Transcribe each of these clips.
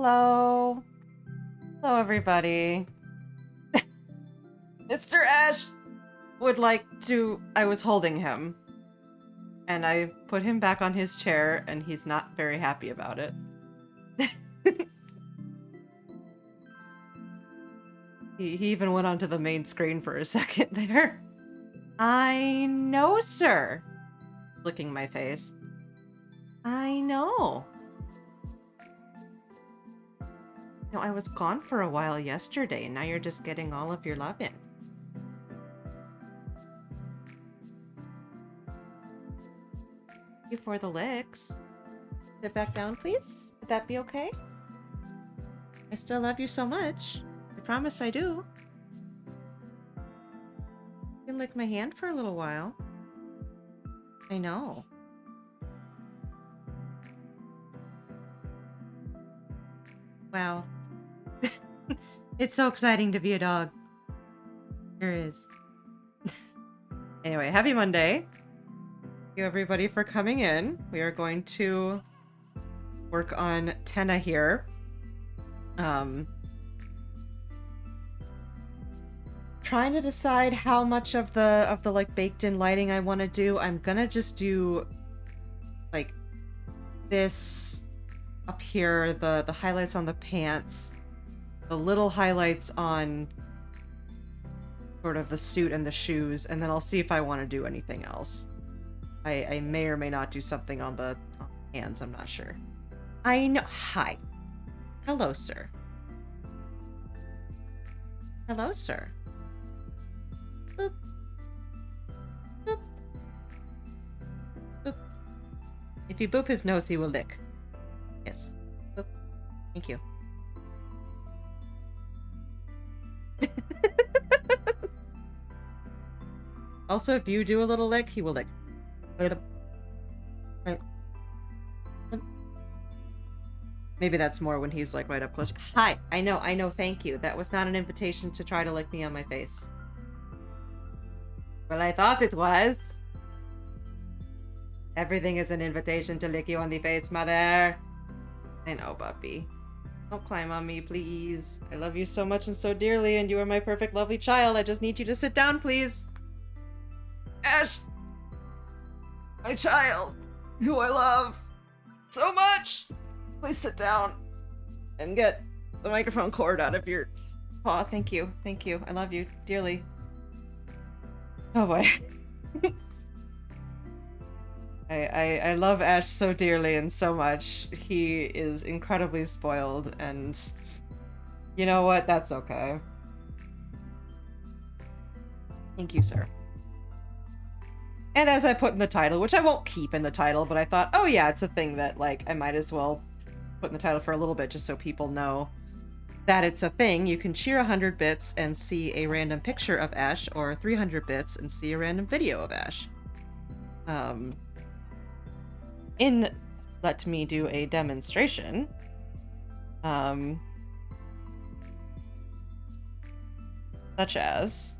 Hello. Hello, everybody. Mr. Ash would like to... I was holding him. And I put him back on his chair, and he's not very happy about it. He even went onto the main screen for a second there. I know, sir. Licking my face. I know. No, I was gone for a while yesterday, and now you're just getting all of your love in. Thank you for the licks. Sit back down, please. Would that be okay? I still love you so much. I promise I do. You can lick my hand for a little while. I know. Wow. It's so exciting to be a dog. There is. Anyway, happy Monday. Thank you everybody for coming in. We are going to work on Tenna here. Trying to decide how much of the like baked in lighting I want to do. I'm gonna just do like this up here, the highlights on the pants, the little highlights on sort of the suit and the shoes, and then I'll see if I want to do anything else. I may or may not do something on the hands, I'm not sure. I know. Hi. Hello, sir. Hello, sir. Boop. Boop. Boop. If you boop his nose, he will lick. Yes. Boop. Thank you. Also, if you do a little lick, he will lick. Maybe that's more when he's like right up close. Hi, I know, thank you. That was not an invitation to try to lick me on my face. Well, I thought it was. Everything is an invitation to lick you on the face, mother. I know, puppy. Don't climb on me, please. I love you so much and so dearly, and you are my perfect, lovely child. I just need you to sit down, please. Ash! My child, who I love so much! Please sit down and get the microphone cord out of your paw. Thank you. Thank you. I love you dearly. Oh boy. I love Ash so dearly and so much. He is incredibly spoiled, and you know what? That's okay. Thank you, sir. And as I put in the title, which I won't keep in the title, but I thought, oh yeah, it's a thing that, like, I might as well put in the title for a little bit just so people know that it's a thing. You can cheer 100 bits and see a random picture of Ash, or 300 bits and see a random video of Ash. Let me do a demonstration. Such as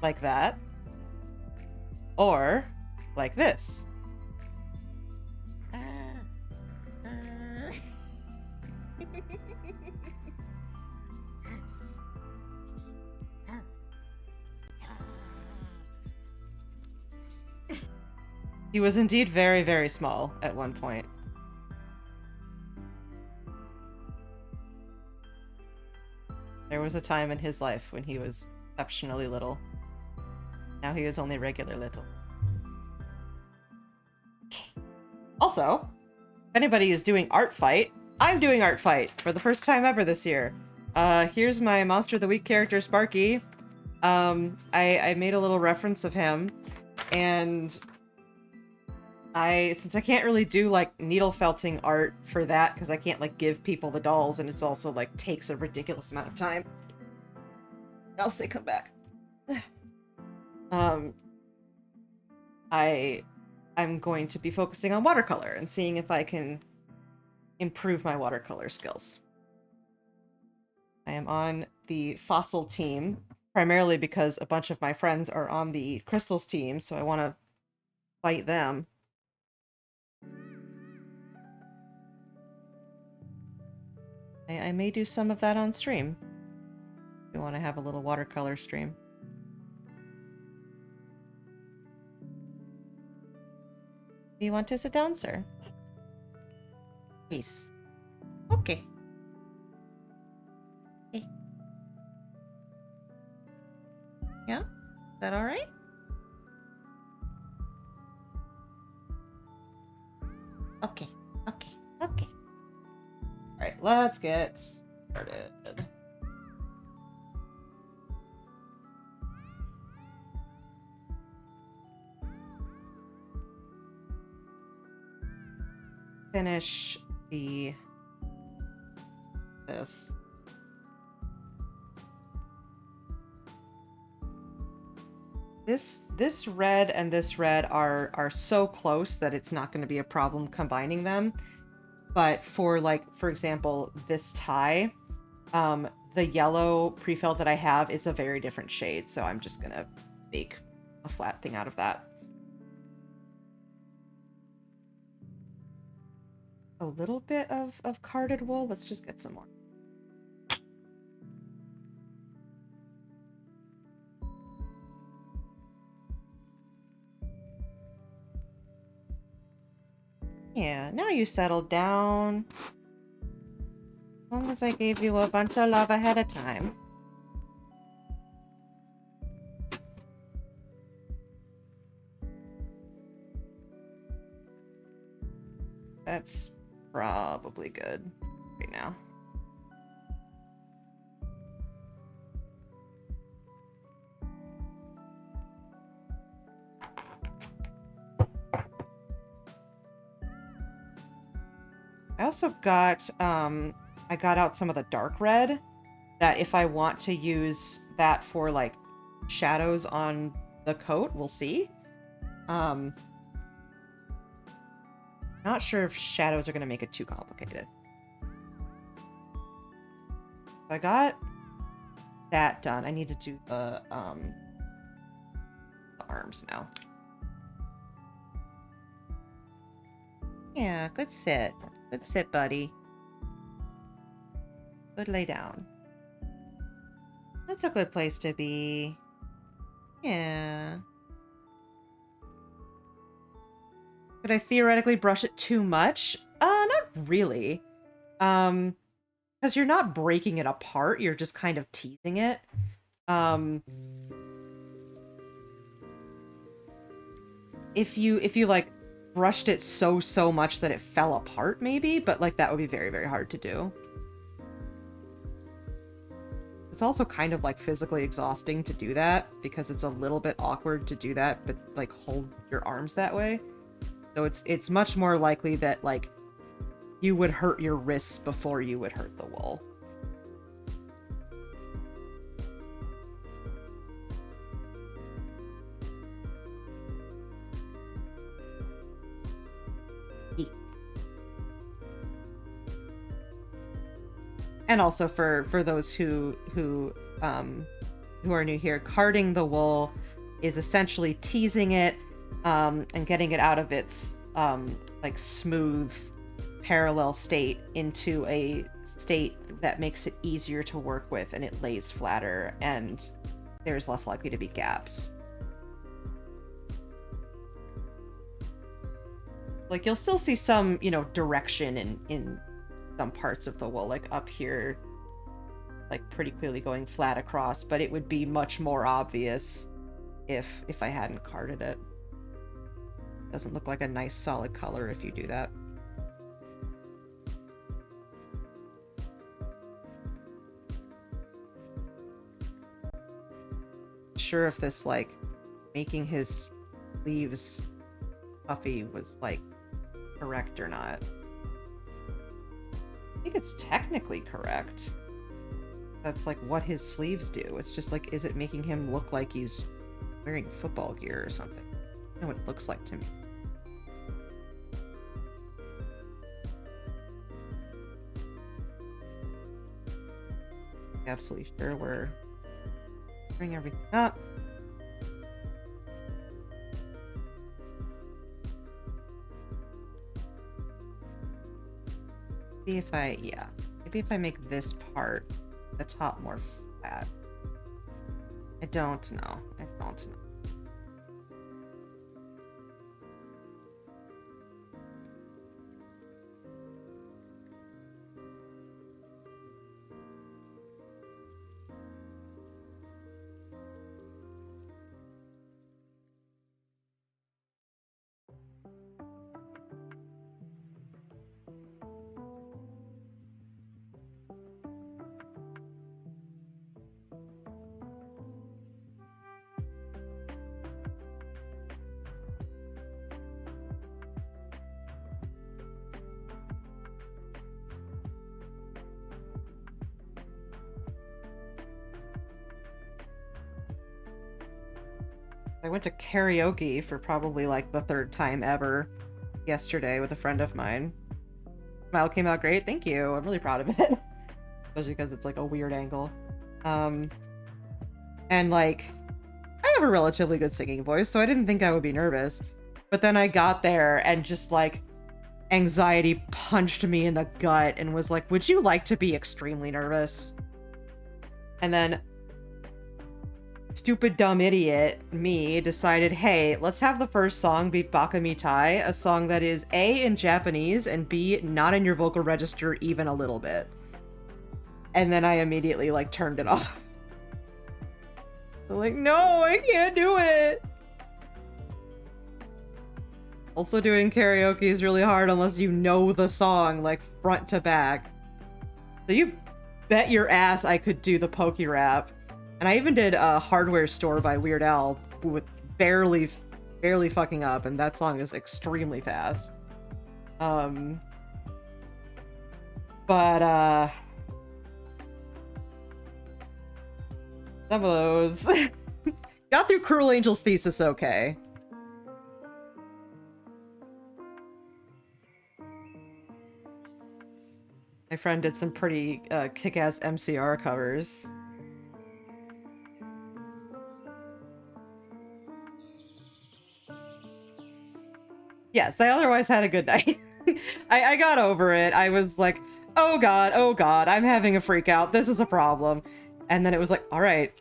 like that, or like this. He was indeed very, very small at one point. There was a time in his life when he was exceptionally little. Now he is only regular little. Also, if anybody is doing Art Fight, I'm doing Art Fight for the first time ever this year. Here's my Monster of the Week character, Sparky. I made a little reference of him, and since I can't really do, like, needle felting art for that, because I can't, like, give people the dolls, and it's also, like, takes a ridiculous amount of time. I'll say come back. I'm going to be focusing on watercolor and seeing if I can improve my watercolor skills. I am on the fossil team, primarily because a bunch of my friends are on the crystals team, so I want to fight them. I may do some of that on stream. If you want to have a little watercolor stream. Do you want to sit down, sir? Yes. Okay. Okay. Yeah? Is that alright? Okay. Okay. Okay. Alright, let's get started. Finish this. This red and this red are so close that it's not going to be a problem combining them. But for for example, this tie, the yellow pre-fill that I have is a very different shade, so I'm just gonna make a flat thing out of that. A little bit of carded wool. Let's just get some more. Yeah, now you settled down. As long as I gave you a bunch of love ahead of time. That's probably good right now. I also got, I got out some of the dark red that if I want to use that for, like, shadows on the coat, we'll see. Not sure if shadows are going to make it too complicated. So I got that done. I need to do the arms now. Yeah, good sit. Good sit, buddy. Good lay down. That's a good place to be. Yeah. Could I theoretically brush it too much? Not really. Because you're not breaking it apart, you're just kind of teasing it. If you like brushed it so much that it fell apart, maybe, but like that would be very, very hard to do. It's also kind of like physically exhausting to do that because it's a little bit awkward to do that, but like hold your arms that way. So it's much more likely that like you would hurt your wrists before you would hurt the wool. And also for those who are new here, carding the wool is essentially teasing it and getting it out of its like smooth parallel state into a state that makes it easier to work with, and it lays flatter and there's less likely to be gaps. Like you'll still see some, you know, direction in some parts of the wool, like up here, like pretty clearly going flat across, but it would be much more obvious if I hadn't carded it. Doesn't look like a nice solid color if you do that. Sure if this like making his sleeves puffy was like correct or not. I think it's technically correct. That's like what his sleeves do. It's just like, is it making him look like he's wearing football gear or something? I know what it looks like to me. Absolutely sure we're bring everything up. See if yeah. Maybe if I make this part, the top more flat. I don't know. I don't know. I went to karaoke for probably like the third time ever yesterday with a friend of mine. Smile came out great. Thank you. I'm really proud of it. Especially because it's like a weird angle. And like, I have a relatively good singing voice, so I didn't think I would be nervous. But then I got there and just like anxiety punched me in the gut and was like, would you like to be extremely nervous? And then stupid dumb idiot me decided, hey, let's have the first song be Baka Mitai, a song that is A, in Japanese, and B, not in your vocal register even a little bit. And then I immediately like turned it off. I'm like, no, I can't do it. Also, doing karaoke is really hard unless you know the song like front to back. So you bet your ass I could do the Pokey Rap. And I even did a Hardware Store by Weird Al with barely fucking up, and that song is extremely fast. But some of those got through Cruel Angel's Thesis okay. My friend did some pretty kick-ass MCR covers. Yes, I otherwise had a good night. I got over it. I was like, oh god, I'm having a freak out. This is a problem. And then it was like, all right,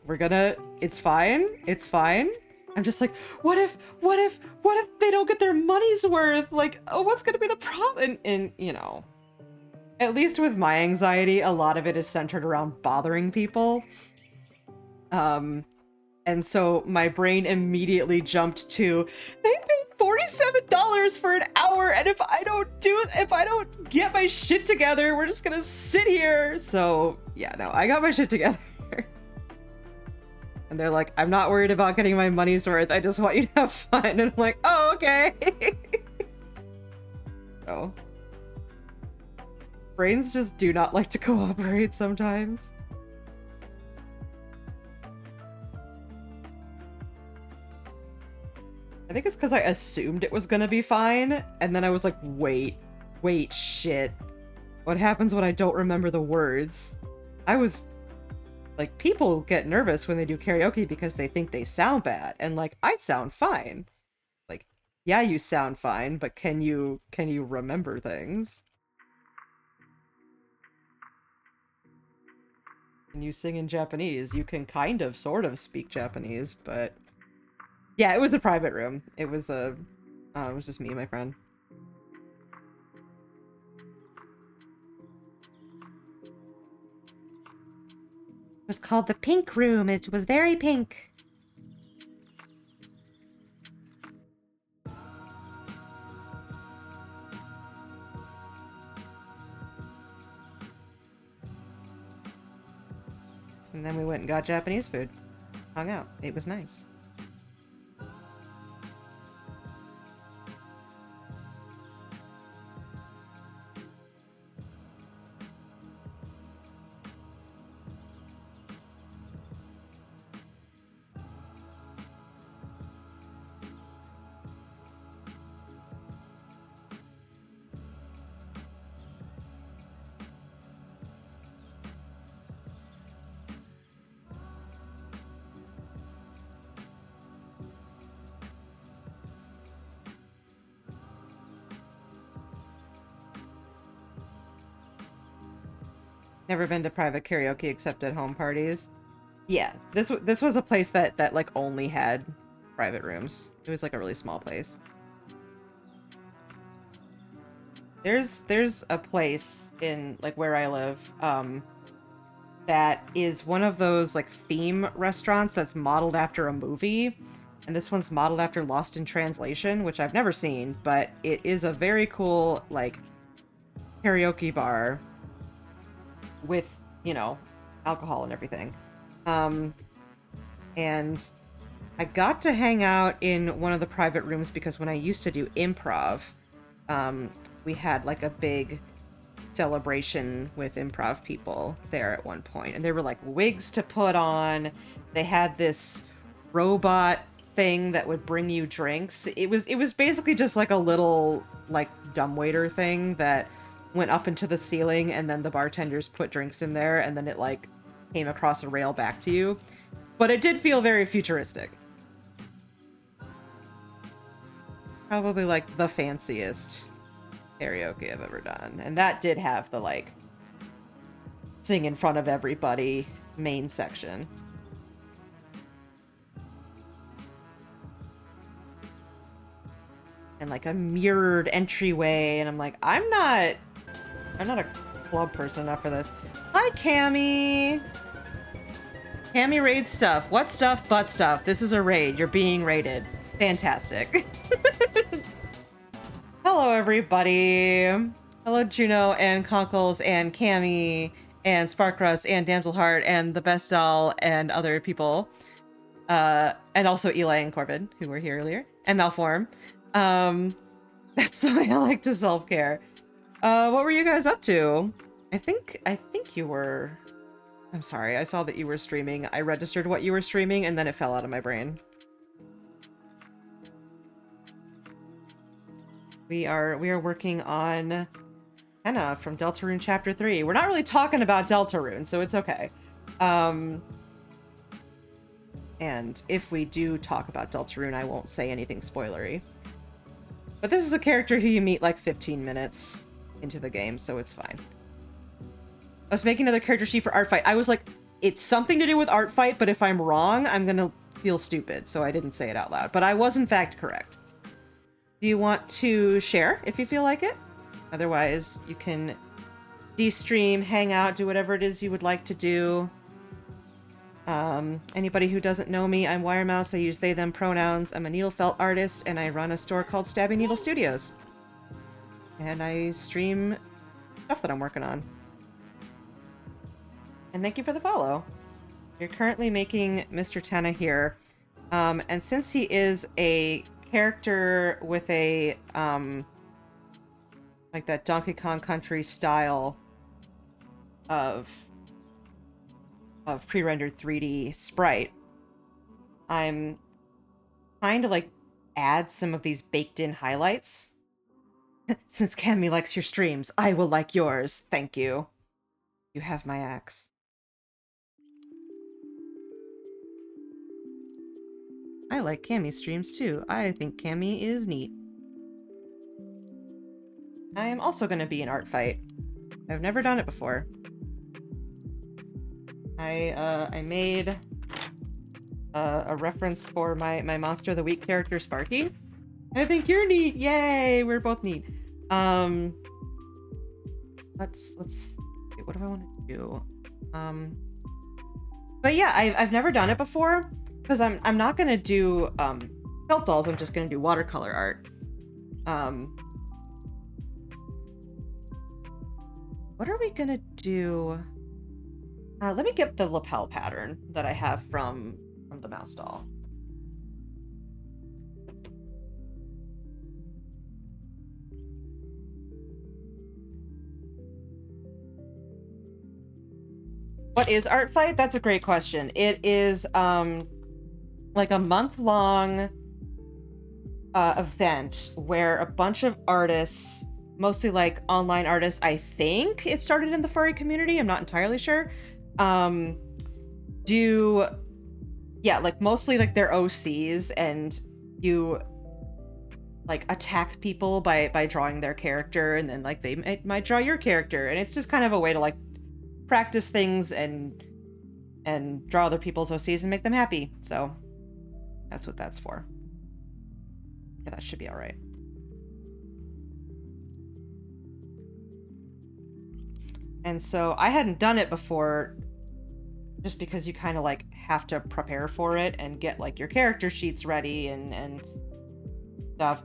it's fine. It's fine. I'm just like, what if they don't get their money's worth? Like, oh, what's gonna be the problem? And you know, at least with my anxiety, a lot of it is centered around bothering people. And so my brain immediately jumped to, they paid $47 for an hour, and if I don't get my shit together, we're just gonna sit here. So yeah, no, I got my shit together. And they're like, I'm not worried about getting my money's worth, I just want you to have fun. And I'm like, oh, okay. So brains just do not like to cooperate sometimes. I think it's because I assumed it was gonna be fine, and then I was like, wait, shit. What happens when I don't remember the words? I was... like, people get nervous when they do karaoke because they think they sound bad, and like, I sound fine. Like, yeah, you sound fine, but can you remember things? When you sing in Japanese, you can kind of, sort of speak Japanese, but... yeah, it was a private room. It was it was just me and my friend. It was called the Pink Room. It was very pink. And then we went and got Japanese food. Hung out. It was nice. Never been to private karaoke except at home parties. Yeah, this was a place that like only had private rooms. It was like a really small place. There's a place in like where I live, that is one of those like theme restaurants that's modeled after a movie. And this one's modeled after Lost in Translation, which I've never seen, but it is a very cool like karaoke bar with, you know, alcohol and everything. And I got to hang out in one of the private rooms because when I used to do improv, we had like a big celebration with improv people there at one point, and there were like wigs to put on. They had this robot thing that would bring you drinks. It was basically just like a little like dumbwaiter thing that went up into the ceiling, and then the bartenders put drinks in there, and then it like came across a rail back to you. But it did feel very futuristic. Probably like the fanciest karaoke I've ever done. And that did have the like sing in front of everybody main section. And like a mirrored entryway, and I'm like, I'm not a club person enough for this. Hi, Cammy! Cammy raid stuff. What stuff but stuff? This is a raid. You're being raided. Fantastic. Hello, everybody. Hello, Juno and Conkles and Cammy and Sparkrust and Damselheart and the Best Doll and other people. And also Eli and Corbin, who were here earlier. And Malform. That's the way I like to self-care. What were you guys up to? I think you were... I'm sorry, I saw that you were streaming. I registered what you were streaming, and then it fell out of my brain. We are working on Tenna from Deltarune Chapter 3. We're not really talking about Deltarune, so it's okay. And if we do talk about Deltarune, I won't say anything spoilery. But this is a character who you meet like 15 minutes into the game, so it's fine. I was making another character sheet for Art Fight. I was like, it's something to do with Art Fight, but if I'm wrong, I'm gonna feel stupid, so I didn't say it out loud. But I was in fact correct. Do you want to share if you feel like it? Otherwise, you can de-stream, hang out, do whatever it is you would like to do. Anybody who doesn't know me, I'm WireMouse. I use they, them pronouns. I'm a needle felt artist, and I run a store called StabbyNeedleStudios. And I stream stuff that I'm working on. And thank you for the follow. You're currently making Mr. Tenna here. And since he is a character with a, like that Donkey Kong Country style of pre-rendered 3D sprite, I'm trying to like add some of these baked-in highlights. Since Cammy likes your streams, I will like yours. Thank you. You have my axe. I like Cammy's streams too. I think Cammy is neat. I am also going to be in Art Fight. I've never done it before. I made a reference for my Monster of the Week character, Sparky. I think you're neat. Yay! We're both neat. Let's what do I want to do? But yeah, I've never done it before because I'm not gonna do felt dolls. I'm just gonna do watercolor art. What are we gonna do? Let me get the lapel pattern that I have from the mouse doll. What is Art Fight? That's a great question. It is like a month-long event where a bunch of artists, mostly like online artists, I think it started in the furry community, I'm not entirely sure, do, yeah, like mostly like their OCs, and you like attack people by drawing their character, and then like they might draw your character, and it's just kind of a way to like practice things and draw other people's OCs and make them happy. So that's what that's for. Yeah, that should be all right. And so I hadn't done it before just because you kind of like have to prepare for it and get like your character sheets ready and stuff.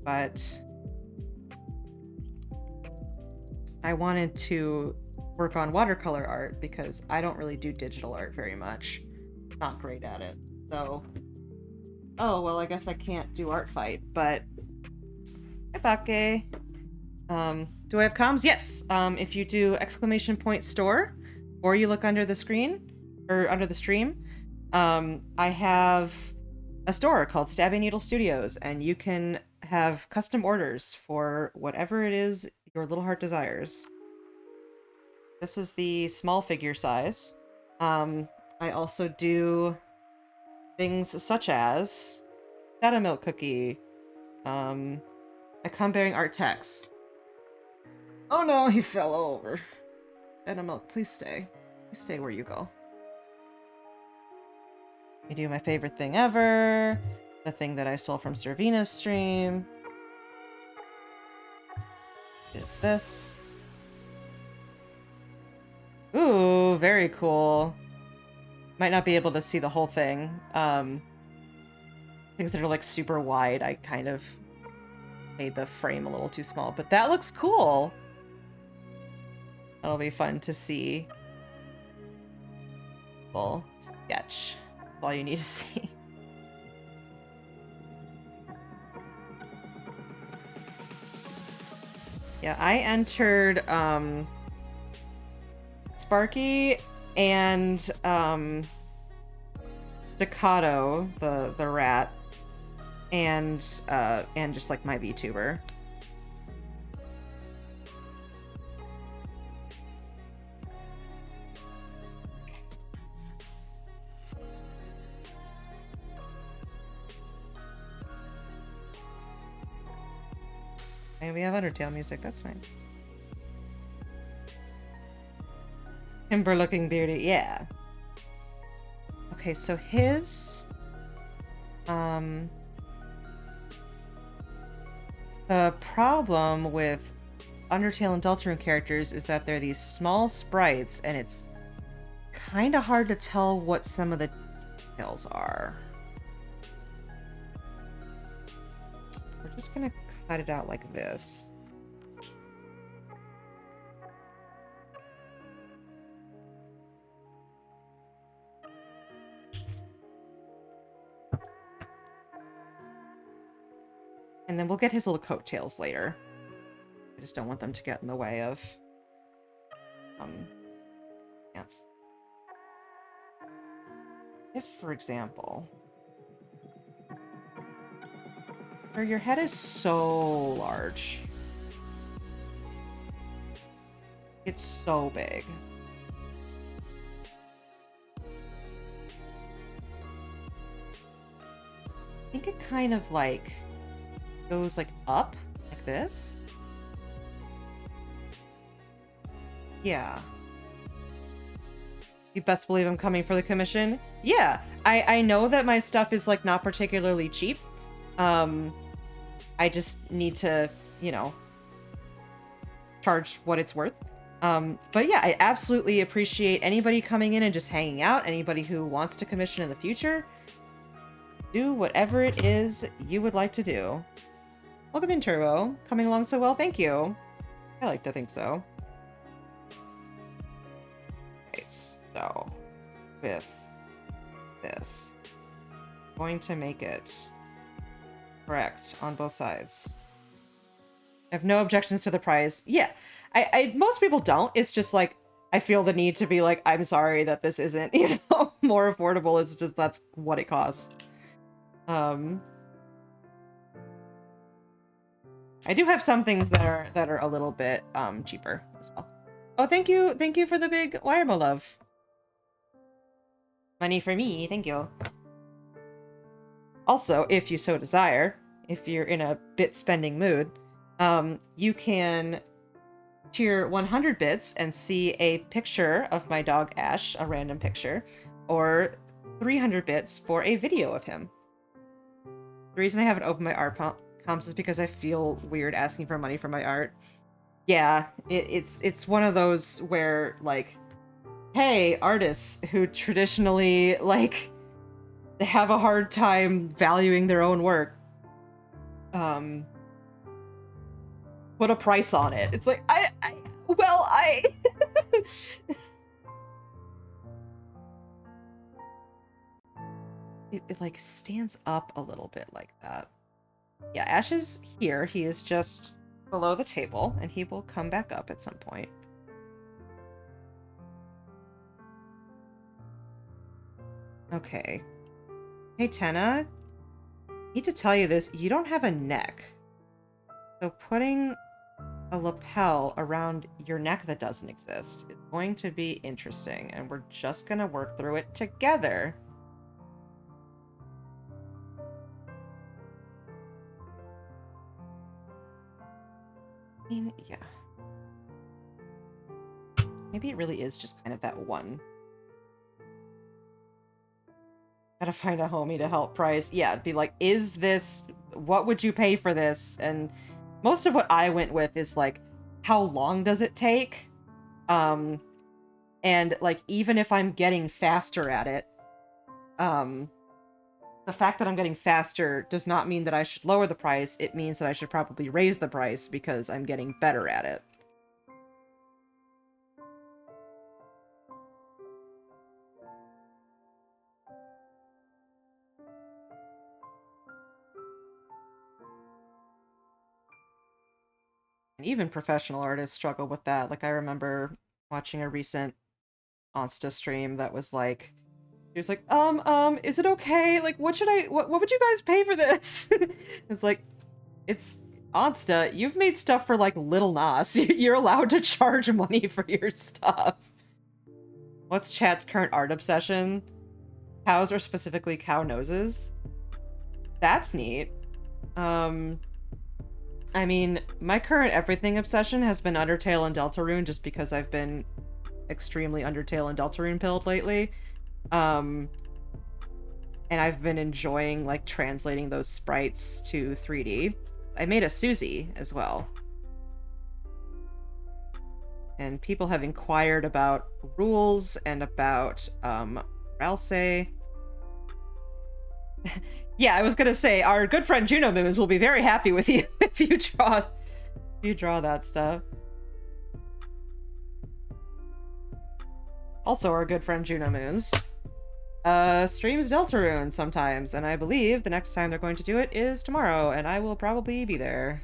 But I wanted to work on watercolor art because I don't really do digital art very much. Not great at it. So, oh, well, I guess I can't do art fight, but hi, Bake. Do I have comms? Yes. If you do !store or you look under the screen or under the stream, I have a store called StabbyNeedleStudios, and you can have custom orders for whatever it is your little heart desires. This is the small figure size. I also do things such as Shadow Milk Cookie, a cum-bearing art text. Oh no, he fell over. Shadow Milk, please stay. Please stay where you go. I do my favorite thing ever. The thing that I stole from Servina's stream. Is this. Ooh, very cool. Might not be able to see the whole thing. Things that are like super wide, I kind of made the frame a little too small, but that looks cool. That'll be fun to see. Well, sketch. That's all you need to see. Yeah, I entered Sparky and Staccato, the rat, and just like my VTuber. And we have Undertale music, that's nice. Timber looking beardy, yeah. Okay, so his the problem with Undertale and Deltarune characters is that they're these small sprites and it's kind of hard to tell what some of the details are. We're just gonna cut it out like this. And then we'll get his little coattails later. I just don't want them to get in the way of ants. If, for example, your head is so large. It's so big. I think it kind of like goes like up like this. Yeah. You best believe I'm coming for the commission. Yeah, I know that my stuff is like not particularly cheap. I just need to, you know, charge what it's worth. But yeah, I absolutely appreciate anybody coming in and just hanging out. Anybody who wants to commission in the future. Do whatever it is you would like to do. Welcome in, Turbo. Coming along so well, thank you. I like to think so. Okay, so with this, I'm going to make it correct on both sides. I have no objections to the price. Yeah, I most people don't. It's just like I feel the need to be like, I'm sorry that this isn't, you know, more affordable. It's just that's what it costs. I do have some things that are a little bit cheaper as well. Oh, thank you for the big WireMouse love. Money for me, thank you. Also, if you so desire, if you're in a bit spending mood, you can tier 100 bits and see a picture of my dog Ash, a random picture, or 300 bits for a video of him. The reason I haven't opened my art comps is because I feel weird asking for money for my art. Yeah, it's one of those where, like, hey, artists who traditionally, like, have a hard time valuing their own work, put a price on it. It's like, well, it like stands up a little bit like that. Yeah, Ash is here. He is just below the table, and he will come back up at some point. Okay. Hey, Tenna. I need to tell you this. You don't have a neck. So putting a lapel around your neck that doesn't exist is going to be interesting, and we're just gonna work through it together. I mean, yeah. Maybe it really is just kind of that one. Gotta find a homie to help price. Yeah, it'd be like, is this... What would you pay for this? And most of what I went with is like, how long does it take? And like, even if I'm getting faster at it, the fact that I'm getting faster does not mean that I should lower the price. It means that I should probably raise the price because I'm getting better at it. And even professional artists struggle with that. Like, I remember watching a recent Onsta stream that was like, he was like, is it okay? Like, what would you guys pay for this? It's like, it's Onsta. You've made stuff for, like, Little Nas. You're allowed to charge money for your stuff. What's chat's current art obsession? Cows, or specifically cow noses? That's neat. I mean, my current everything obsession has been Undertale and Deltarune, just because I've been extremely Undertale and Deltarune pilled lately. And I've been enjoying, like, translating those sprites to 3D. I made a Susie as well. And people have inquired about rules and about, Ralsei. Yeah, I was gonna say, our good friend Juno Moons will be very happy with you if you draw that stuff. Also, our good friend Juno Moons streams Deltarune sometimes, and I believe the next time they're going to do it is tomorrow, and I will probably be there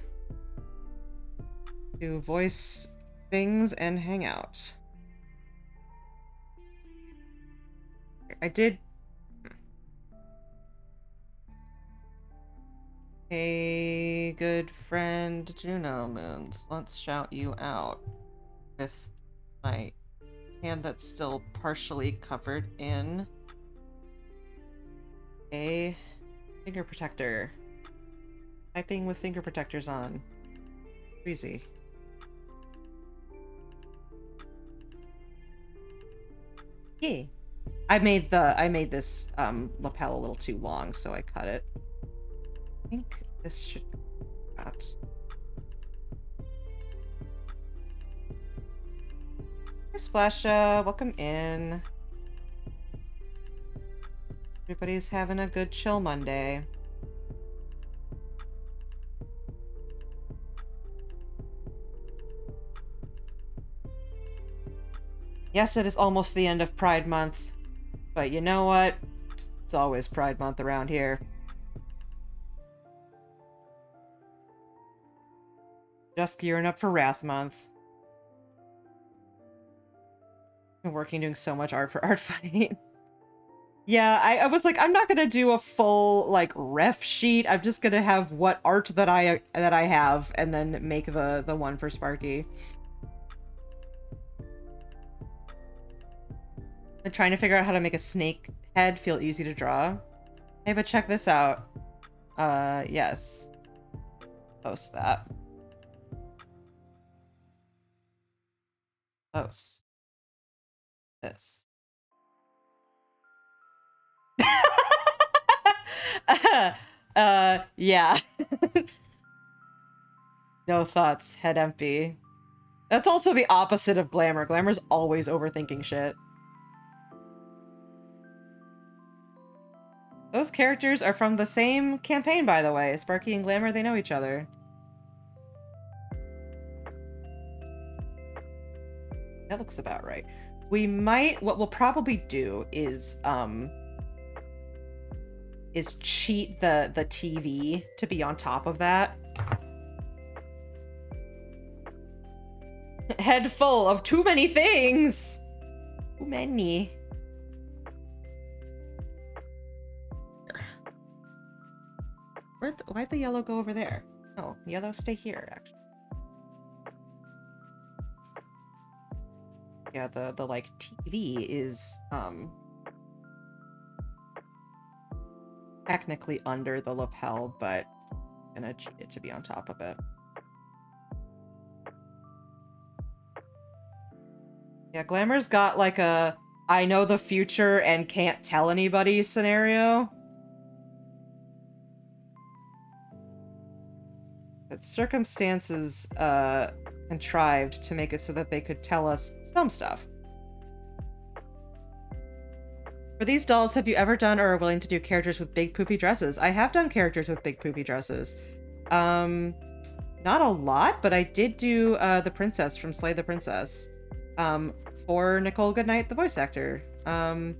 to voice things and hang out. I did... Hey, good friend Juno Moons, let's shout you out with my hand that's still partially covered in a finger protector. Typing with finger protectors on. Crazy. Yay. I made this lapel a little too long, so I cut it. I think this should go out. Hi, Splasha, welcome in. Everybody's having a good chill Monday. Yes, it is almost the end of Pride Month, but you know what? It's always Pride Month around here. Just gearing up for Wrath Month. Been working doing so much art for Art Fight. Yeah, I was like, I'm not gonna do a full, like, ref sheet. I'm just gonna have what art that I have, and then make the one for Sparky. I'm trying to figure out how to make a snake head feel easy to draw. Hey, but check this out. Yes. Post that. Post this. Yeah. No thoughts, head empty. That's also the opposite of Glamour. Glamour's always overthinking shit. Those characters are from the same campaign, by the way. Sparky and Glamour, they know each other. That looks about right. What we'll probably do is cheat the TV to be on top of that. Head full of too many things! Too many. Why'd the yellow go over there? No, yellow stay here, actually. Yeah, the like TV is technically under the lapel, but I'm gonna cheat it to be on top of it. Yeah, Glamour's got like a I know the future and can't tell anybody scenario. But circumstances contrived to make it so that they could tell us some stuff. For these dolls, have you ever done or are willing to do characters with big poofy dresses? I have done characters with big poofy dresses. Not a lot, but I did do the princess from Slay the Princess. For Nicole Goodnight, the voice actor. Let's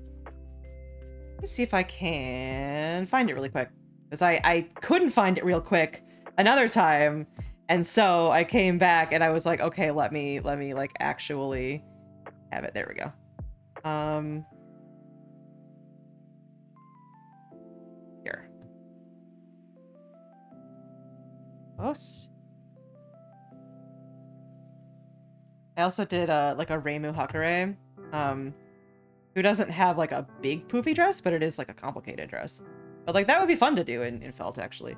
see if I can find it really quick. Because I couldn't find it real quick another time. And so I came back and I was like, okay, let me like actually have it. There we go. Here. Post. I also did like a Reimu Hakare, who doesn't have like a big poofy dress, but it is like a complicated dress. But like that would be fun to do in felt actually.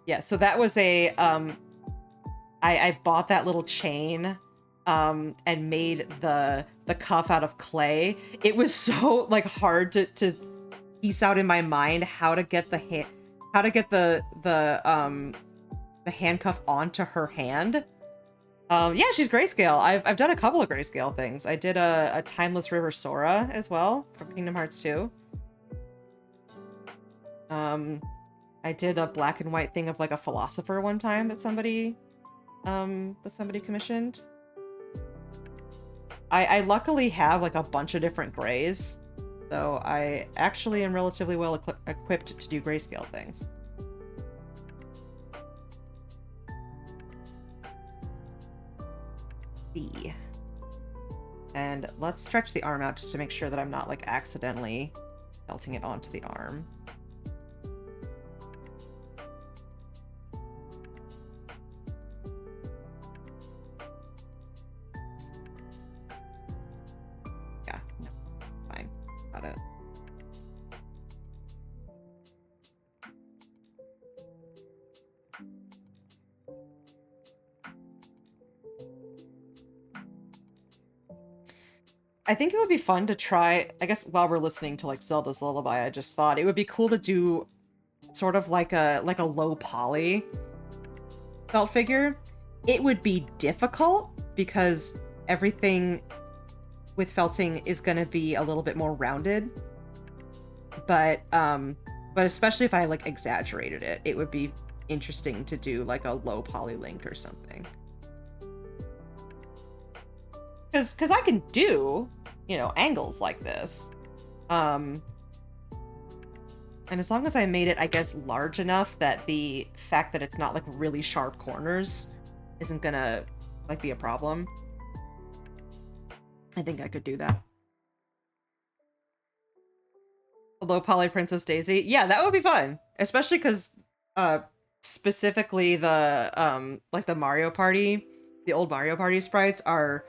Yeah, so that was a I bought that little chain and made the cuff out of clay. It was so like hard to piece out in my mind how to get the handcuff onto her hand. Yeah, she's grayscale. I've done a couple of grayscale things. I did a Timeless River Sora as well from Kingdom Hearts 2. I did a black and white thing of like a philosopher one time that somebody commissioned. I luckily have like a bunch of different grays, so I actually am relatively well equipped to do grayscale things. B. And let's stretch the arm out just to make sure that I'm not like accidentally felting it onto the arm. Yeah, no, fine. Got it. I think it would be fun to try, I guess while we're listening to like Zelda's Lullaby, I just thought it would be cool to do sort of like a low poly felt figure. It would be difficult because everything with felting is going to be a little bit more rounded. But especially if I like exaggerated it, it would be interesting to do like a low poly link or something. Because I can do, you know, angles like this. And as long as I made it, I guess, large enough that the fact that it's not, like, really sharp corners isn't gonna, like, be a problem. I think I could do that. A low poly Princess Daisy? Yeah, that would be fun. Especially because, specifically the, like, the Mario Party, the old Mario Party sprites are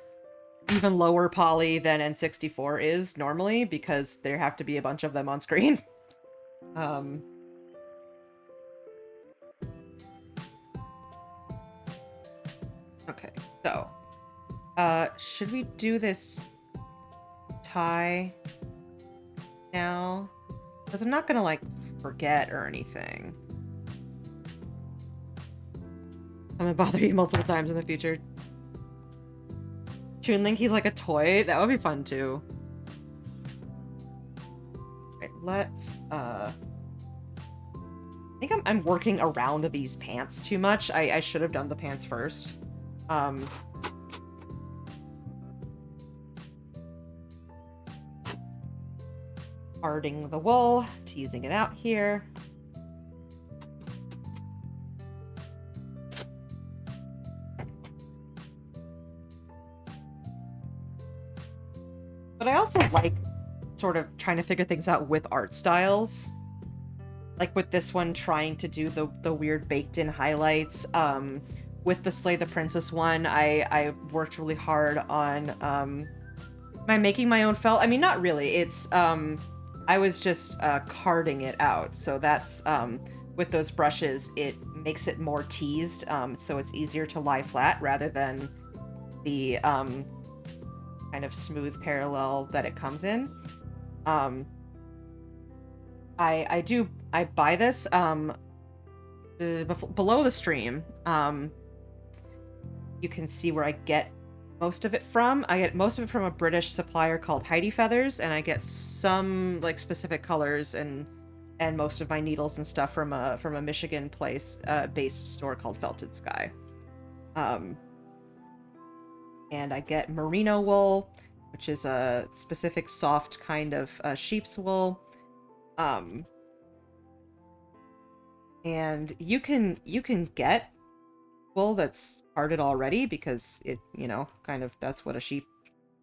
even lower poly than N64 is normally, because there have to be a bunch of them on screen. Okay, so, should we do this tie now? Because I'm not gonna, like, forget or anything. I'm gonna bother you multiple times in the future. Toon Link, he's like a toy? That would be fun, too. Right, let's, I think I'm working around these pants too much. I should have done the pants first. Parting the wool, teasing it out here. But I also like sort of trying to figure things out with art styles. Like with this one, trying to do the weird baked-in highlights. With the Slay the Princess one, I worked really hard on making my own felt. I mean, not really. It's I was just carding it out. So that's with those brushes, it makes it more teased, so it's easier to lie flat rather than the kind of smooth parallel that it comes in. I buy this below the stream. You can see where I get most of it from. I get most of it from a British supplier called Heidi Feathers, and I get some like specific colors and most of my needles and stuff from a Michigan based store called Felted Sky. And I get merino wool, which is a specific soft kind of sheep's wool. And you can get wool that's carded already, because it, you know, kind of that's what a sheep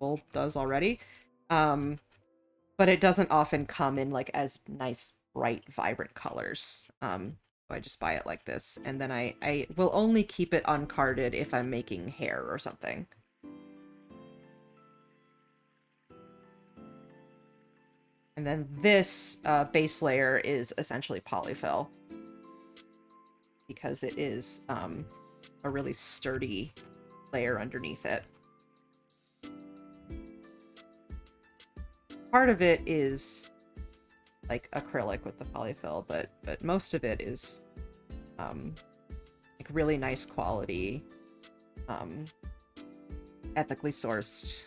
wool does already. But it doesn't often come in like as nice, bright, vibrant colors. So I just buy it like this, and then I will only keep it uncarded if I'm making hair or something. And then this base layer is essentially polyfill, because it is a really sturdy layer underneath it. Part of it is like acrylic with the polyfill, but most of it is like really nice quality, ethically sourced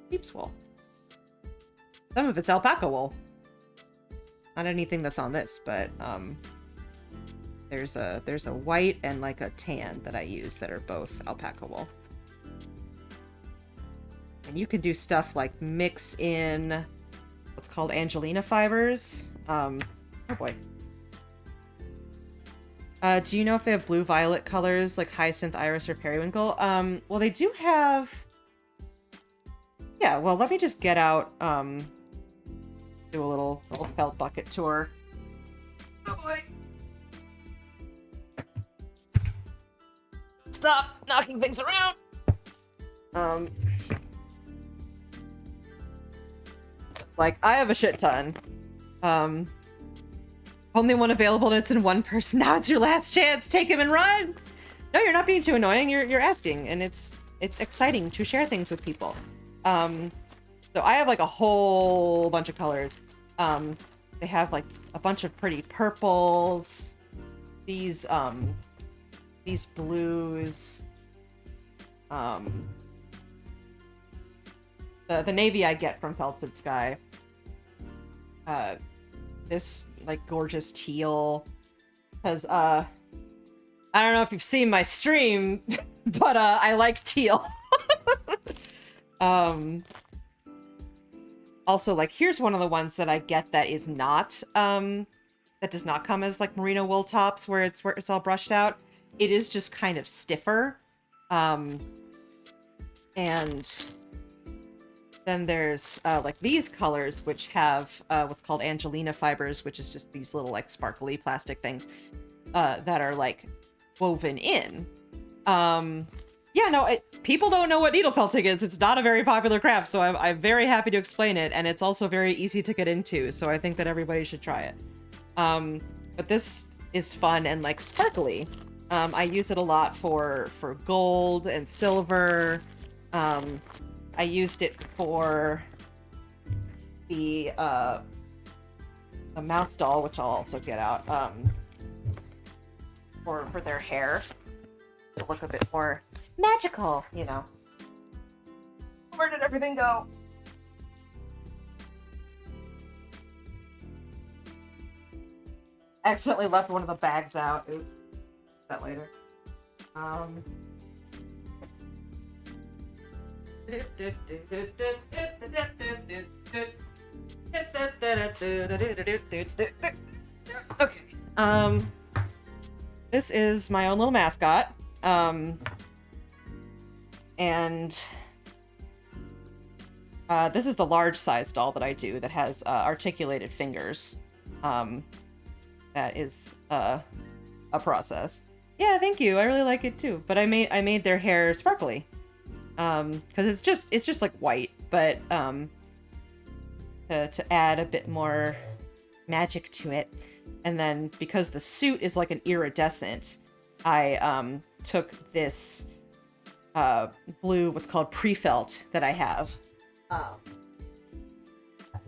sheep's wool. Some of it's alpaca wool. Not anything that's on this, but there's a white and like a tan that I use that are both alpaca wool. And you can do stuff like mix in what's called Angelina fibers. Oh boy. Do you know if they have blue-violet colors like hyacinth, iris, or periwinkle? Well, they do have... Yeah, well, let me just get out, do a little felt bucket tour. Oh boy. Stop knocking things around! Like, I have a shit ton. Only one available and it's in one person. Now it's your last chance! Take him and run! No, you're not being too annoying. You're asking, and it's exciting to share things with people. So I have like a whole bunch of colors. They have like a bunch of pretty purples, these blues, the navy I get from Felted Sky, this like gorgeous teal, because I don't know if you've seen my stream, but I like teal. Also, like, here's one of the ones that I get that is not, that does not come as, like, merino wool tops where it's all brushed out. It is just kind of stiffer. And then there's, like, these colors, which have what's called Angelina fibers, which is just these little, like, sparkly plastic things that are, like, woven in. Yeah, no, people don't know what needle felting is. It's not a very popular craft, so I'm very happy to explain it, and it's also very easy to get into, so I think that everybody should try it. But this is fun and, like, sparkly. I use it a lot for gold and silver. I used it for the mouse doll, which I'll also get out, for their hair to look a bit more magical, you know. Where did everything go? I accidentally left one of the bags out. Oops. That later. Okay. This is my own little mascot. And this is the large size doll that I do that has articulated fingers. That is a process. Yeah, thank you. I really like it too. But I made their hair sparkly. Because it's just like white, but to add a bit more magic to it. And then because the suit is like an iridescent, I took this blue, what's called pre-felt that I have. That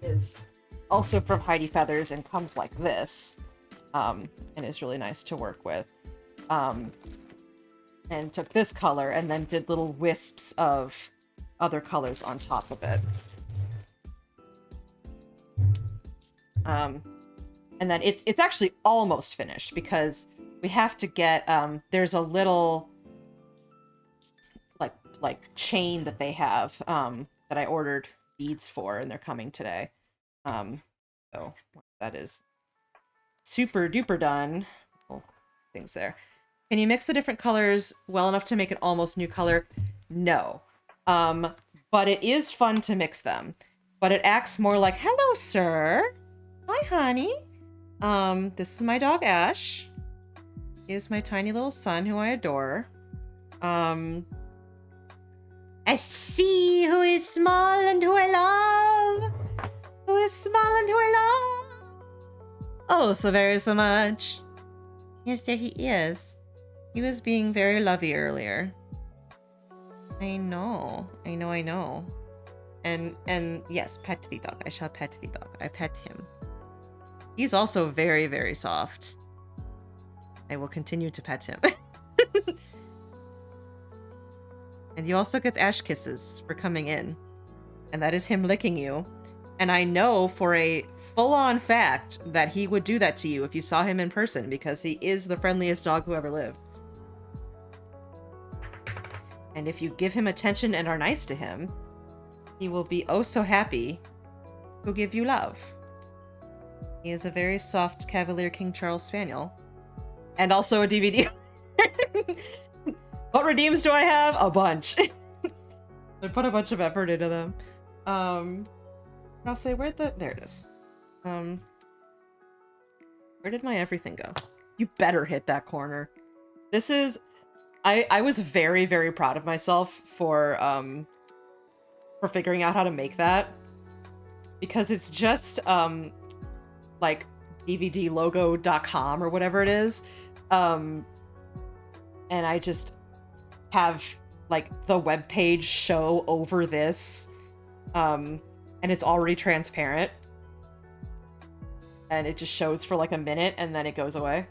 is also from Heidi Feathers and comes like this. And is really nice to work with. And took this color and then did little wisps of other colors on top of it. And then it's actually almost finished because we have to get, there's a little like chain that they have, that I ordered beads for, and they're coming today. So that is super duper done. Oh, things there. Can you mix the different colors well enough to make an almost new color? No. But it is fun to mix them. But it acts more like, hello, sir. Hi, honey. This is my dog, Ash. He is my tiny little son, who I adore. I see who is small and who I love. Who is small and who I love. Oh, so very so much. Yes, there he is. He was being very lovey earlier. I know. And yes, pet the dog. I shall pet the dog. I pet him. He's also very, very soft. I will continue to pet him. And you also get Ash kisses for coming in. And that is him licking you. And I know for a full-on fact that he would do that to you if you saw him in person, because he is the friendliest dog who ever lived. And if you give him attention and are nice to him, he will be oh so happy to give you love. He is a very soft Cavalier King Charles Spaniel. And also a DVD. What redeems do I have? A bunch. I put a bunch of effort into them. I'll say, there it is. Where did my everything go? You better hit that corner. This is, I was very, very proud of myself for figuring out how to make that. Because it's just, like, DVDlogo.com or whatever it is. And I just have, like, the webpage show over this. And it's already transparent. And it just shows for, like, a minute, and then it goes away.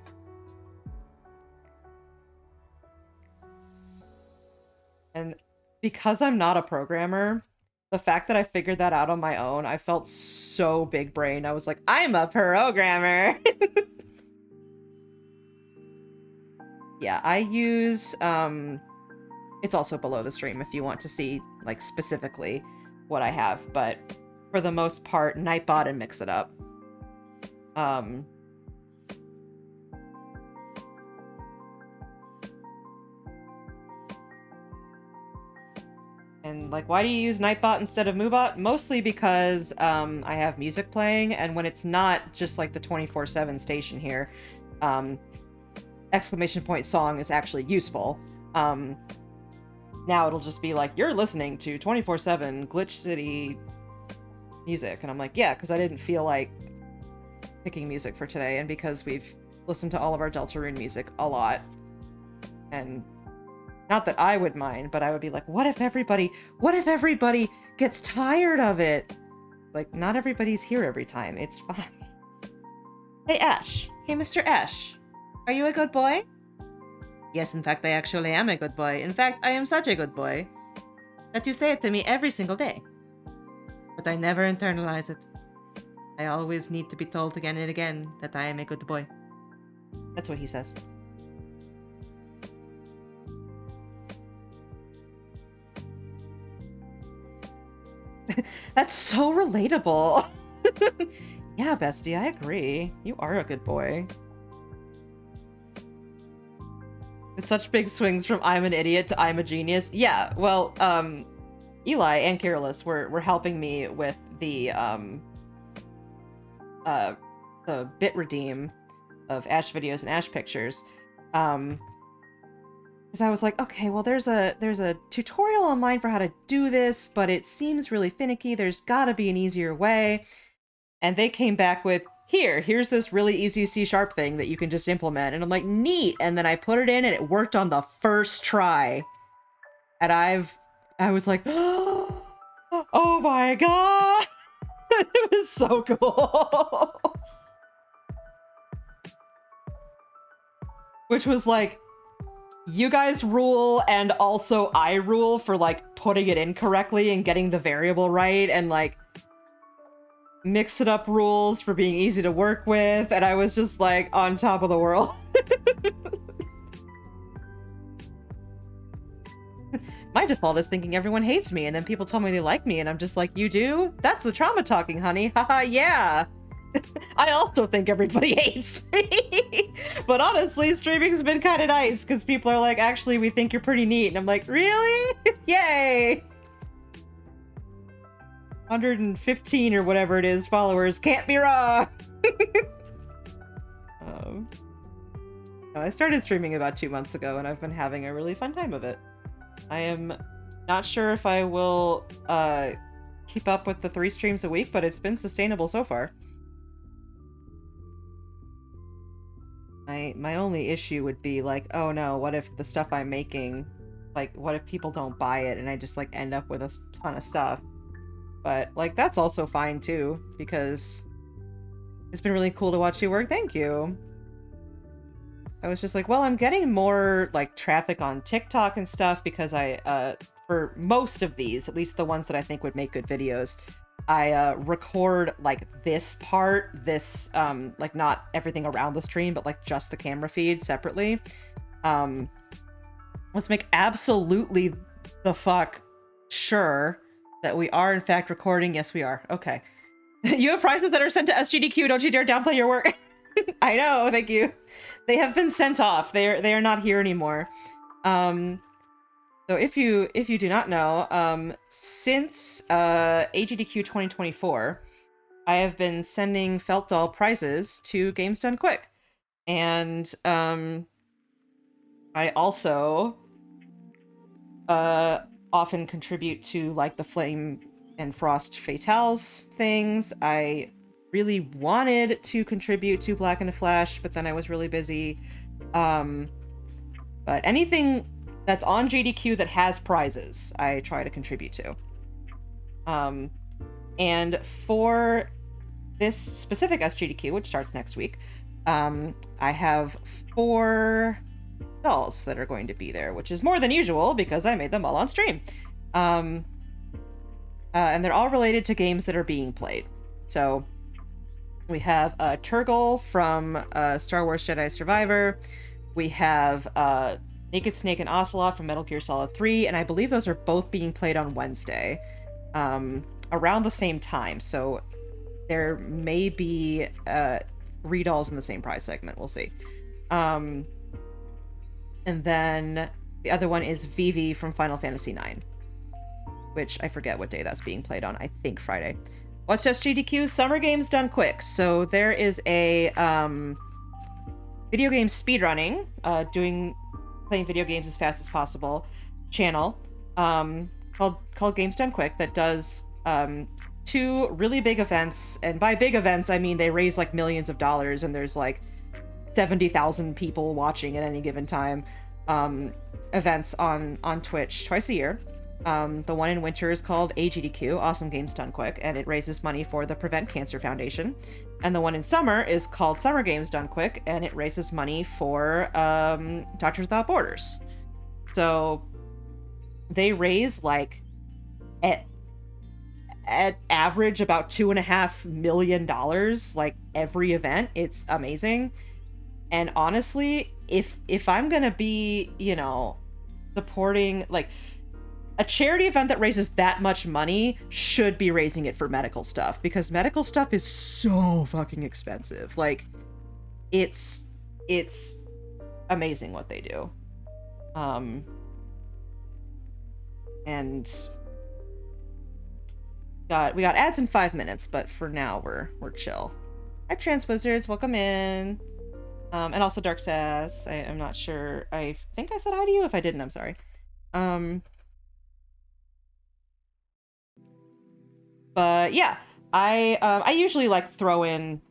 And because I'm not a programmer, the fact that I figured that out on my own, I felt so big brain. I was like, I'm a programmer! Yeah, I use, it's also below the stream if you want to see, like, specifically what I have, but for the most part, Nightbot and Mix It Up. And, like, why do you use Nightbot instead of Moobot? Mostly because I have music playing, and when it's not just, like, the 24/7 station here, exclamation point song is actually useful. now it'll just be like, you're listening to 24/7 Glitch City music. And I'm like, yeah, because I didn't feel like picking music for today, and because we've listened to all of our Deltarune music a lot. And not that I would mind, but I would be like, what if everybody gets tired of it? Like, not everybody's here every time. It's fine. Hey, Ash. Hey, Mr. Ash. Are you a good boy? Yes, in fact, I actually am a good boy. In fact, I am such a good boy that you say it to me every single day. But I never internalize it. I always need to be told again and again that I am a good boy. That's what he says. That's so relatable. Yeah, bestie, I agree. You are a good boy. It's such big swings from I'm an idiot to I'm a genius. Yeah, well, Eli and Careless were helping me with the bit redeem of Ash videos and Ash pictures. Because I was like, okay, well, there's a tutorial online for how to do this, but it seems really finicky. There's gotta be an easier way. And they came back with, here's this really easy C# thing that you can just implement. And I'm like, neat. And then I put it in and it worked on the first try. And I was like, oh my god. It was so cool. Which was like, you guys rule, and also I rule for like putting it in correctly and getting the variable right, and like mix it up rules for being easy to work with, and I was just like on top of the world. My default is thinking everyone hates me, and then people tell me they like me, and I'm just like, you do? That's the trauma talking, honey. Haha, yeah. I also think everybody hates me. But honestly, streaming's been kind of nice, because people are like, actually, we think you're pretty neat. And I'm like, really? Yay! 115 or whatever it is followers. Can't be wrong! I started streaming about 2 months ago, and I've been having a really fun time of it. I am not sure if I will keep up with the 3 streams a week, but it's been sustainable so far. My only issue would be like, oh no, what if the stuff I'm making, like, what if people don't buy it and I just like end up with a ton of stuff? But like, that's also fine too, because it's been really cool to watch you work. Thank you. I was just like, well, I'm getting more like traffic on TikTok and stuff because I, for most of these, at least the ones that I think would make good videos, I record like this part, like not everything around the stream, but like just the camera feed separately. Let's make absolutely the fuck sure that we are in fact recording. Yes, we are. Okay. You have prizes that are sent to SGDQ. Don't you dare downplay your work. I know. Thank you. They have been sent off. They are not here anymore. So if you do not know, since AGDQ 2024, I have been sending Felt Doll prizes to Games Done Quick. And I also often contribute to like the Flame and Frost Fatales things. I really wanted to contribute to Black and the Flash, but then I was really busy. But anything that's on JDQ that has prizes, I try to contribute to. And for this specific SGDQ, which starts next week, I have 4 dolls that are going to be there, which is more than usual because I made them all on stream. And they're all related to games that are being played. So we have Turgle from Star Wars Jedi Survivor. We have Naked Snake and Ocelot from Metal Gear Solid 3, and I believe those are both being played on Wednesday, around the same time. So there may be 3 dolls in the same prize segment. We'll see. And then the other one is Vivi from Final Fantasy IX, which I forget what day that's being played on. I think Friday. What's SGDQ? Summer Games Done Quick. So there is a video game speedrunning, playing video games as fast as possible channel called Games Done Quick that does two really big events, and by big events I mean they raise like millions of dollars, and there's like 70,000 people watching at any given time. Events on Twitch twice a year. The one in winter is called AGDQ, Awesome Games Done Quick, and it raises money for the Prevent Cancer Foundation. And the one in summer is called Summer Games Done Quick, and it raises money for Doctors Without Borders. So they raise like at average about $2.5 million like every event. It's amazing. And honestly, if I'm gonna be, you know, supporting like a charity event that raises that much money should be raising it for medical stuff, because medical stuff is so fucking expensive. Like it's amazing what they do. And we got ads in 5 minutes, but for now we're chill. Hi Trans Wizards, welcome in. And also Dark Sass. I'm not sure. I think I said hi to you. If I didn't, I'm sorry. But yeah, I usually like throw in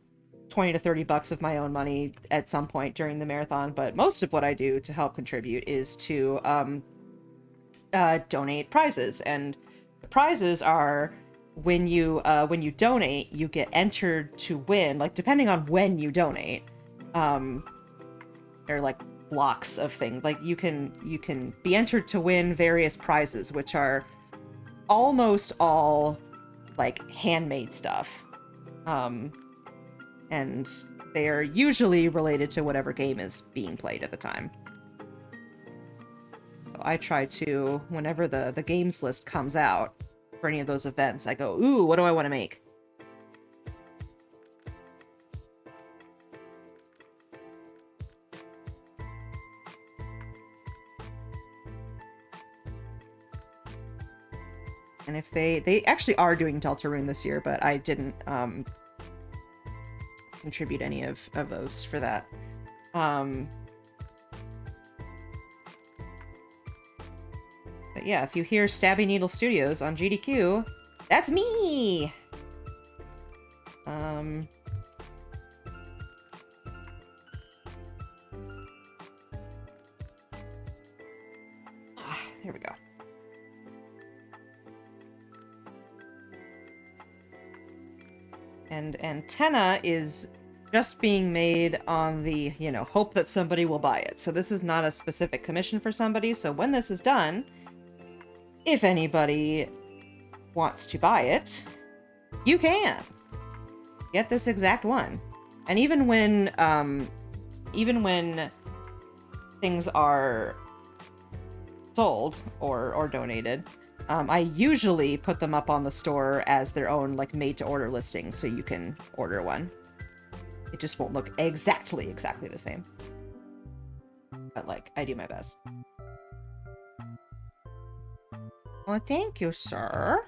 20 to 30 bucks of my own money at some point during the marathon, but most of what I do to help contribute is to donate prizes. And the prizes are when you donate, you get entered to win, like depending on when you donate. They're like blocks of things. Like you can be entered to win various prizes, which are almost all like handmade stuff. And they are usually related to whatever game is being played at the time. So I try to, whenever the games list comes out for any of those events, I go, ooh, what do I want to make? And if they actually are doing Deltarune this year, but I didn't contribute any of those for that. But yeah, if you hear StabbyNeedleStudios on GDQ, that's me! There we go. And Tenna is just being made on the, you know, hope that somebody will buy it. So this is not a specific commission for somebody. So when this is done, if anybody wants to buy it, you can get this exact one. And even when things are sold or donated, I usually put them up on the store as their own like made-to-order listing, so you can order one. It just won't look exactly the same. But like, I do my best. Well, thank you, sir.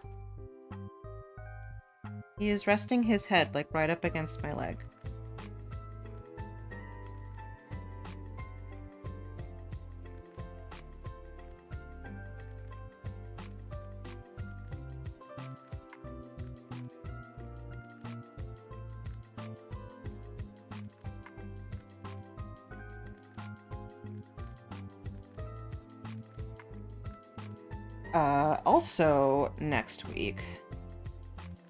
He is resting his head like right up against my leg. Also next week,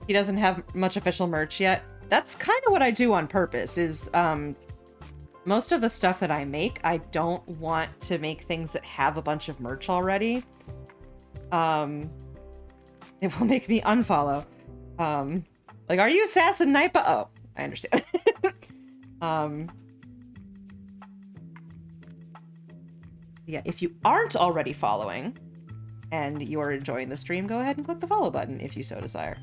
he doesn't have much official merch yet. That's kind of what I do on purpose, is most of the stuff that I make, I don't want to make things that have a bunch of merch already. It will make me unfollow. Like, are you Assassin Nipa? Oh, I understand. Yeah, if you aren't already following and you're enjoying the stream, go ahead and click the follow button if you so desire.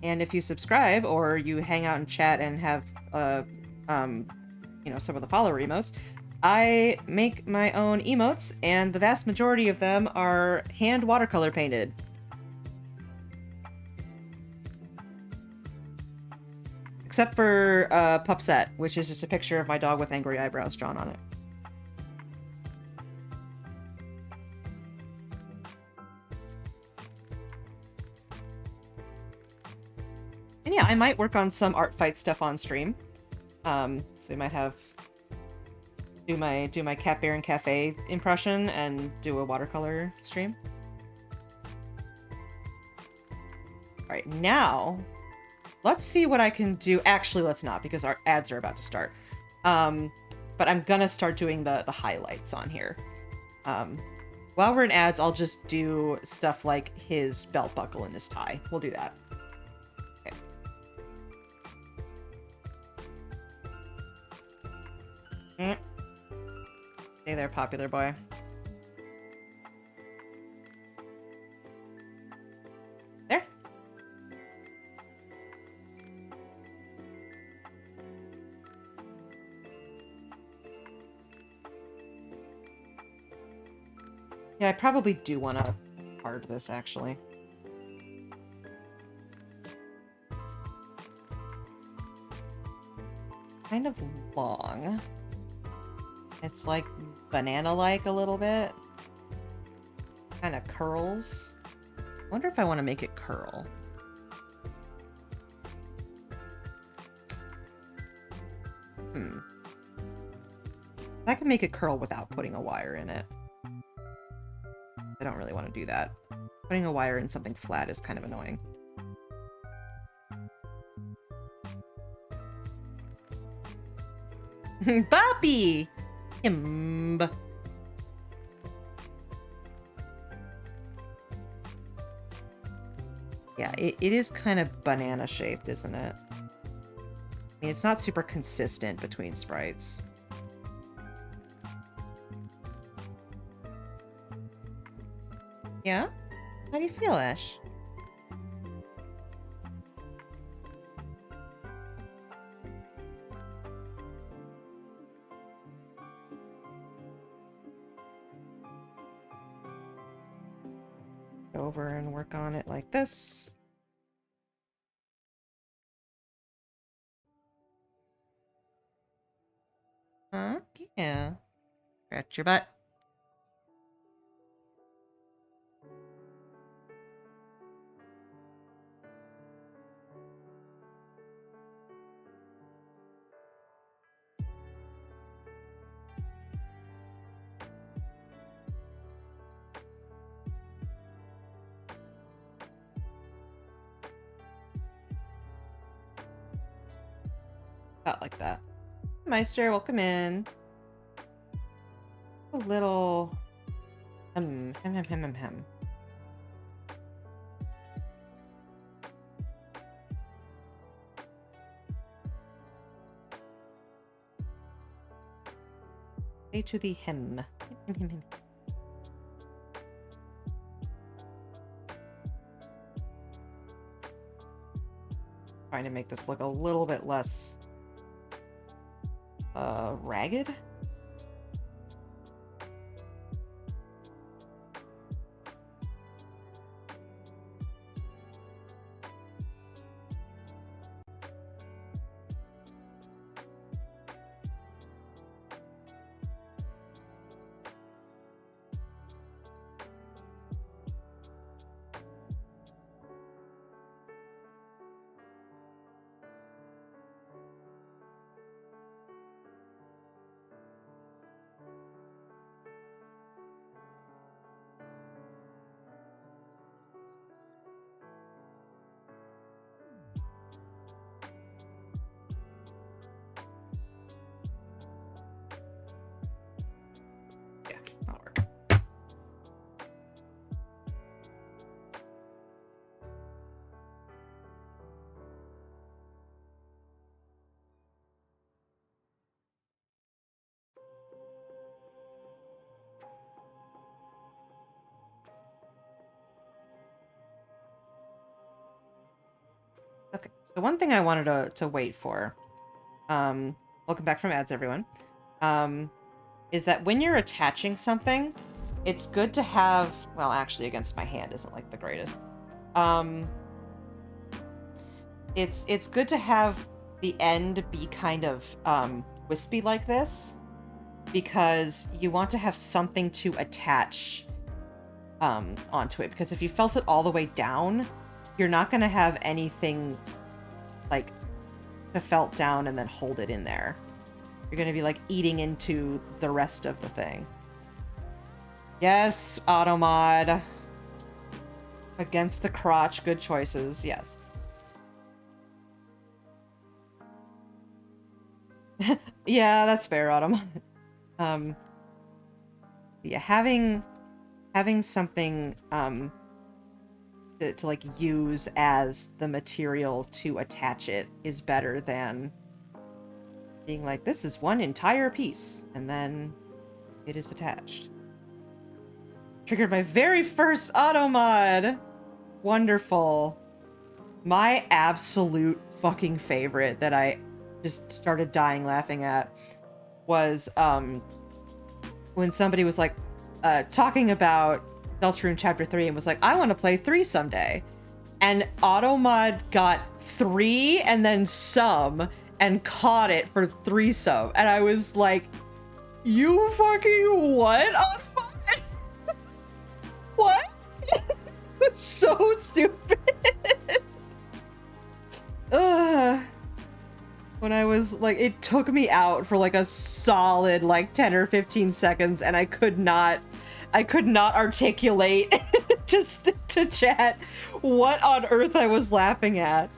And if you subscribe or you hang out and chat and have, you know, some of the follower emotes, I make my own emotes, and the vast majority of them are hand watercolor painted. Except for Pupset, which is just a picture of my dog with angry eyebrows drawn on it. yeah, I might work on some art fight stuff on stream. So we might have do my Cat Baron Cafe impression and do a watercolor stream. All right, now let's see what I can do. Actually, let's not, because our ads are about to start. But I'm gonna start doing the highlights on here. While we're in ads, I'll just do stuff like his belt buckle and his tie. We'll do that. Okay. Stay there, popular boy. There. Yeah, I probably do want to card this, actually. Kind of long. It's like banana-like a little bit. Kind of curls. I wonder if I want to make it curl. I can make it curl without putting a wire in it. I don't really want to do that. Putting a wire in something flat is kind of annoying. Boppy! Imb. Yeah, it is kind of banana-shaped, isn't it? I mean, it's not super consistent between sprites. Yeah? How do you feel, Ash? Go over and work on it like this. Huh? Yeah. Scratch your butt. About like that. Meister, welcome in. A little... hem. Say to the hem. Hem. Trying to make this look a little bit less ragged. Okay, so one thing I wanted to wait for, welcome back from ads, everyone, is that when you're attaching something, it's good to have, well, actually, against my hand isn't like the greatest. It's good to have the end be kind of wispy like this, because you want to have something to attach onto it, because if you felt it all the way down, you're not going to have anything like, to felt down and then hold it in there. You're gonna be, like, eating into the rest of the thing. Yes, Automod. Against the crotch, good choices, yes. Yeah, that's fair, Automod. Yeah, having something, to like use as the material to attach it is better than being like, this is one entire piece, and then it is attached. Triggered my very first auto mod! Wonderful. My absolute fucking favorite that I just started dying laughing at was, when somebody was like, talking about Deltarune Chapter 3 and was like, I want to play 3 someday. And Automod got 3 and then some and caught it for 3 some. And I was like, you fucking what, Automod? What? It's so stupid. Ugh. When I was like, it took me out for like a solid like 10 or 15 seconds and I could not articulate just to chat what on earth I was laughing at.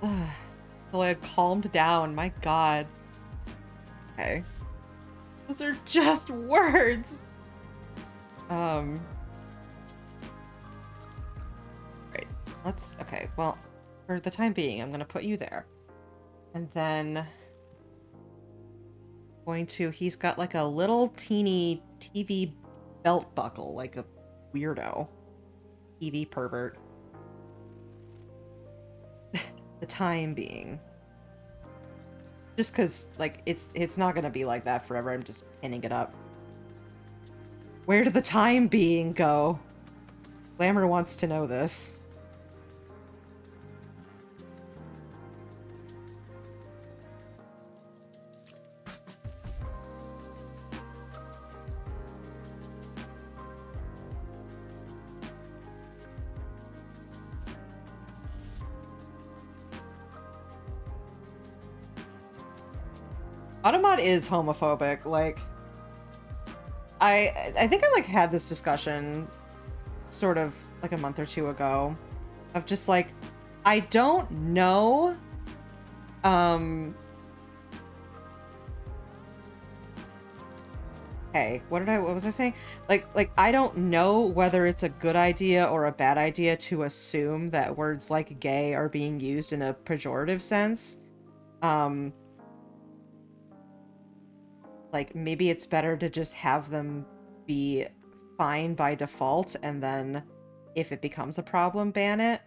Until I had calmed down, my god. Okay. Those are just words. Right. Okay, well, for the time being, I'm gonna put you there. And then he's got like a little teeny TV belt buckle, like a weirdo. TV pervert. The time being. Just because, like, it's not gonna be like that forever, I'm just pinning it up. Where did the time being go? Glamour wants to know this. Automod is homophobic, like... I think I, like, had this discussion sort of, like, a month or two ago. Of just, like, I don't know... Hey, what was I saying? Like, I don't know whether it's a good idea or a bad idea to assume that words like gay are being used in a pejorative sense. Like, maybe it's better to just have them be fine by default, and then if it becomes a problem, ban it.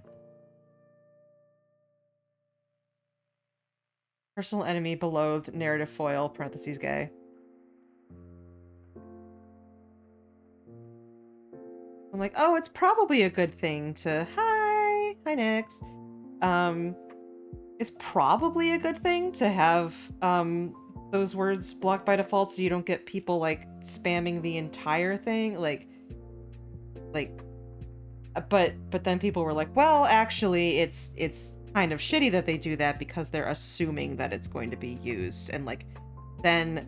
Personal enemy, beloathed, narrative foil, parentheses gay. I'm like, oh, it's probably a good thing to... Hi, Nyx. It's probably a good thing to have, those words blocked by default so you don't get people, like, spamming the entire thing. Like, but then people were like, well, actually, it's kind of shitty that they do that because they're assuming that it's going to be used. And, like, then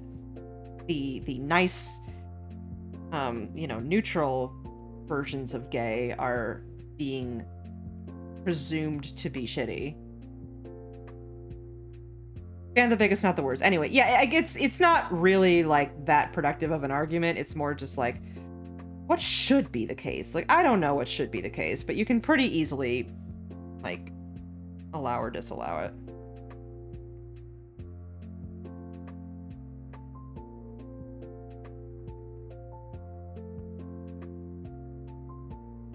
the nice, you know, neutral versions of gay are being presumed to be shitty. And the biggest, not the worst. Anyway, yeah, it's not really, like, that productive of an argument. It's more just, like, what should be the case? Like, I don't know what should be the case, but you can pretty easily, like, allow or disallow it.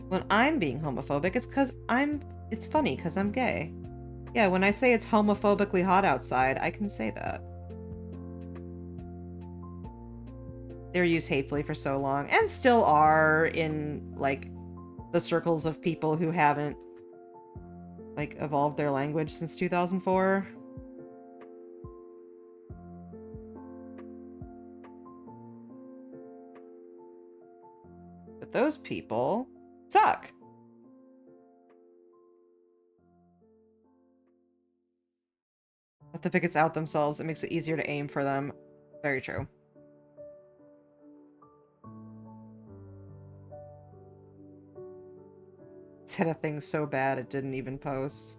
When I'm being homophobic, it's because it's funny because I'm gay. Yeah, when I say it's homophobically hot outside, I can say that. They were used hatefully for so long, and still are in, like, the circles of people who haven't, like, evolved their language since 2004. But those people suck. the pickets out themselves. It makes it easier to aim for them. Very true. Hit a thing so bad it didn't even post.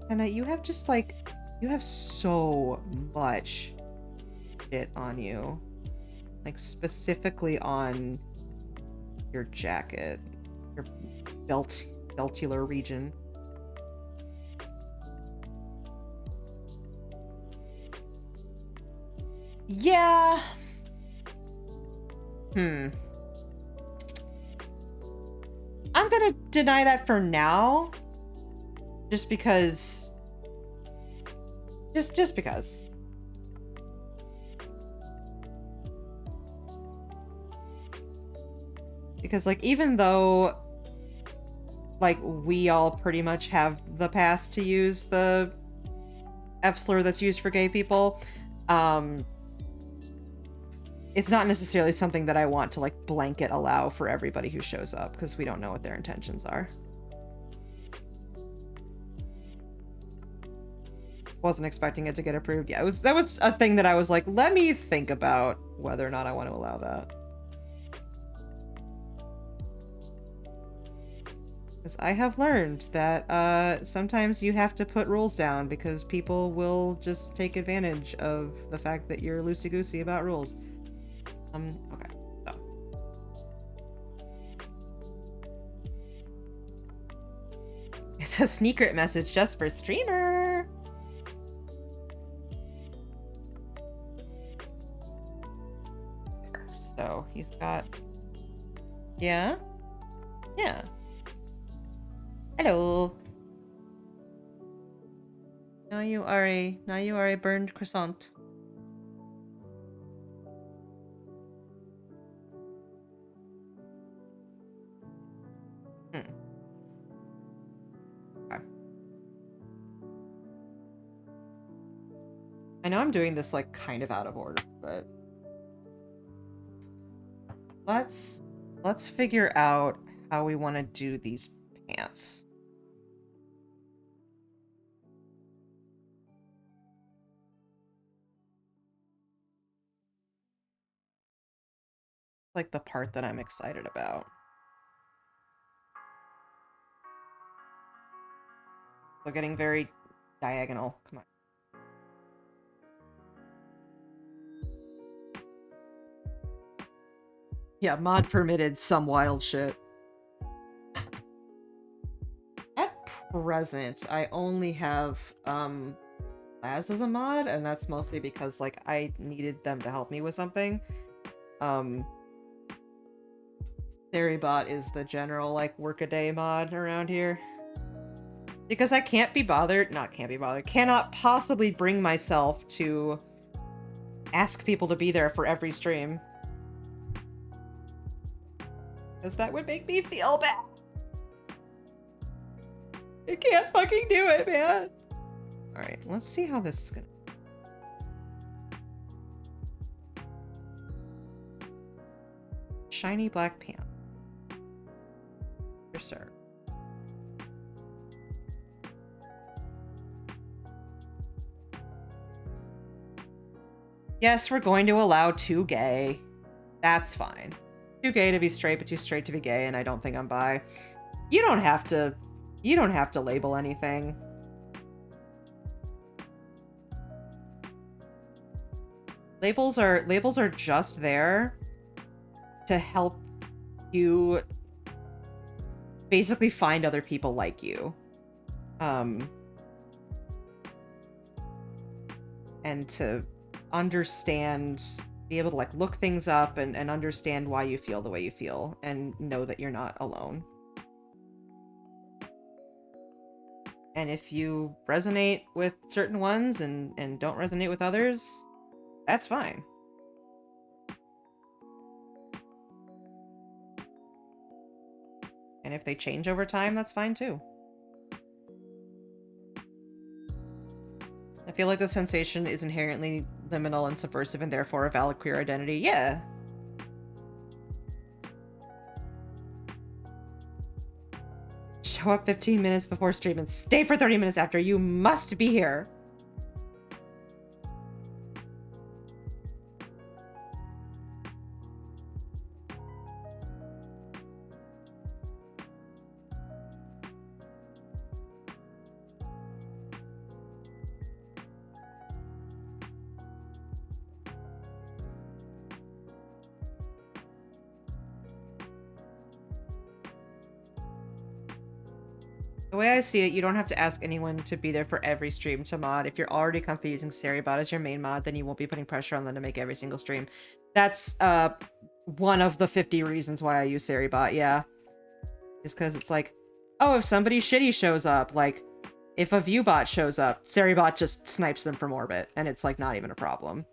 Tenna, you have just like, you have so much shit on you. Like specifically on your jacket, your beltular region. Yeah. I'm gonna deny that for now. Just because. Just because. Because, like, even though, like, we all pretty much have the pass to use the F-slur that's used for gay people, it's not necessarily something that I want to, like, blanket allow for everybody who shows up, because we don't know what their intentions are. Wasn't expecting it to get approved. Yeah, that was a thing that I was like, let me think about whether or not I want to allow that. Because I have learned that sometimes you have to put rules down because people will just take advantage of the fact that you're loosey-goosey about rules. Okay, so. It's a secret message just for streamer! So, he's got... Yeah? Yeah. Hello! Now you are a burned croissant. Okay. I know I'm doing this, like, kind of out of order, but... Let's figure out how we want to do these pants. Like the part that I'm excited about. So getting very diagonal. Come on. Yeah, mod permitted some wild shit. At present, I only have Laz as a mod, and that's mostly because like I needed them to help me with something. Seribot is the general like workaday mod around here. Because I cannot possibly bring myself to ask people to be there for every stream. Because that would make me feel bad. I can't fucking do it, man. Alright, let's see how this is gonna... Shiny black pants. Yes, sir. Yes, we're going to allow 2 gay. That's fine. 2 gay to be straight, but too straight to be gay, and I don't think I'm bi. You don't have to label anything. Labels are just there to help you basically find other people like you. And to understand, be able to like look things up and understand why you feel the way you feel and know that you're not alone. And if you resonate with certain ones and don't resonate with others, that's fine. And if they change over time, that's fine too. I feel like the sensation is inherently liminal and subversive and therefore a valid queer identity. Yeah. Show up 15 minutes before stream and stay for 30 minutes after. You must be here. The way I see it, you don't have to ask anyone to be there for every stream to mod. If you're already comfy using StabbyBot as your main mod, then you won't be putting pressure on them to make every single stream. That's one of the 50 reasons why I use StabbyBot, yeah. Is because it's like, oh, if somebody shitty shows up, like, if a viewbot shows up, StabbyBot just snipes them from orbit, and it's like not even a problem.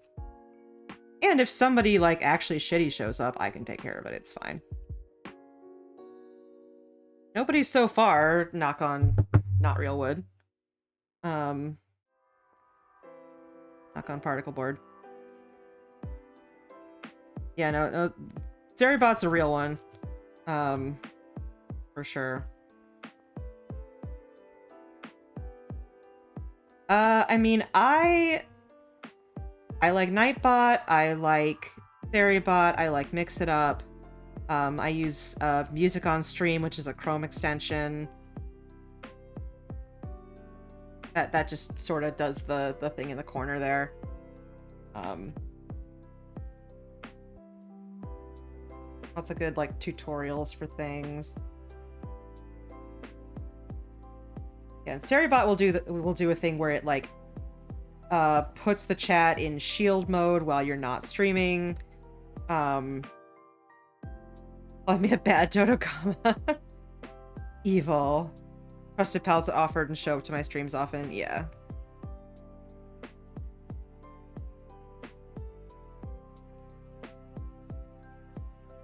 And if somebody like actually shitty shows up, I can take care of it, it's fine. Nobody so far, knock on not real wood. Knock on particle board. Yeah, no, StabbyBot's a real one. For sure. I mean, I like Nightbot, I like StabbyBot, I like Mix It Up. I use Music on Stream, which is a Chrome extension. That just sort of does the thing in the corner there. Lots of good like tutorials for things. Yeah, and StabbyBot will do a thing where it like puts the chat in shield mode while you're not streaming. Let me a bad Dodogama. Evil. Trusted pals that offered and show up to my streams often. Yeah.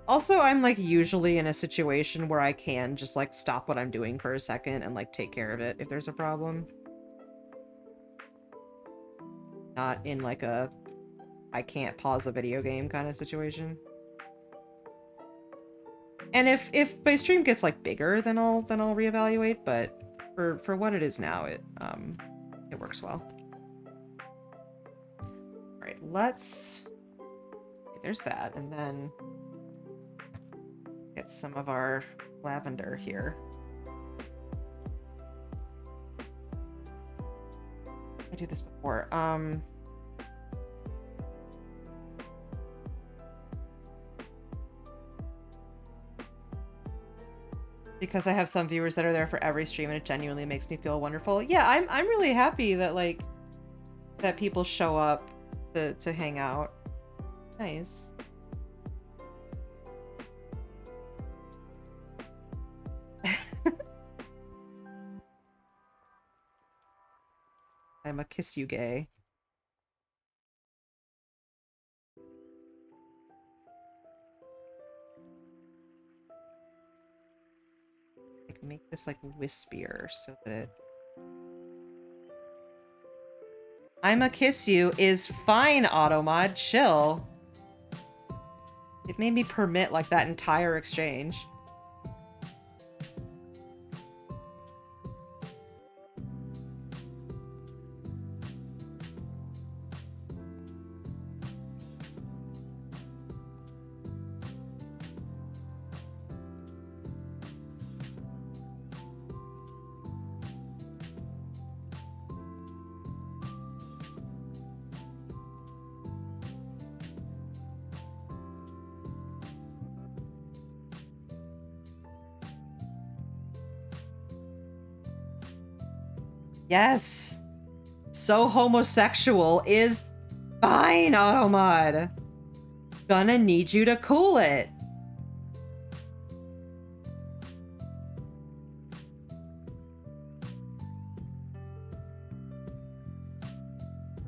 Also, I'm like usually in a situation where I can just like stop what I'm doing for a second and like take care of it if there's a problem. Not in like a I can't pause a video game kind of situation. And if my stream gets like bigger, then I'll reevaluate, but for what it is now, it works well. All right, let's okay, there's that, and then get some of our lavender here. I do this before. Because I have some viewers that are there for every stream and it genuinely makes me feel wonderful. Yeah, I'm really happy that like that people show up to hang out. Nice. I'm a kiss you gay. Like make this like wispier so that it... I'm a kiss you is fine, Automod. Chill. It made me permit like that entire exchange. Yes! So homosexual is fine, Automod! Gonna need you to cool it!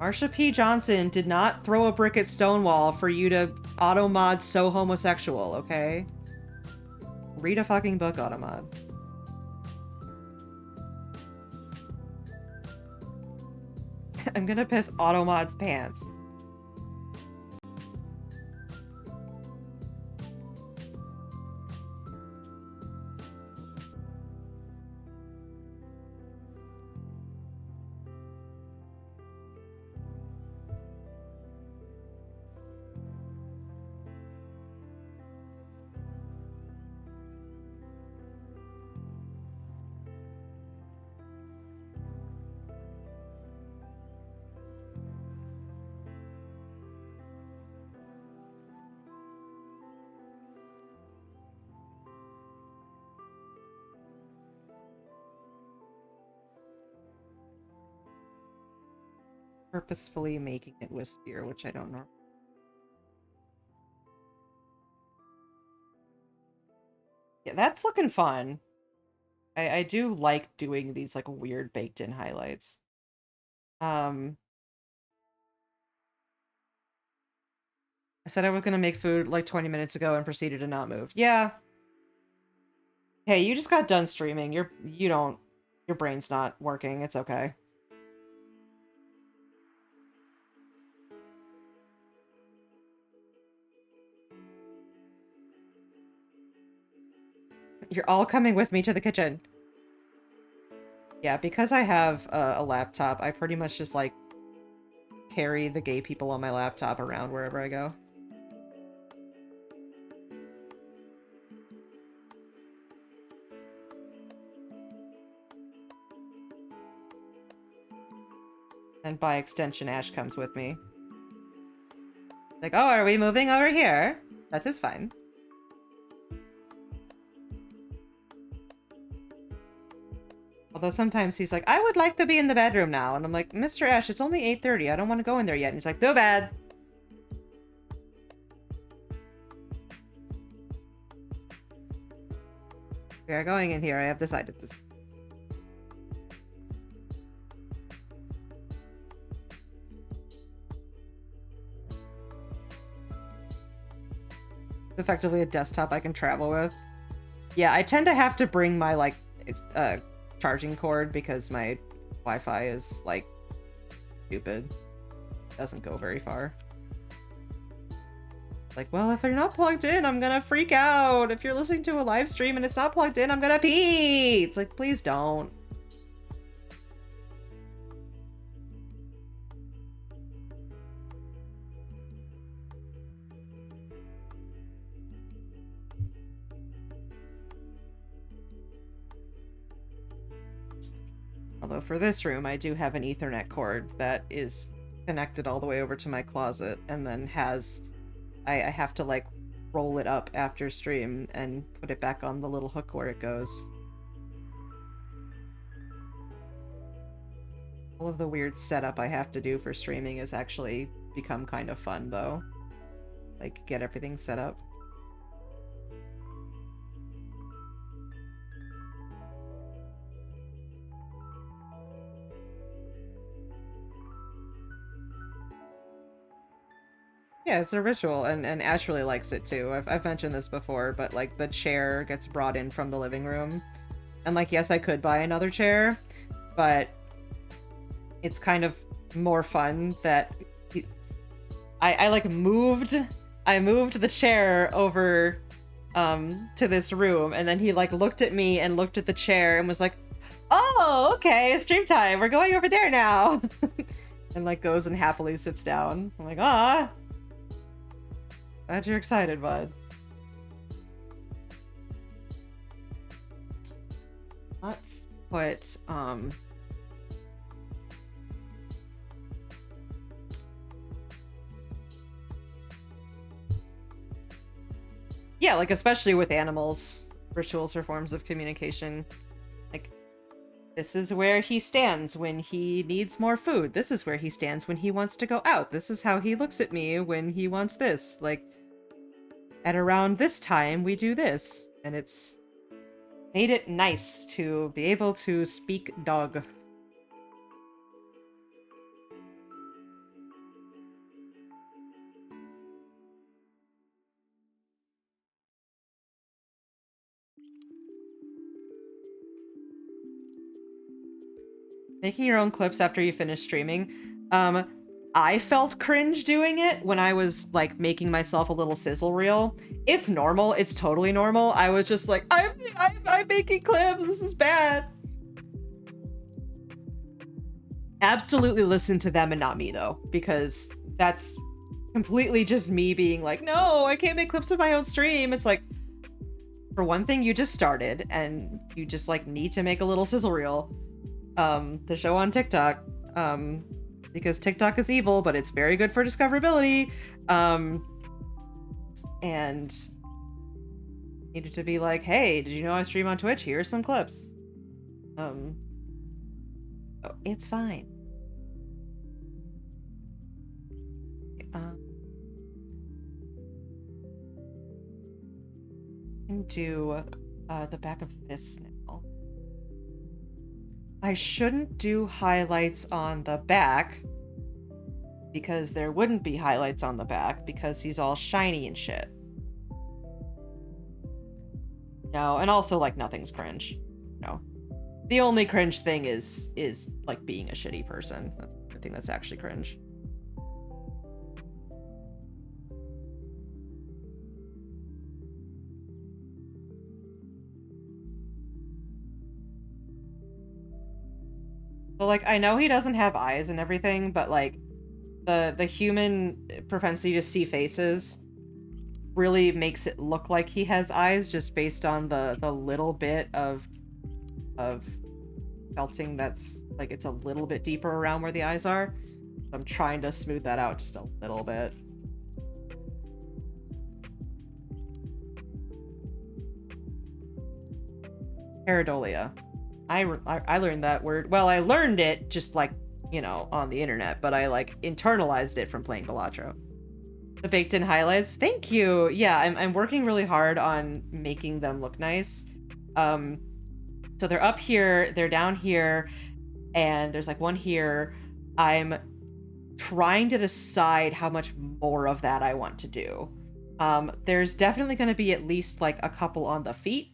Marsha P. Johnson did not throw a brick at Stonewall for you to Automod so homosexual, okay? Read a fucking book, Automod. I'm gonna piss Automod's pants. purposefully making it wispier, which I don't know. Yeah, that's looking fun. I do like doing these like weird baked in highlights. I said I was gonna make food like 20 minutes ago and proceeded to not move. Yeah. Hey, you just got done streaming. Your brain's not working. It's okay. You're all coming with me to the kitchen. Yeah, because I have a laptop, I pretty much just like carry the gay people on my laptop around wherever I go. And by extension, Ash comes with me. Like, oh, are we moving over here? That is fine. Although sometimes he's like, I would like to be in the bedroom now. And I'm like, Mr. Ash, it's only 8:30. I don't want to go in there yet. And he's like, too bad. We are going in here. I have decided this. It's effectively a desktop I can travel with. Yeah, I tend to have to bring my, like, charging cord because my Wi-Fi is, like, stupid. Doesn't go very far. Like, well, if you're not plugged in, I'm gonna freak out. If you're listening to a live stream and it's not plugged in, I'm gonna pee! It's like, please don't. Although for this room, I do have an Ethernet cord that is connected all the way over to my closet and then has... I have to, like, roll it up after stream and put it back on the little hook where it goes. All of the weird setup I have to do for streaming has actually become kind of fun, though. Like, get everything set up. Yeah, it's a ritual, and Ash really likes it too. I've mentioned this before, but like the chair gets brought in from the living room. And like, yes, I could buy another chair, but it's kind of more fun that I like moved the chair over to this room, and then he like looked at me and looked at the chair and was like, "Oh, okay, stream time. We're going over there now." And like goes and happily sits down. I'm like, "Ah, glad you're excited, bud." Let's put yeah, like especially with animals, rituals are forms of communication. Like, this is where he stands when he needs more food. This is where he stands when he wants to go out. This is how he looks at me when he wants this. Like, at around this time, we do this. And it's made it nice to be able to speak dog. Making your own clips after you finish streaming. I felt cringe doing it when I was like making myself a little sizzle reel. It's normal. It's totally normal. I was just like, I'm making clips. This is bad. Absolutely listen to them and not me though, because that's completely just me being like, no, I can't make clips of my own stream. It's like, for one thing, you just started and you just like need to make a little sizzle reel to show on TikTok. Because TikTok is evil, but it's very good for discoverability. And needed to be like, hey, did you know I stream on Twitch? Here's some clips. Oh, it's fine. Can do the back of this now. I shouldn't do highlights on the back because there wouldn't be highlights on the back because he's all shiny and shit. No, and also like nothing's cringe. No. The only cringe thing is like being a shitty person. That's the thing that's actually cringe. So like I know he doesn't have eyes and everything, but like the human propensity to see faces really makes it look like he has eyes just based on the little bit of felting that's like it's a little bit deeper around where the eyes are. So I'm trying to smooth that out just a little bit. Pareidolia. I learned that word. Well, I learned it just like, you know, on the internet, but I like internalized it from playing Balatro. The baked in highlights. Thank you. Yeah, I'm working really hard on making them look nice. So they're up here, they're down here, and there's like one here. I'm trying to decide how much more of that I want to do. There's definitely going to be at least like a couple on the feet.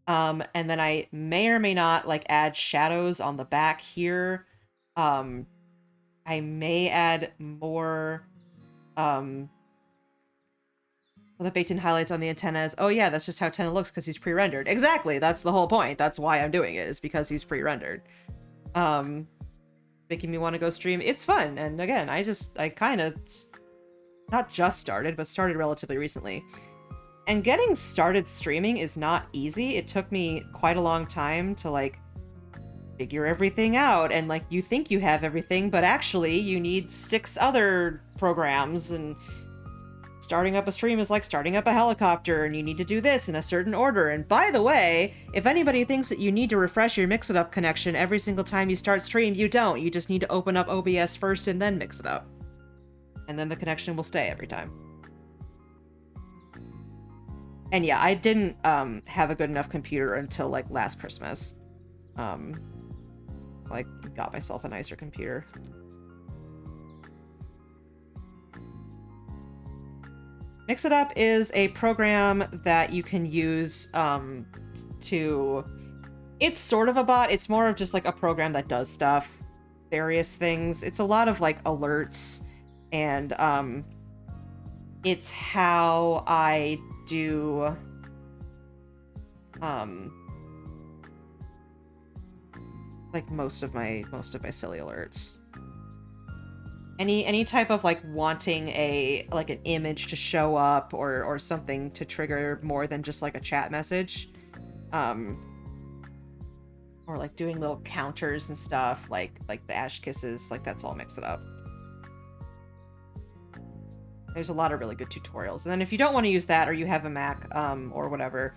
And then I may or may not like add shadows on the back here. I may add more the baked-in highlights on the antennas. Oh yeah, that's just how Tenna looks because he's pre-rendered. Exactly, that's the whole point. That's why I'm doing it, is because he's pre-rendered. Making me want to go stream. It's fun, and again, I kind of not just started, but started relatively recently. And getting started streaming is not easy. It took me quite a long time to like figure everything out, and like you think you have everything, but actually you need 6 other programs, and starting up a stream is like starting up a helicopter, and you need to do this in a certain order. And by the way, if anybody thinks that you need to refresh your Mix It Up connection every single time you start stream, you don't. You just need to open up OBS first and then Mix It Up. And then the connection will stay every time. And yeah, I didn't have a good enough computer until like last Christmas. Like got myself a nicer computer. Mix It Up is a program that you can use to... It's sort of a bot. It's more of just like a program that does stuff. Various things. It's a lot of like alerts, and it's how I do like most of my silly alerts. Any type of like wanting like an image to show up or something to trigger more than just like a chat message, or like doing little counters and stuff like the ash kisses, like that's all Mix It Up. There's a lot of really good tutorials. And then if you don't want to use that, or you have a Mac or whatever,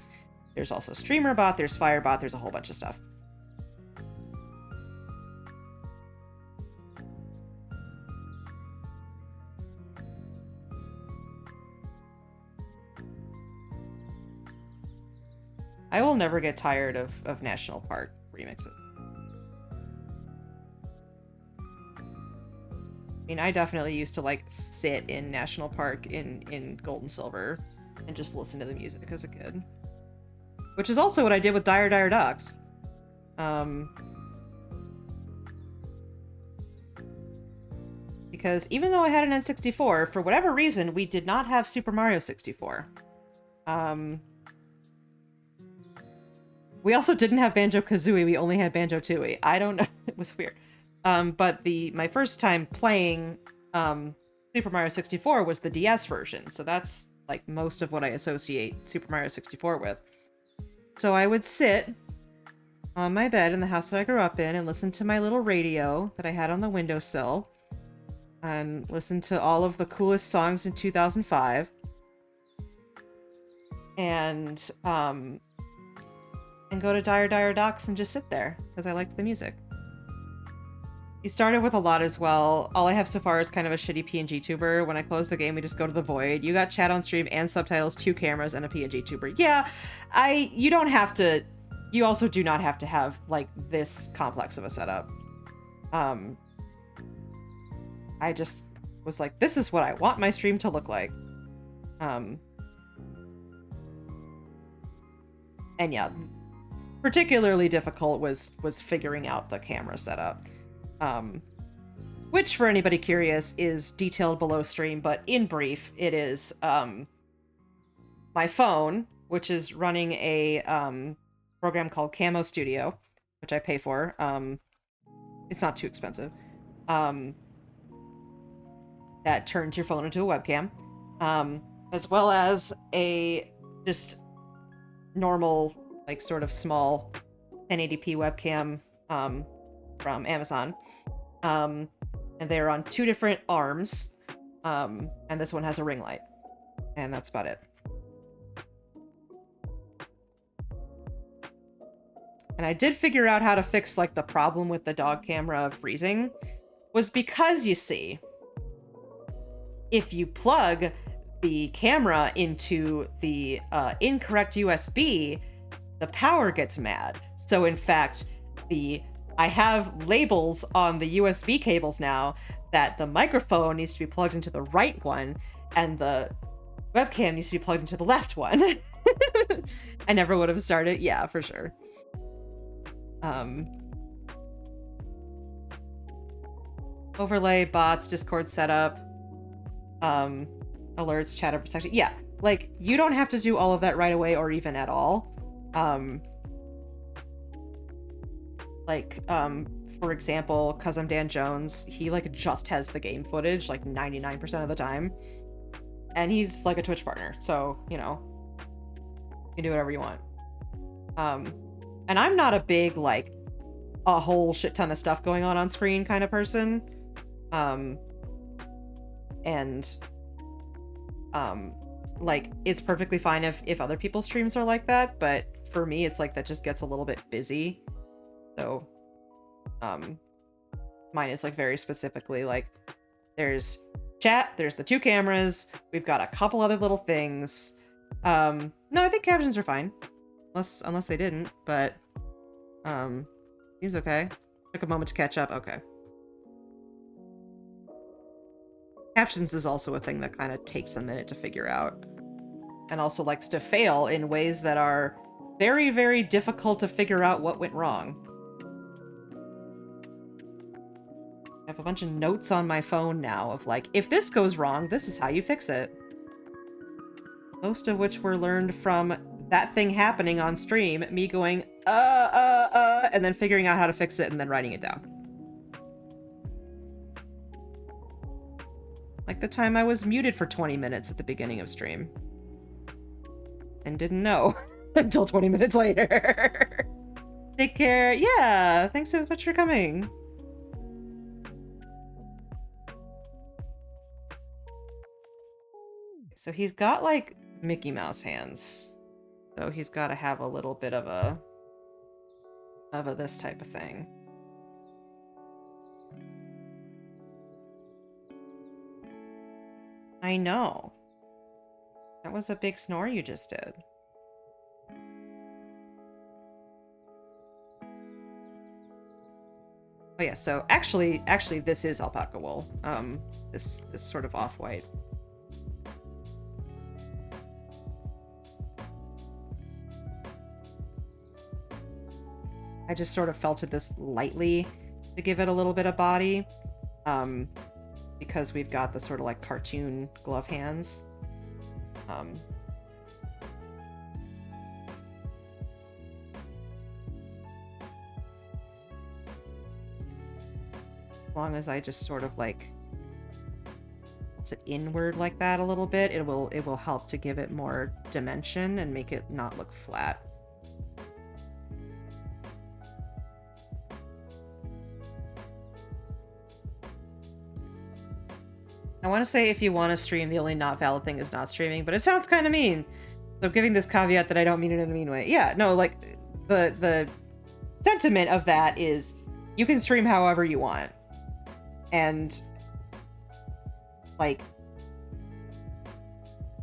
there's also StreamerBot, there's FireBot, there's a whole bunch of stuff. I will never get tired of National Park remixes. I mean, I definitely used to like sit in National Park in Gold and Silver and just listen to the music as a kid. Which is also what I did with Dire Dire Ducks. Because even though I had an N64, for whatever reason, we did not have Super Mario 64. We also didn't have Banjo-Kazooie, we only had Banjo-Tooie. I don't know, it was weird. But my first time playing Super Mario 64 was the DS version, so that's like most of what I associate Super Mario 64 with. So I would sit on my bed in the house that I grew up in and listen to my little radio that I had on the windowsill, and listen to all of the coolest songs in 2005. And go to Dire Dire Docks and just sit there, because I liked the music. He started with a lot as well. All I have so far is kind of a shitty PNG tuber. When I close the game, we just go to the void. You got chat on stream and subtitles, 2 cameras, and a PNG tuber. Yeah, you don't have to... You also do not have to have, like, this complex of a setup. I just was like, this is what I want my stream to look like. And yeah, particularly difficult was figuring out the camera setup. Which, for anybody curious, is detailed below stream, but in brief, it is my phone, which is running a program called Camo Studio, which I pay for. It's not too expensive. That turns your phone into a webcam, as well as a just normal, like, sort of small 1080p webcam from Amazon. And they're on 2 different arms, and this one has a ring light. And that's about it. And I did figure out how to fix, like, the problem with the dog camera freezing, was because, you see, if you plug the camera into the incorrect USB, the power gets mad. So in fact, I have labels on the USB cables now that the microphone needs to be plugged into the right one, and the webcam needs to be plugged into the left one. I never would have started. Yeah, for sure. Overlay, bots, Discord setup, alerts, chat over section. Yeah, like, you don't have to do all of that right away or even at all. For example, Cause I'm Dan Jones, he, like, just has the game footage, like, 99% of the time. And he's, like, a Twitch partner, so, you know, you can do whatever you want. And I'm not a big, like, a whole shit ton of stuff going on screen kind of person. Like, it's perfectly fine if other people's streams are like that, but for me, it's like that just gets a little bit busy. So, mine is, like, very specifically, like, there's chat, there's the 2 cameras, we've got a couple other little things. No, I think captions are fine. Unless they didn't, but, seems okay. Took a moment to catch up. Okay. Captions is also a thing that kind of takes a minute to figure out, and also likes to fail in ways that are very, very difficult to figure out what went wrong. I have a bunch of notes on my phone now of, like, if this goes wrong, this is how you fix it. Most of which were learned from that thing happening on stream, me going, and then figuring out how to fix it and then writing it down. Like the time I was muted for 20 minutes at the beginning of stream. And didn't know until 20 minutes later. Take care. Yeah, thanks so much for coming. So he's got, like, Mickey Mouse hands. So he's got to have a little bit of a this type of thing. I know. That was a big snore you just did. Oh yeah, so actually this is alpaca wool. This sort of off-white. I just sort of felted this lightly to give it a little bit of body, because we've got the sort of, like, cartoon glove hands. As long as I just sort of, like, tilt it inward like that a little bit, it will help to give it more dimension and make it not look flat. I want to say if you want to stream, the only not valid thing is not streaming, but it sounds kind of mean. So I'm giving this caveat that I don't mean it in a mean way. Yeah, no, like, the sentiment of that is you can stream however you want. and like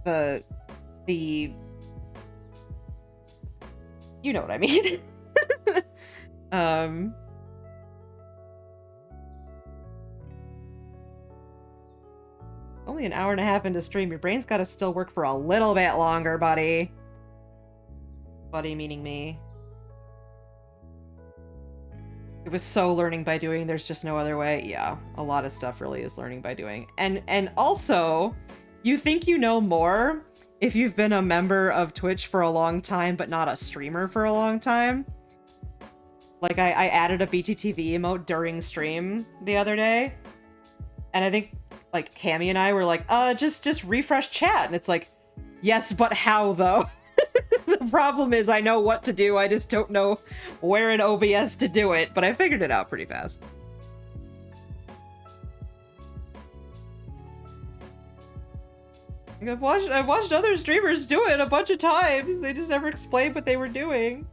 the you know what I mean. Only an hour and a half into stream. Your brain's got to still work for a little bit longer, buddy. Buddy meaning me. It was so learning by doing. There's just no other way. Yeah, a lot of stuff really is learning by doing. And also, you think you know more if you've been a member of Twitch for a long time, but not a streamer for a long time. Like, I added a BTTV emote during stream the other day, and I think, like, Cammy and I were like, just refresh chat. And it's like, yes, but how, though? The problem is I know what to do, I just don't know where in OBS to do it, but I figured it out pretty fast. I've watched other streamers do it a bunch of times. They just never explained what they were doing.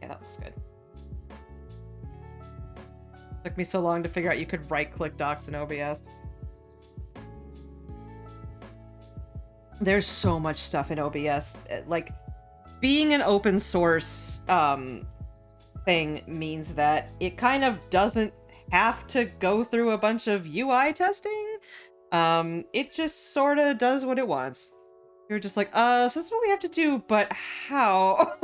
Yeah, that looks good. Took me so long to figure out you could right-click docs in OBS. There's so much stuff in OBS. Like, being an open source thing means that it kind of doesn't have to go through a bunch of UI testing. It just sort of does what it wants. You're just like, so this is what we have to do, but how?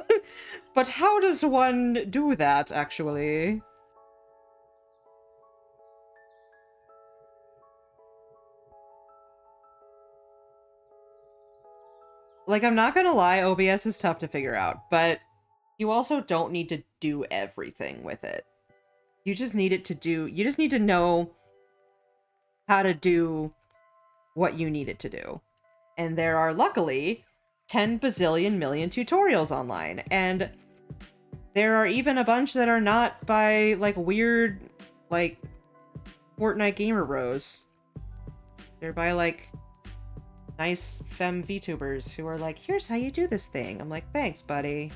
But how does one do that, actually? Like, I'm not gonna lie, OBS is tough to figure out, but you also don't need to do everything with it. You just need it to do, you just need to know how to do what you need it to do. And there are, luckily, 10 bazillion million tutorials online, and there are even a bunch that are not by, like, weird, like, Fortnite gamer bros. They're by, like, nice femme VTubers who are like, here's how you do this thing. I'm like, thanks, buddy.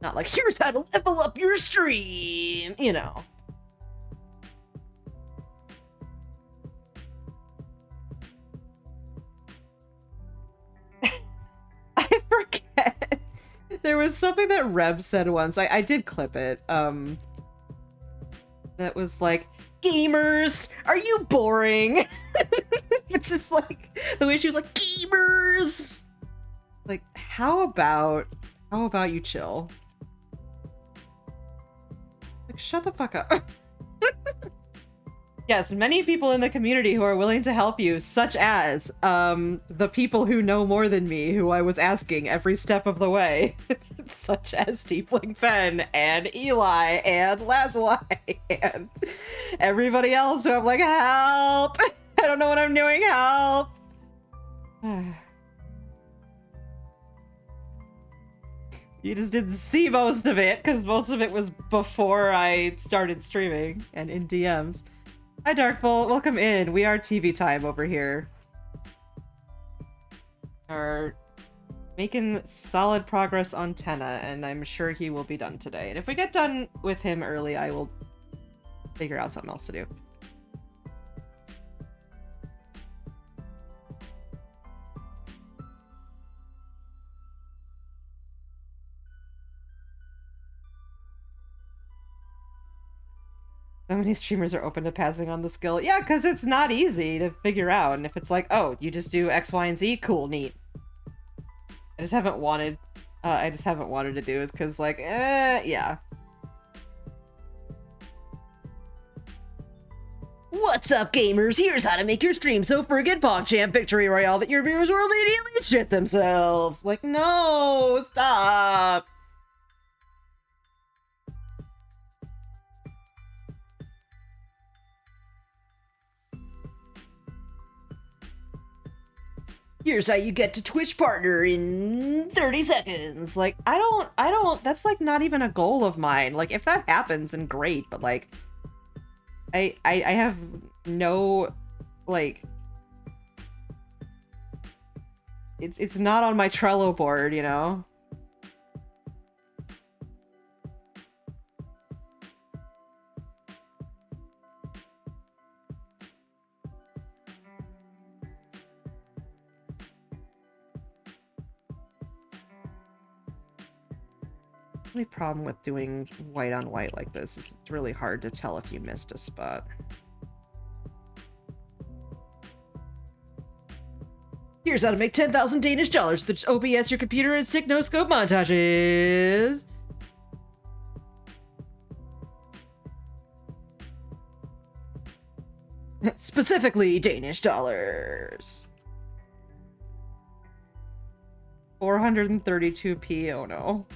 Not like, here's how to level up your stream, you know. I forget. There was something that Reb said once. I did clip it. That was like, gamers, are you boring? Which is like, the way she was like, gamers! Like, how about you chill? Like, shut the fuck up. Yes, many people in the community who are willing to help you, such as, the people who know more than me, who I was asking every step of the way. Such as Tiefling Fen, and Eli, and Lazuli, and everybody else who I'm like, help! I don't know what I'm doing, help! You just didn't see most of it, because most of it was before I started streaming, and in DMs. Hi Darkful, welcome in. We are TV time over here. Are making solid progress on Tenna, and I'm sure he will be done today. And if we get done with him early, I will figure out something else to do. So many streamers are open to passing on the skill. Yeah, because it's not easy to figure out. And if it's like, oh, you just do X, Y, and Z, cool, neat. I just haven't wanted to do it because, like, yeah. What's up, gamers? Here's how to make your stream so friggin' PogChamp Victory Royale that your viewers will immediately shit themselves. Like, no, stop. Here's how you get to Twitch partner in 30 seconds. Like, I don't, that's like not even a goal of mine. Like, if that happens, then great, but like, I have no, like, it's not on my Trello board, you know? The only problem with doing white on white like this is it's really hard to tell if you missed a spot. Here's how to make 10,000 Danish dollars with OBS, your computer, and sick no-scope montages! Specifically, Danish dollars. 432p, oh no.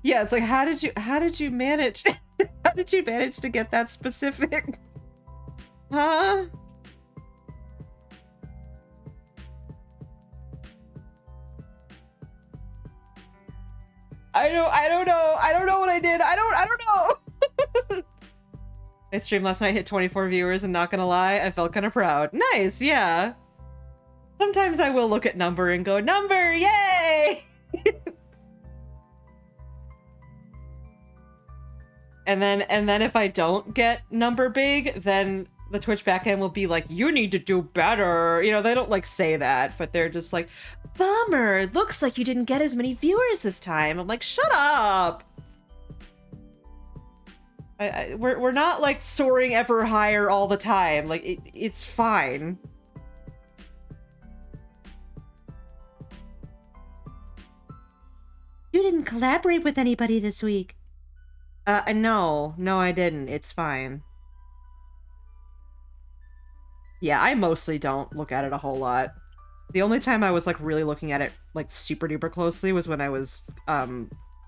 Yeah, it's like, how did you manage how did you manage to get that specific? Huh? I don't know. I don't know what I did. I don't know. I streamed last night, hit 24 viewers, and not gonna lie, I felt kind of proud. Nice, yeah. Sometimes I will look at number and go, number, yay! And then if I don't get number big, then the Twitch backend will be like, you need to do better. You know, they don't like say that, but they're just like, bummer, looks like you didn't get as many viewers this time. I'm like, shut up. We're not like soaring ever higher all the time. Like it's fine. You didn't collaborate with anybody this week. No, I didn't. It's fine. Yeah, I mostly don't look at it a whole lot. The only time I was like really looking at it like super duper closely was when I was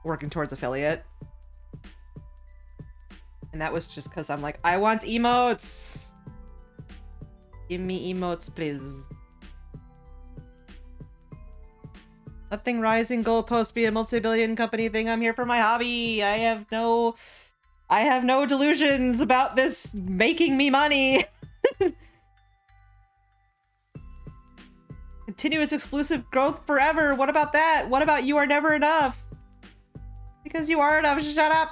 working towards affiliate. And that was just because I'm like, I want emotes! Give me emotes, please. Nothing rising goalpost be a multi-billion company thing. I'm here for my hobby. I have no delusions about this making me money. Continuous exclusive growth forever. What about that? What about you are never enough? Because you are enough. Shut up.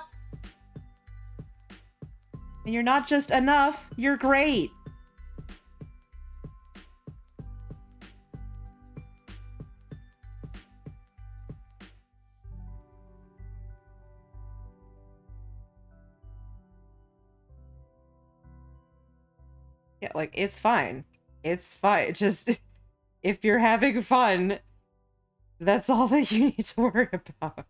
And you're not just enough. You're great. Yeah, like, it's fine. It's fine. Just, if you're having fun, that's all that you need to worry about.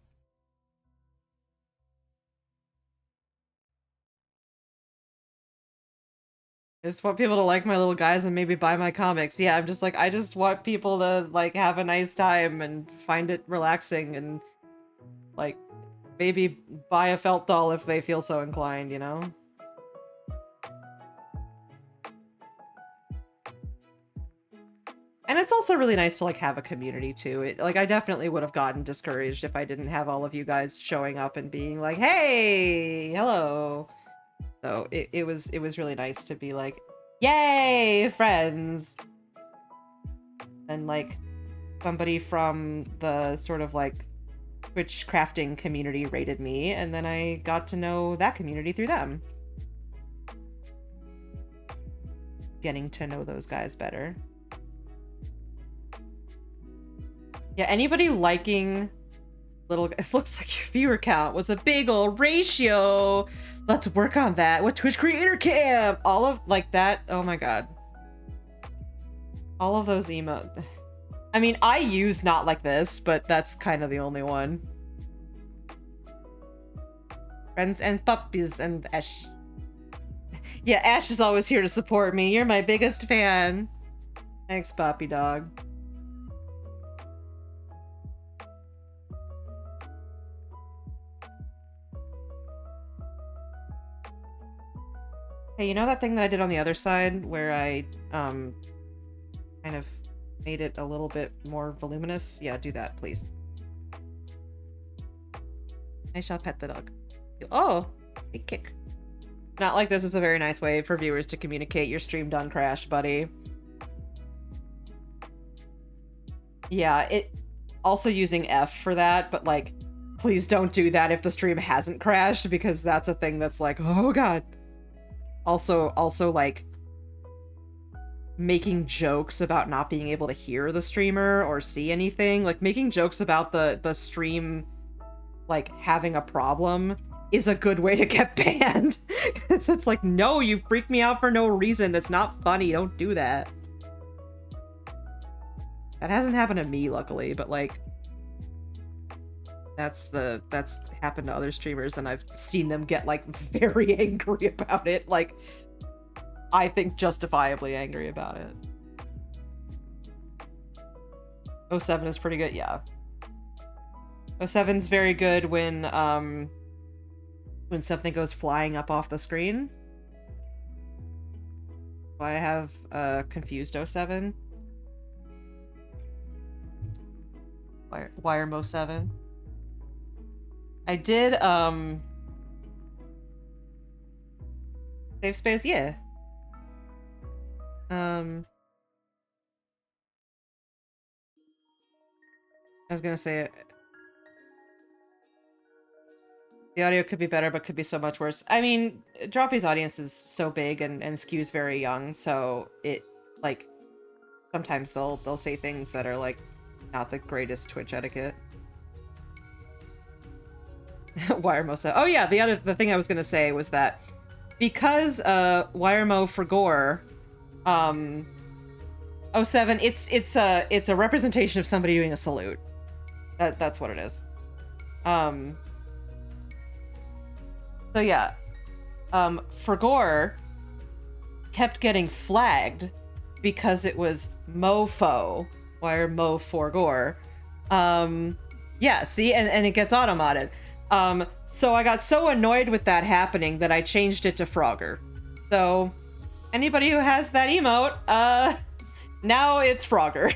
I just want people to like my little guys and maybe buy my comics. Yeah, I'm just like, I just want people to, like, have a nice time and find it relaxing and, like, maybe buy a felt doll if they feel so inclined, you know? And it's also really nice to, like, have a community, too. Like, I definitely would have gotten discouraged if I didn't have all of you guys showing up and being like, hey, hello. So it was really nice to be like, yay, friends! And, like, somebody from the sort of, like, Twitch crafting community rated me, and then I got to know that community through them. Getting to know those guys better. Yeah, anybody liking little... It looks like your viewer count was a big old ratio. Let's work on that with Twitch Creator Camp. All of, like, that. Oh my god. All of those emotes. I mean, I use not like this, but that's kind of the only one. Friends and puppies and Ash. Yeah, Ash is always here to support me. You're my biggest fan. Thanks, puppy dog. Hey, you know that thing that I did on the other side where I kind of made it a little bit more voluminous. Yeah, do that, please. I shall pet the dog. Oh, a kick. Not like this is a very nice way for viewers to communicate your stream done crashed, buddy. Yeah, it also using F for that, but like, please don't do that if the stream hasn't crashed, because that's a thing that's like, oh god. Also like making jokes about not being able to hear the streamer or see anything, like making jokes about the stream like having a problem is a good way to get banned. It's like, no, you freak me out for no reason. That's not funny. Don't do that. That hasn't happened to me, luckily, but like that's happened to other streamers and I've seen them get like very angry about it. Like, I think justifiably angry about it. 07 is pretty good, yeah. 07's very good when something goes flying up off the screen. I have confused 07. WireMouse 7. I did save space, yeah. I was gonna say the audio could be better, but could be so much worse. I mean, Droppy's audience is so big and Skew's very young, so it, like, sometimes they'll say things that are, like, not the greatest Twitch etiquette. WireMo. Oh yeah, the thing I was gonna say was that because WireMo for Gore, 07, it's a representation of somebody doing a salute. That's what it is. So yeah, for Gore kept getting flagged because it was mofo, WireMo for Gore. Yeah, see, and it gets auto-modded. So I got so annoyed with that happening that I changed it to Frogger. So anybody who has that emote, now it's Frogger.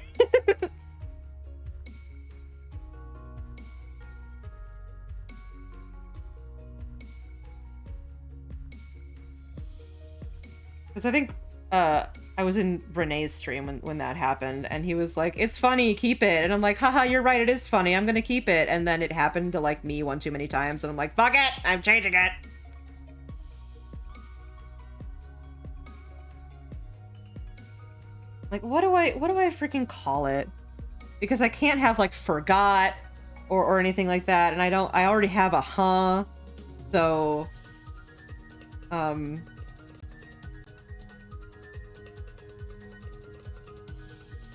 Because I think I was in Renee's stream when that happened, and he was like, "It's funny, keep it." And I'm like, "Haha, you're right, it is funny. I'm gonna keep it." And then it happened to like me one too many times, and I'm like, "Fuck it, I'm changing it." Like, what do I freaking call it? Because I can't have like forgot or anything like that, and I already have a huh, so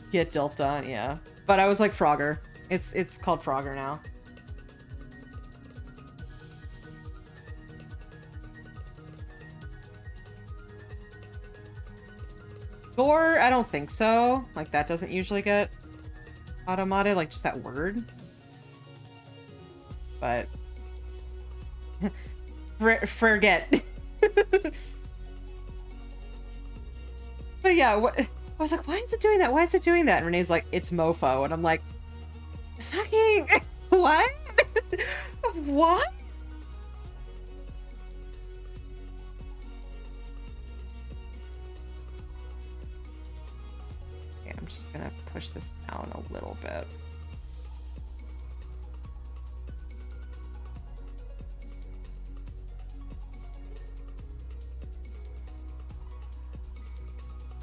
get Dilped on, yeah. But I was like Frogger. It's called Frogger now. Gore, I don't think so. Like, that doesn't usually get auto-modded, like just that word. But forget. But yeah, what I was like, why is it doing that? Why is it doing that? And Renee's like, it's mofo. And I'm like, fucking what? What? Okay, I'm just gonna push this down a little bit.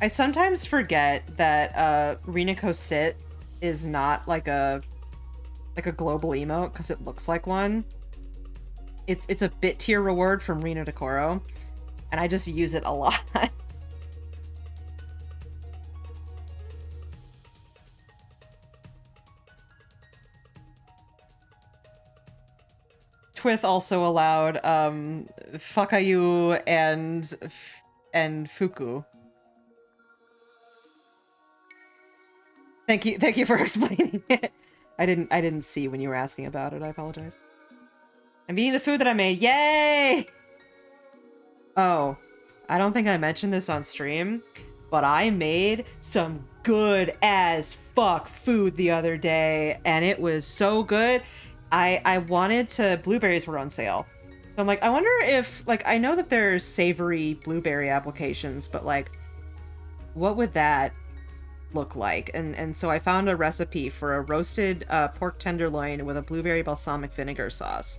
I sometimes forget that Rinako Sit is not like a global emote because it looks like one. It's a bit tier reward from Rina Decoro, and I just use it a lot. Twith also allowed Fakayu and Fuku. Thank you for explaining it. I didn't see when you were asking about it. I apologize. I'm eating the food that I made. Yay! Oh, I don't think I mentioned this on stream, but I made some good as fuck food the other day, and it was so good. I wanted to... Blueberries were on sale. So I'm like, I wonder if, like, I know that there's savory blueberry applications, but, like, what would that look like? And so I found a recipe for a roasted pork tenderloin with a blueberry balsamic vinegar sauce.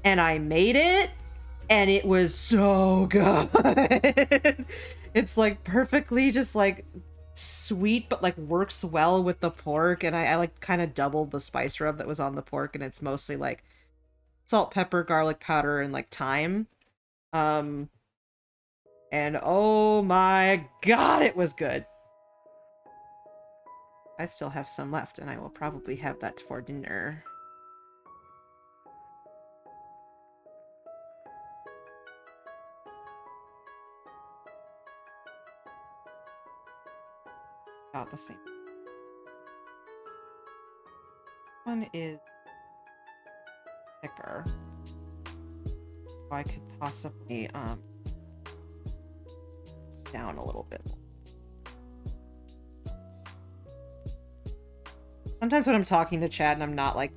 And I made it, and it was so good. It's, like, perfectly just, like, sweet, but, like, works well with the pork, and I like, kind of doubled the spice rub that was on the pork, and it's mostly, like, salt, pepper, garlic powder, and, like, thyme. Um, and oh my god, it was good. I still have some left, and I will probably have that for dinner. About the same. One is thicker. So I could possibly, down a little bit. Sometimes when I'm talking to chat and I'm not, like...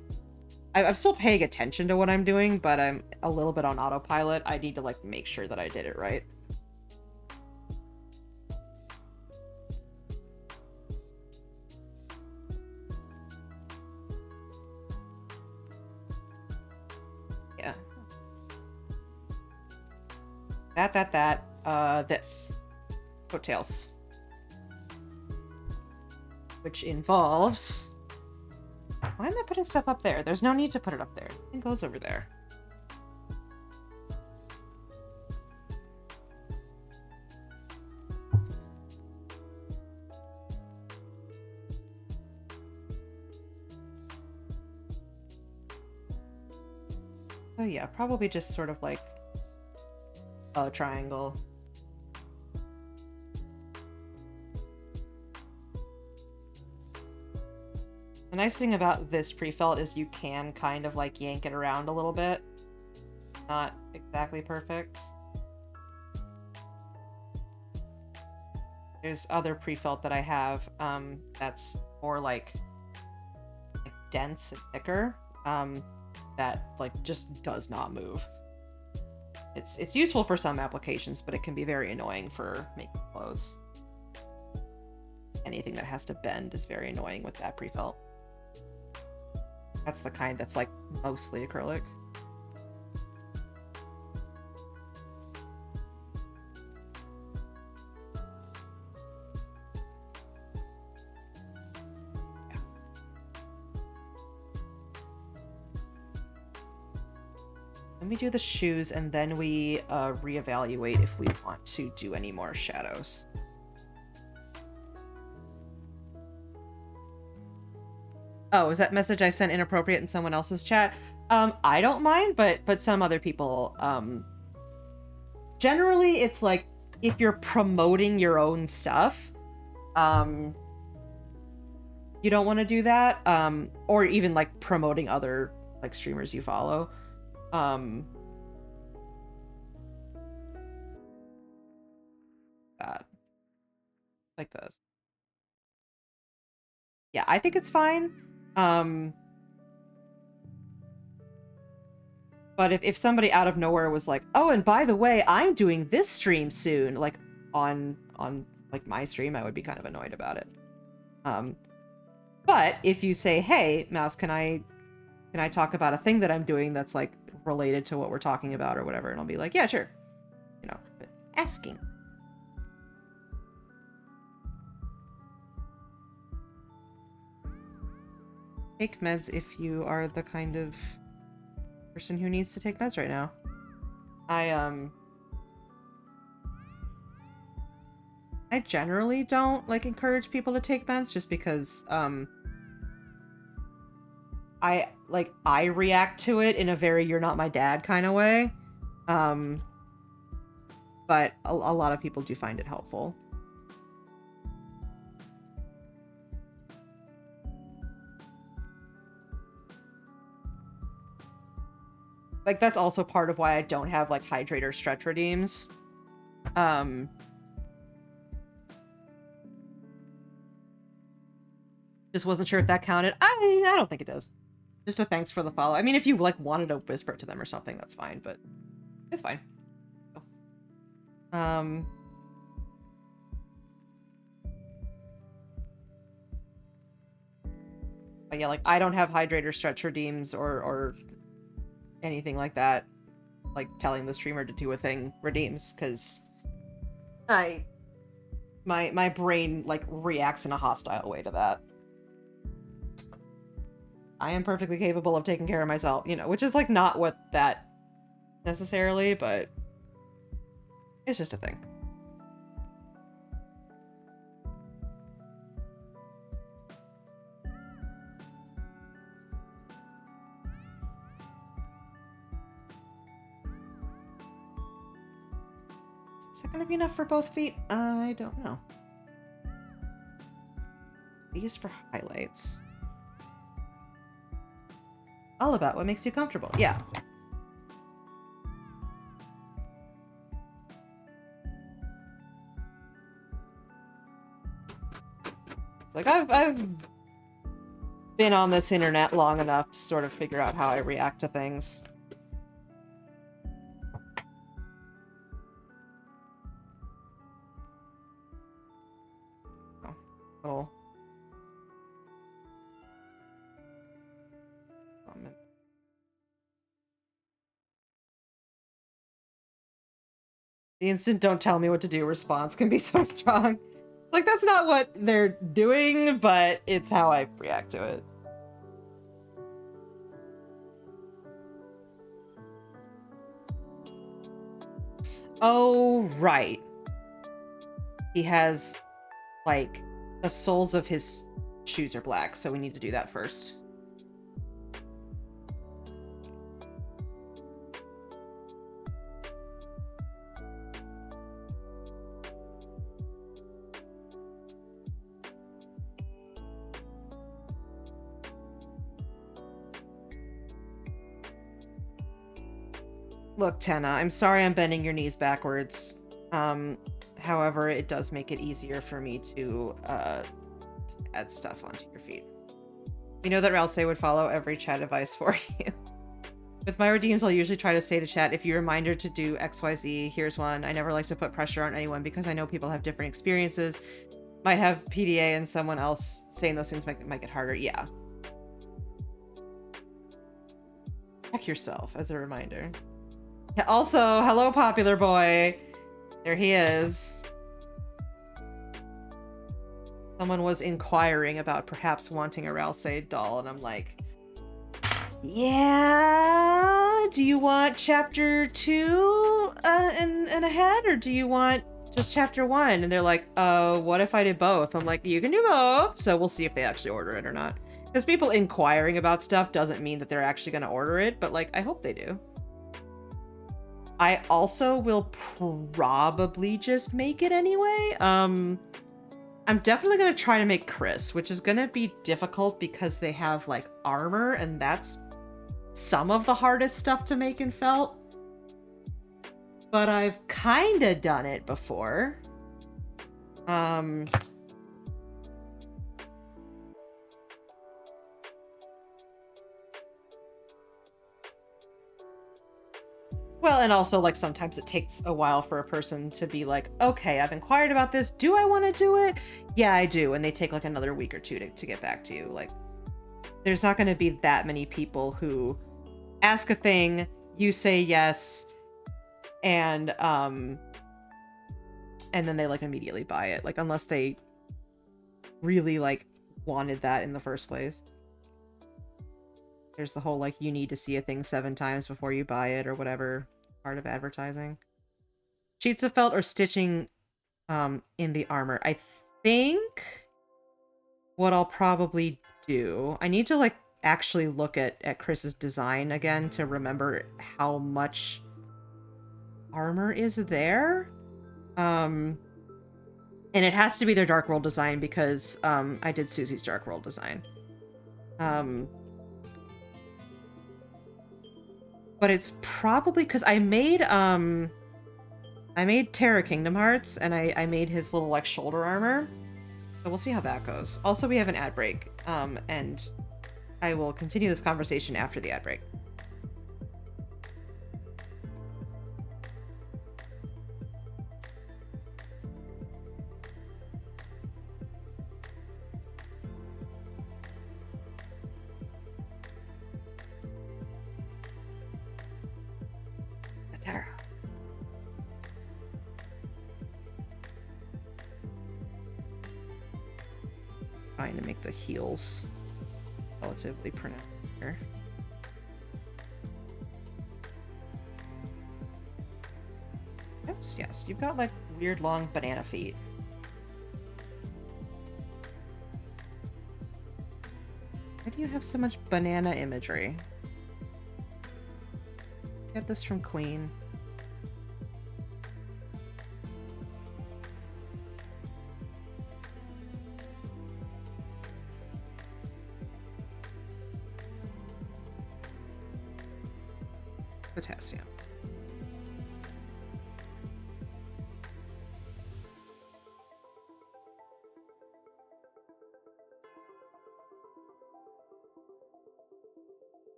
I'm still paying attention to what I'm doing, but I'm a little bit on autopilot. I need to, like, make sure that I did it right. Yeah. This. Coattails. Which involves... Why am I putting stuff up there? There's no need to put it up there. It goes over there. Oh yeah, probably just sort of like a triangle. The nice thing about this pre-felt is you can kind of like yank it around a little bit. Not exactly perfect. There's other pre-felt that I have that's more like dense and thicker that like just does not move. It's useful for some applications, but it can be very annoying for making clothes. Anything that has to bend is very annoying with that pre-felt. That's the kind that's like mostly acrylic. Yeah. Let me do the shoes, and then we reevaluate if we want to do any more shadows. Oh, is that message I sent inappropriate in someone else's chat? I don't mind, but some other people, generally it's like, if you're promoting your own stuff, you don't want to do that, or even, like, promoting other, like, streamers you follow. That. Like this. Yeah, I think it's fine. But if somebody out of nowhere was like, oh, and by the way, I'm doing this stream soon, like on like my stream, I would be kind of annoyed about it. But if you say, hey, Mouse, can I talk about a thing that I'm doing that's like related to what we're talking about or whatever, and I'll be like, yeah, sure. You know, but asking. Take meds if you are the kind of person who needs to take meds right now. I generally don't like encourage people to take meds just because I react to it in a very you're not my dad kind of way. But a lot of people do find it helpful. Like, that's also part of why I don't have, like, hydrate or stretch redeems. Just wasn't sure if that counted. I don't think it does. Just a thanks for the follow. I mean, if you like wanted to whisper it to them or something, that's fine, but it's fine. But yeah, like I don't have hydrator stretch redeems or anything like that. Like telling the streamer to do a thing redeems, because my brain like reacts in a hostile way to that. I am perfectly capable of taking care of myself, you know, which is like not what that necessarily, but it's just a thing. Is that gonna be enough for both feet? I don't know. These for highlights. All about what makes you comfortable. Yeah. It's like I've been on this internet long enough to sort of figure out how I react to things. Oh, little comment. The instant "don't tell me what to do" response can be so strong. Like, that's not what they're doing, but it's how I react to it. Oh, right. He has, like, the soles of his shoes are black, so we need to do that first. Look, Tenna, I'm sorry I'm bending your knees backwards. However, it does make it easier for me to add stuff onto your feet. We know that Ralsei would follow every chat advice for you. With my redeems, I'll usually try to say to chat, if you reminder to do XYZ, here's one. I never like to put pressure on anyone because I know people have different experiences. Might have PDA and someone else saying those things might get harder. Yeah. Check yourself as a reminder. Also, hello, popular boy. There he is. Someone was inquiring about perhaps wanting a Ralsei doll, and I'm like, yeah, do you want chapter 2 and ahead, or do you want just chapter 1? And they're like, what if I did both? I'm like, you can do both. So we'll see if they actually order it or not. Because people inquiring about stuff doesn't mean that they're actually going to order it, but like, I hope they do. I also will probably just make it anyway. I'm definitely going to try to make Chris, which is going to be difficult because they have like armor, and that's some of the hardest stuff to make in felt. But I've kind of done it before. Well, and also, like, sometimes it takes a while for a person to be like, okay, I've inquired about this. Do I want to do it? Yeah, I do. And they take, like, another week or two to get back to you. Like, there's not going to be that many people who ask a thing, you say yes, and then they, like, immediately buy it. Like, unless they really, like, wanted that in the first place. There's the whole, like, you need to see a thing 7 times before you buy it or whatever part of advertising. Sheets of felt or stitching in the armor. I think what I'll probably do... I need to, like, actually look at Chris's design again to remember how much armor is there. And it has to be their Dark World design because I did Susie's Dark World design. But it's probably because I made Terra Kingdom Hearts, and I made his little like shoulder armor. So we'll see how that goes. Also, we have an ad break. and I will continue this conversation after the ad break. Tara. Trying to make the heels relatively pronounced here. Yes, you've got like weird long banana feet. Why do you have so much banana imagery? Get this from Queen. Potassium.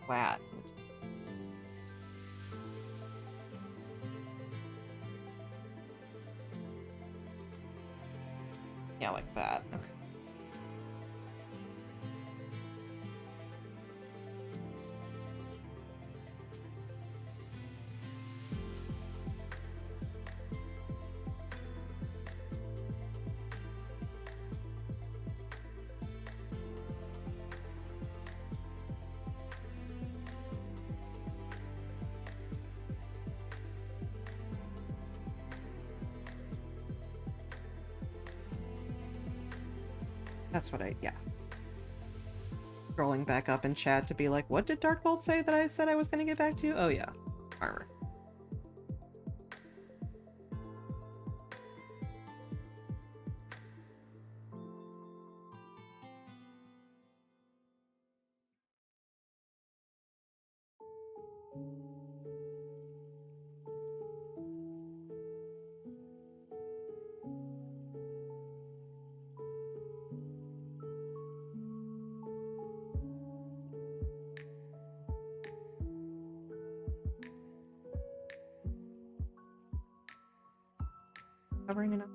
Flat. Yeah, like that. Okay. That's what yeah. Scrolling back up in chat to be like, what did Darkbolt say that I said I was going to get back to? Oh yeah, armor. Covering enough.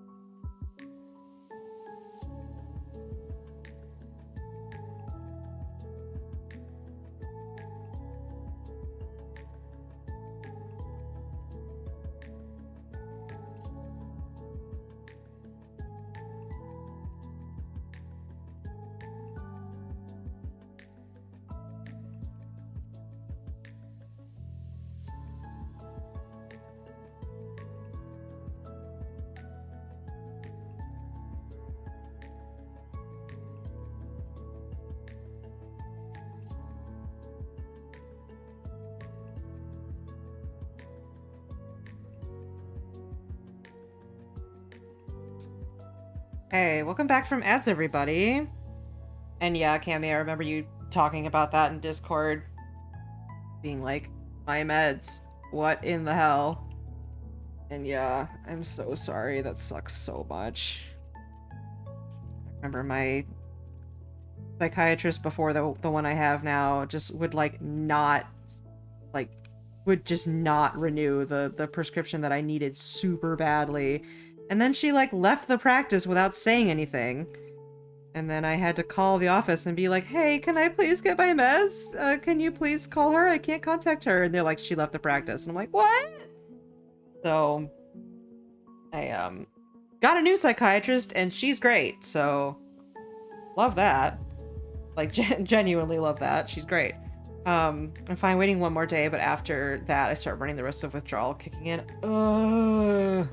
Hey, welcome back from ads, everybody. And yeah, Cammy, I remember you talking about that in Discord. Being like, my meds, what in the hell? And yeah, I'm so sorry, that sucks so much. I remember my psychiatrist before the one I have now just would like not, like, would just not renew the prescription that I needed super badly. And then she, like, left the practice without saying anything. And then I had to call the office and be like, hey, can I please get my meds? Can you please call her? I can't contact her. And they're like, she left the practice. And I'm like, what? So, I, got a new psychiatrist, and she's great. So, love that. Like, genuinely love that. She's great. I'm fine waiting one more day, but after that, I start running the risk of withdrawal kicking in. Ugh.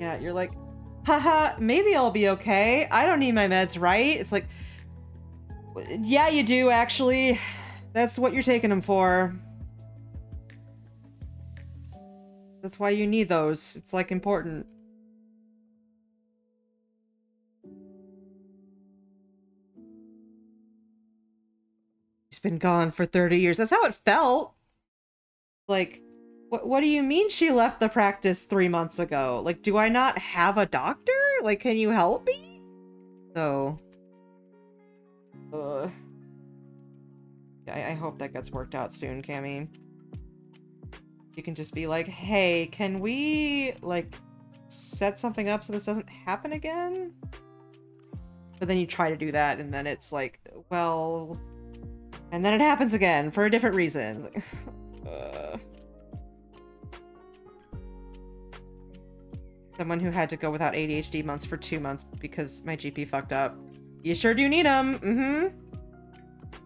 Yeah, you're like, haha, maybe I'll be okay. I don't need my meds, right? It's like, Yeah, you do, actually. That's what you're taking them for. That's why you need those. It's, like, important. She's been gone for 30 years. That's how it felt. Like, what do you mean she left the practice 3 months ago? Like, do I not have a doctor? Like, can you help me? So... I hope that gets worked out soon, Cammy. You can just be like, hey, can we, like, set something up so this doesn't happen again? But then you try to do that, and then it's like, well... And then it happens again, for a different reason. Someone who had to go without ADHD months for 2 months because my GP fucked up. You sure do need them, mm-hmm.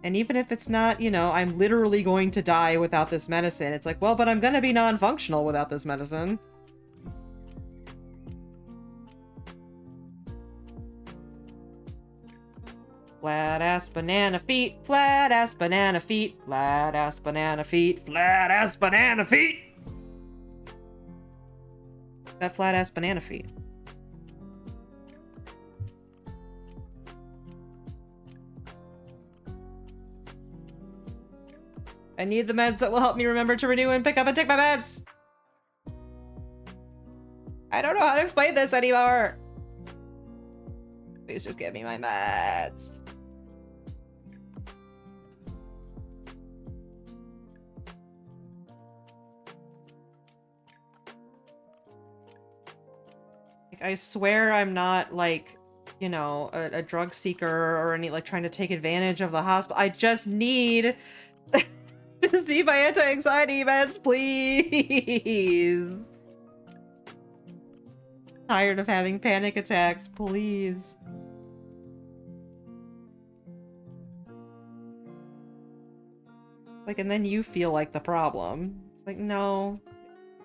And even if it's not, you know, I'm literally going to die without this medicine, it's like, well, but I'm gonna be non-functional without this medicine. Flat-ass banana feet, flat-ass banana feet, flat-ass banana feet, flat-ass banana feet! That flat-ass banana feet. I need the meds that will help me remember to renew and pick up and take my meds! I don't know how to explain this anymore! Please just give me my meds. I swear I'm not, like, you know, a drug seeker or any, like, trying to take advantage of the hospital. I just need... just need my anti-anxiety meds, please! Tired of having panic attacks, please. Like, and then you feel like the problem. It's like, no.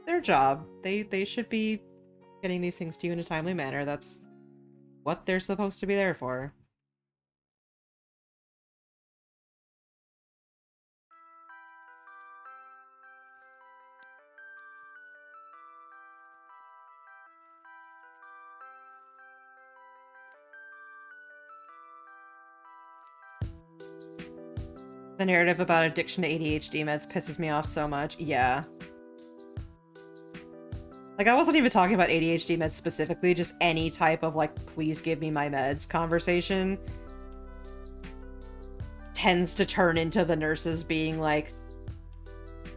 Their job. They should be getting these things to you in a timely manner. That's what they're supposed to be there for. The narrative about addiction to ADHD meds pisses me off so much. Yeah. Like, I wasn't even talking about ADHD meds specifically, just any type of, like, please give me my meds conversation tends to turn into the nurses being like,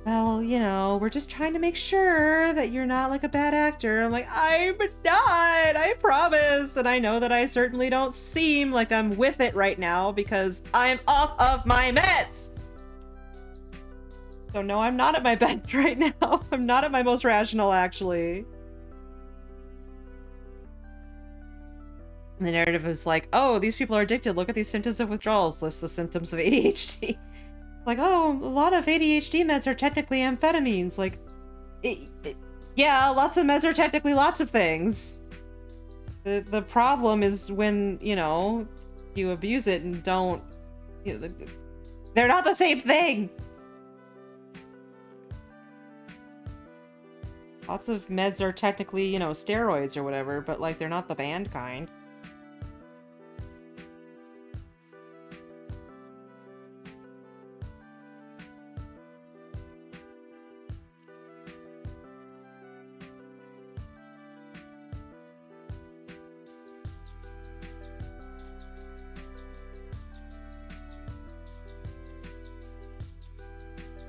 well, you know, we're just trying to make sure that you're not, like, a bad actor. I'm like, I'm not! I promise! And I know that I certainly don't seem like I'm with it right now because I'm off of my meds! So no, I'm not at my best right now. I'm not at my most rational, actually. And the narrative is like, oh, these people are addicted. Look at these symptoms of withdrawals. List the symptoms of ADHD. Like, oh, a lot of ADHD meds are technically amphetamines. Like, yeah, lots of meds are technically lots of things. The problem is when, you know, you abuse it and don't... You know, they're not the same thing! Lots of meds are technically, you know, steroids or whatever, but, like, they're not the banned kind.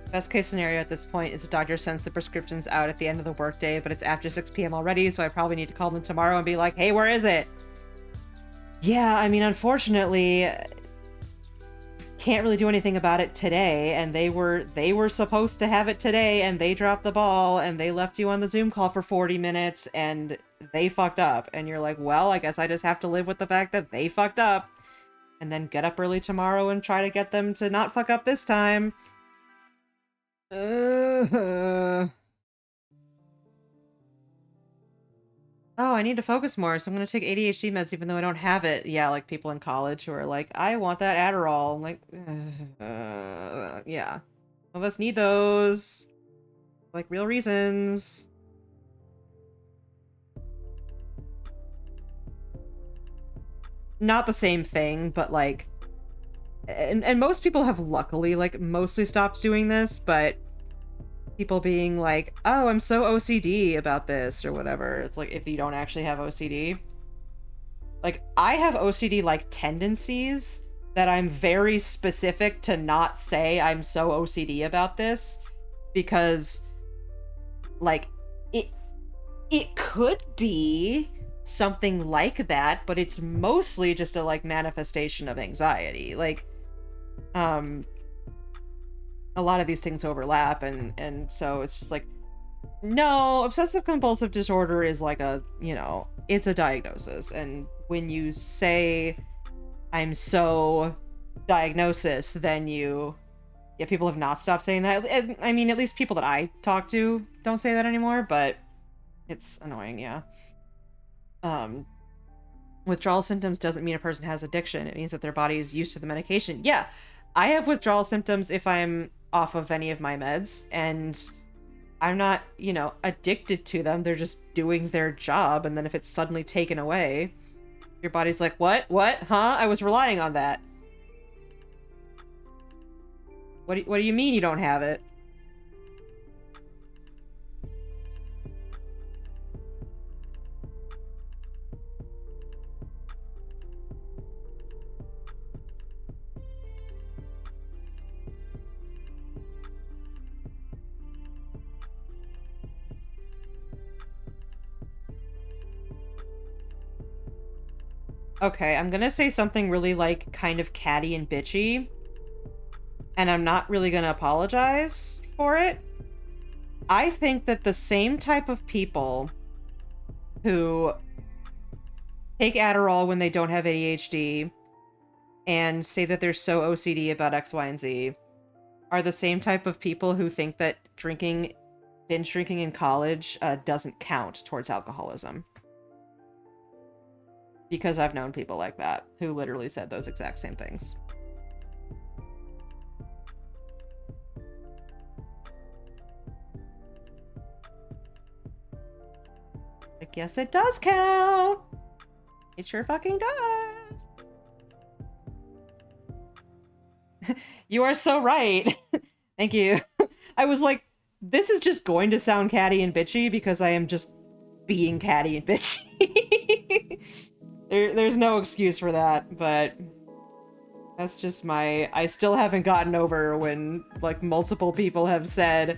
Best case scenario at this point is the doctor sends the prescriptions out at the end of the workday, but it's after 6 p.m. already, so I probably need to call them tomorrow and be like, hey, where is it? Yeah, I mean, unfortunately, can't really do anything about it today, and they were supposed to have it today, and they dropped the ball, and they left you on the Zoom call for 40 minutes, and they fucked up. And you're like, well, I guess I just have to live with the fact that they fucked up, and then get up early tomorrow and try to get them to not fuck up this time. oh, I need to focus more, so I'm gonna take ADHD meds even though I don't have it. Yeah, like people in college who are like, I want that Adderall. I'm like, yeah. Some of us need those. Like, real reasons. Not the same thing, but like, and most people have luckily, like, mostly stopped doing this, but people being like, oh, I'm so OCD about this or whatever. It's like, if you don't actually have OCD. Like, I have OCD-like tendencies that I'm very specific to not say I'm so OCD about this because, like, it it could be something like that, but it's mostly just a, like, manifestation of anxiety. Like, um, a lot of these things overlap, and so it's just like, no, obsessive compulsive disorder is like a, you know, it's a diagnosis, and when you say I'm so diagnosis, then yeah, people have not stopped saying that. I mean, at least people that I talk to don't say that anymore, but it's annoying, yeah. Um, Withdrawal symptoms doesn't mean a person has addiction. It means that their body is used to the medication. Yeah, I have withdrawal symptoms if I'm off of any of my meds, and I'm not, you know, addicted to them. They're just doing their job, and then if it's suddenly taken away, your body's like, what? What? Huh? I was relying on that. What do you mean you don't have it? Okay, I'm gonna say something really, like, kind of catty and bitchy, and I'm not really gonna apologize for it. I think that the same type of people who take Adderall when they don't have ADHD and say that they're so OCD about X, Y, and Z are the same type of people who think that binge drinking in college doesn't count towards alcoholism. Because I've known people like that who literally said those exact same things. I guess it does count. It sure fucking does. You are so right. Thank you. I was like, this is just going to sound catty and bitchy because I am just being catty and bitchy. There's no excuse for that, but that's just my... I still haven't gotten over when, like, multiple people have said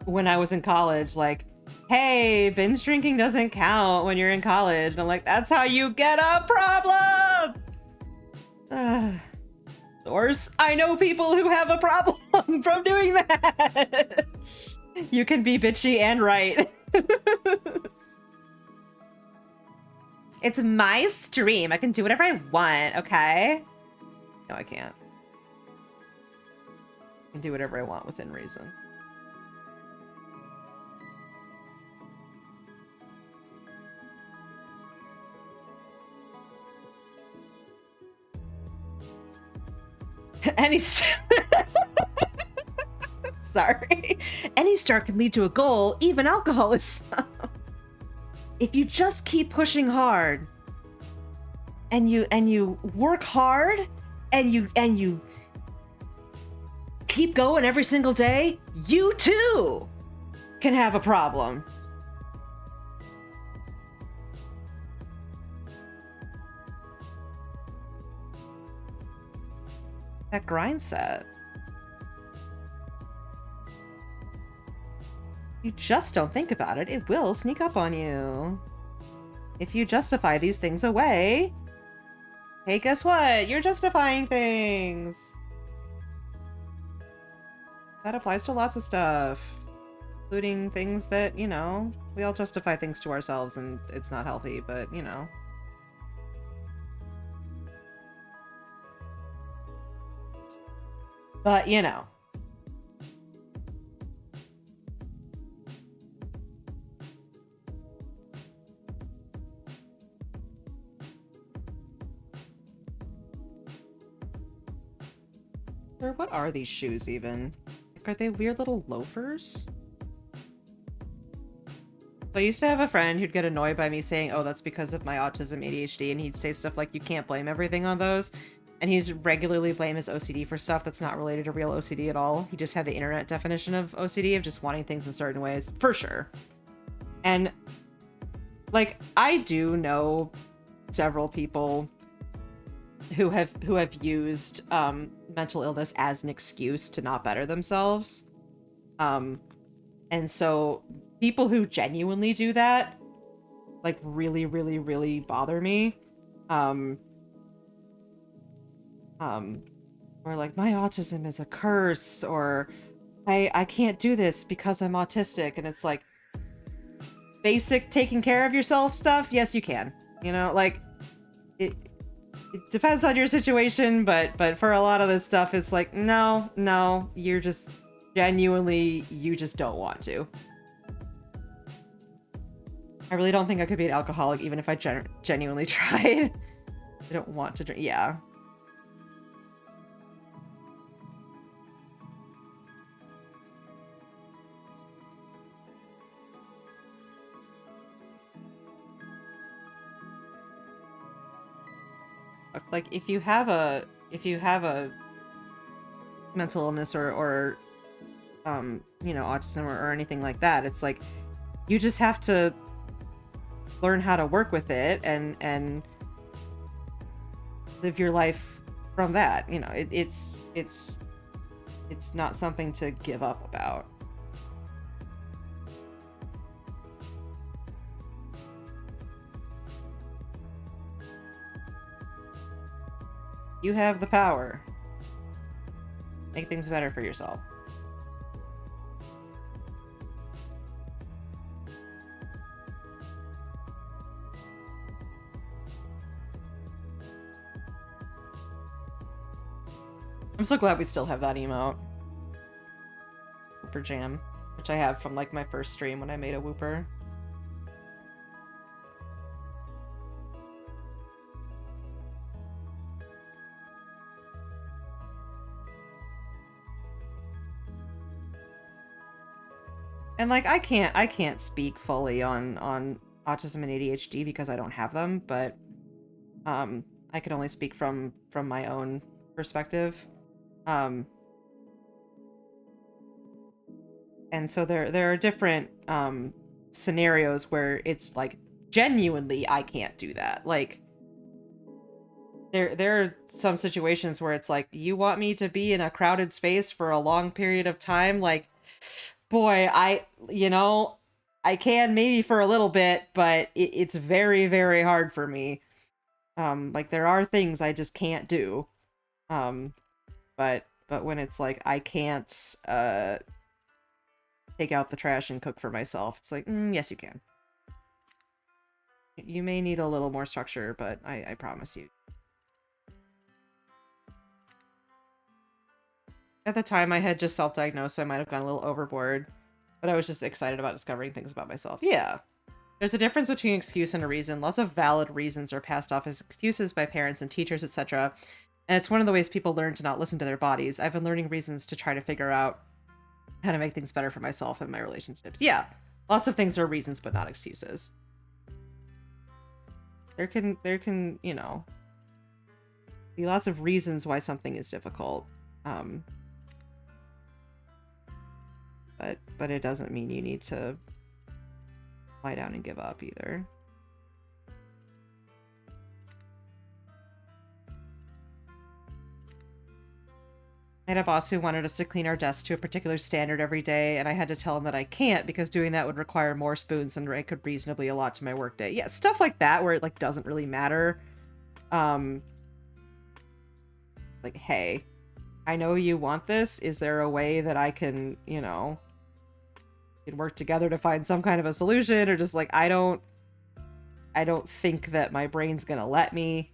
when I was in college, like, hey, binge drinking doesn't count when you're in college. And I'm like, that's how you get a problem! Source, I know people who have a problem from doing that! You can be bitchy and right. It's my stream. I can do whatever I want, okay? No, I can't. I can do whatever I want within reason. Any... Sorry. Any start can lead to a goal, even alcoholism. If you just keep pushing hard, and you work hard, and you keep going every single day, you too can have a problem. That grind set. You just don't think about it, it will sneak up on you. If you justify these things away, hey, guess what? You're justifying things. That applies to lots of stuff, including things that, you know, we all justify things to ourselves and it's not healthy, but, you know. But, you know. Or what are these shoes even? Like, are they weird little loafers? So I used to have a friend who'd get annoyed by me saying, oh, that's because of my autism ADHD, and he'd say stuff like, you can't blame everything on those. And he's regularly blame his OCD for stuff that's not related to real OCD at all. He just had the internet definition of OCD of just wanting things in certain ways, for sure. And, like, I do know several people who have used mental illness as an excuse to not better themselves. And so people who genuinely do that, like, really, really, really bother me. Or like, my autism is a curse, or I can't do this because I'm autistic. And it's like, basic taking care of yourself stuff, yes, you can. You know, like, it depends on your situation, but for a lot of this stuff, it's like, no, you're just genuinely, you just don't want to. I really don't think I could be an alcoholic even if I genuinely tried. I don't want to drink. Yeah. Like, if you have a mental illness or you know, autism or anything like that, it's like, you just have to learn how to work with it and live your life from that. You know, it's not something to give up about. You have the power. Make things better for yourself. I'm so glad we still have that emote. Whooper Jam, which I have from, like, my first stream when I made a Whooper. And, like, I can't speak fully on autism and ADHD because I don't have them, but I can only speak from my own perspective. And so there are different scenarios where it's like, genuinely I can't do that. Like, there are some situations where it's like, you want me to be in a crowded space for a long period of time? Like, boy, you know, I can maybe for a little bit, but it's very, very hard for me. Like, there are things I just can't do. But when it's like, I can't take out the trash and cook for myself, it's like, yes, you can. You may need a little more structure, but I promise you. At the time, I had just self-diagnosed, so I might have gone a little overboard, but I was just excited about discovering things about myself. Yeah. There's a difference between excuse and a reason. Lots of valid reasons are passed off as excuses by parents and teachers, etc. And it's one of the ways people learn to not listen to their bodies. I've been learning reasons to try to figure out how to make things better for myself and my relationships. Yeah. Lots of things are reasons, but not excuses. There can, you know, be lots of reasons why something is difficult. But it doesn't mean you need to lie down and give up either. I had a boss who wanted us to clean our desks to a particular standard every day, and I had to tell him that I can't because doing that would require more spoons than I could reasonably allot to my workday. Yeah, stuff like that where it, like, doesn't really matter. Like, hey, I know you want this. Is there a way that I can, you know, can work together to find some kind of a solution? Or just like, I don't think that my brain's gonna let me.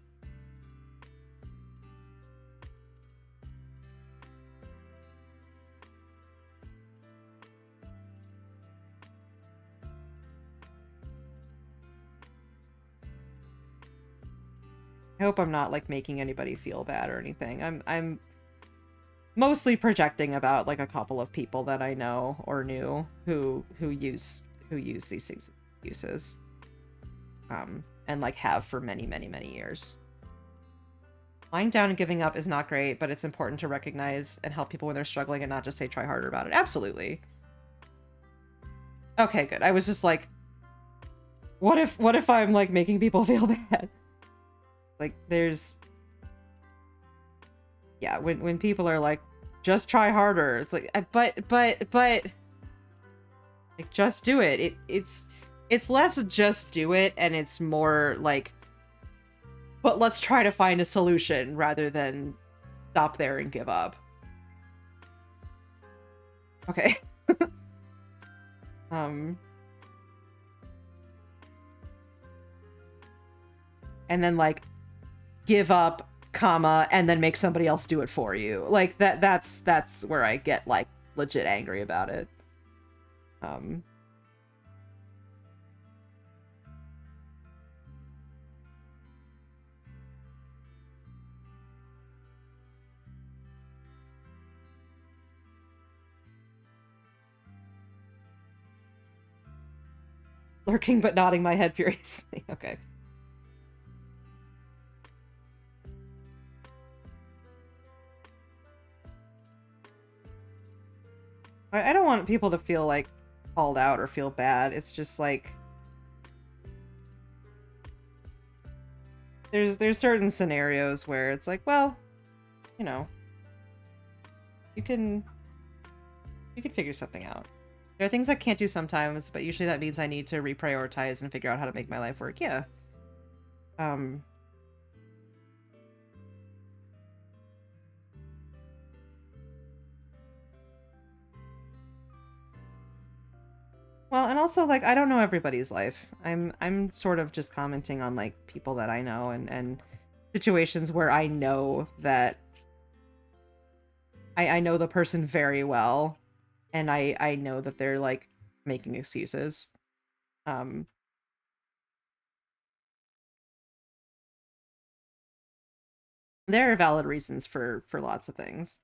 I hope I'm not, like, making anybody feel bad or anything. I'm mostly projecting about like a couple of people that I know or knew who use these things uses. And like have for many, many, many years. Lying down and giving up is not great, but it's important to recognize and help people when they're struggling and not just say try harder about it. Absolutely. Okay, good. I was just like, what if I'm like making people feel bad? Like there's yeah, when people are like, just try harder, it's like but like just do it. It's less just do it and it's more like, but let's try to find a solution rather than stop there and give up. Okay. And then like give up, comma, and then make somebody else do it for you. Like that's where I get like legit angry about it. Lurking but nodding my head furiously. Okay. I don't want people to feel like called out or feel bad. It's just like there's certain scenarios where it's like, well, you know, you can figure something out. There are things I can't do sometimes, but usually that means I need to reprioritize and figure out how to make my life work. Yeah. Well, and also like I don't know everybody's life. I'm sort of just commenting on like people that I know and situations where I know that I know the person very well and I know that they're like making excuses. There are valid reasons for lots of things.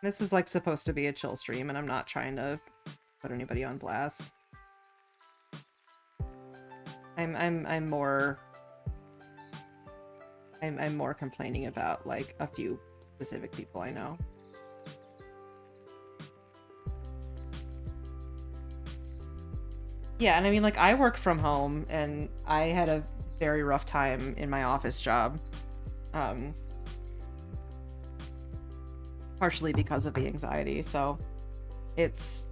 This is like supposed to be a chill stream and I'm not trying to put anybody on blast. I'm more complaining about like a few specific people I know. Yeah, and I mean like I work from home and I had a very rough time in my office job. Partially because of the anxiety, so it's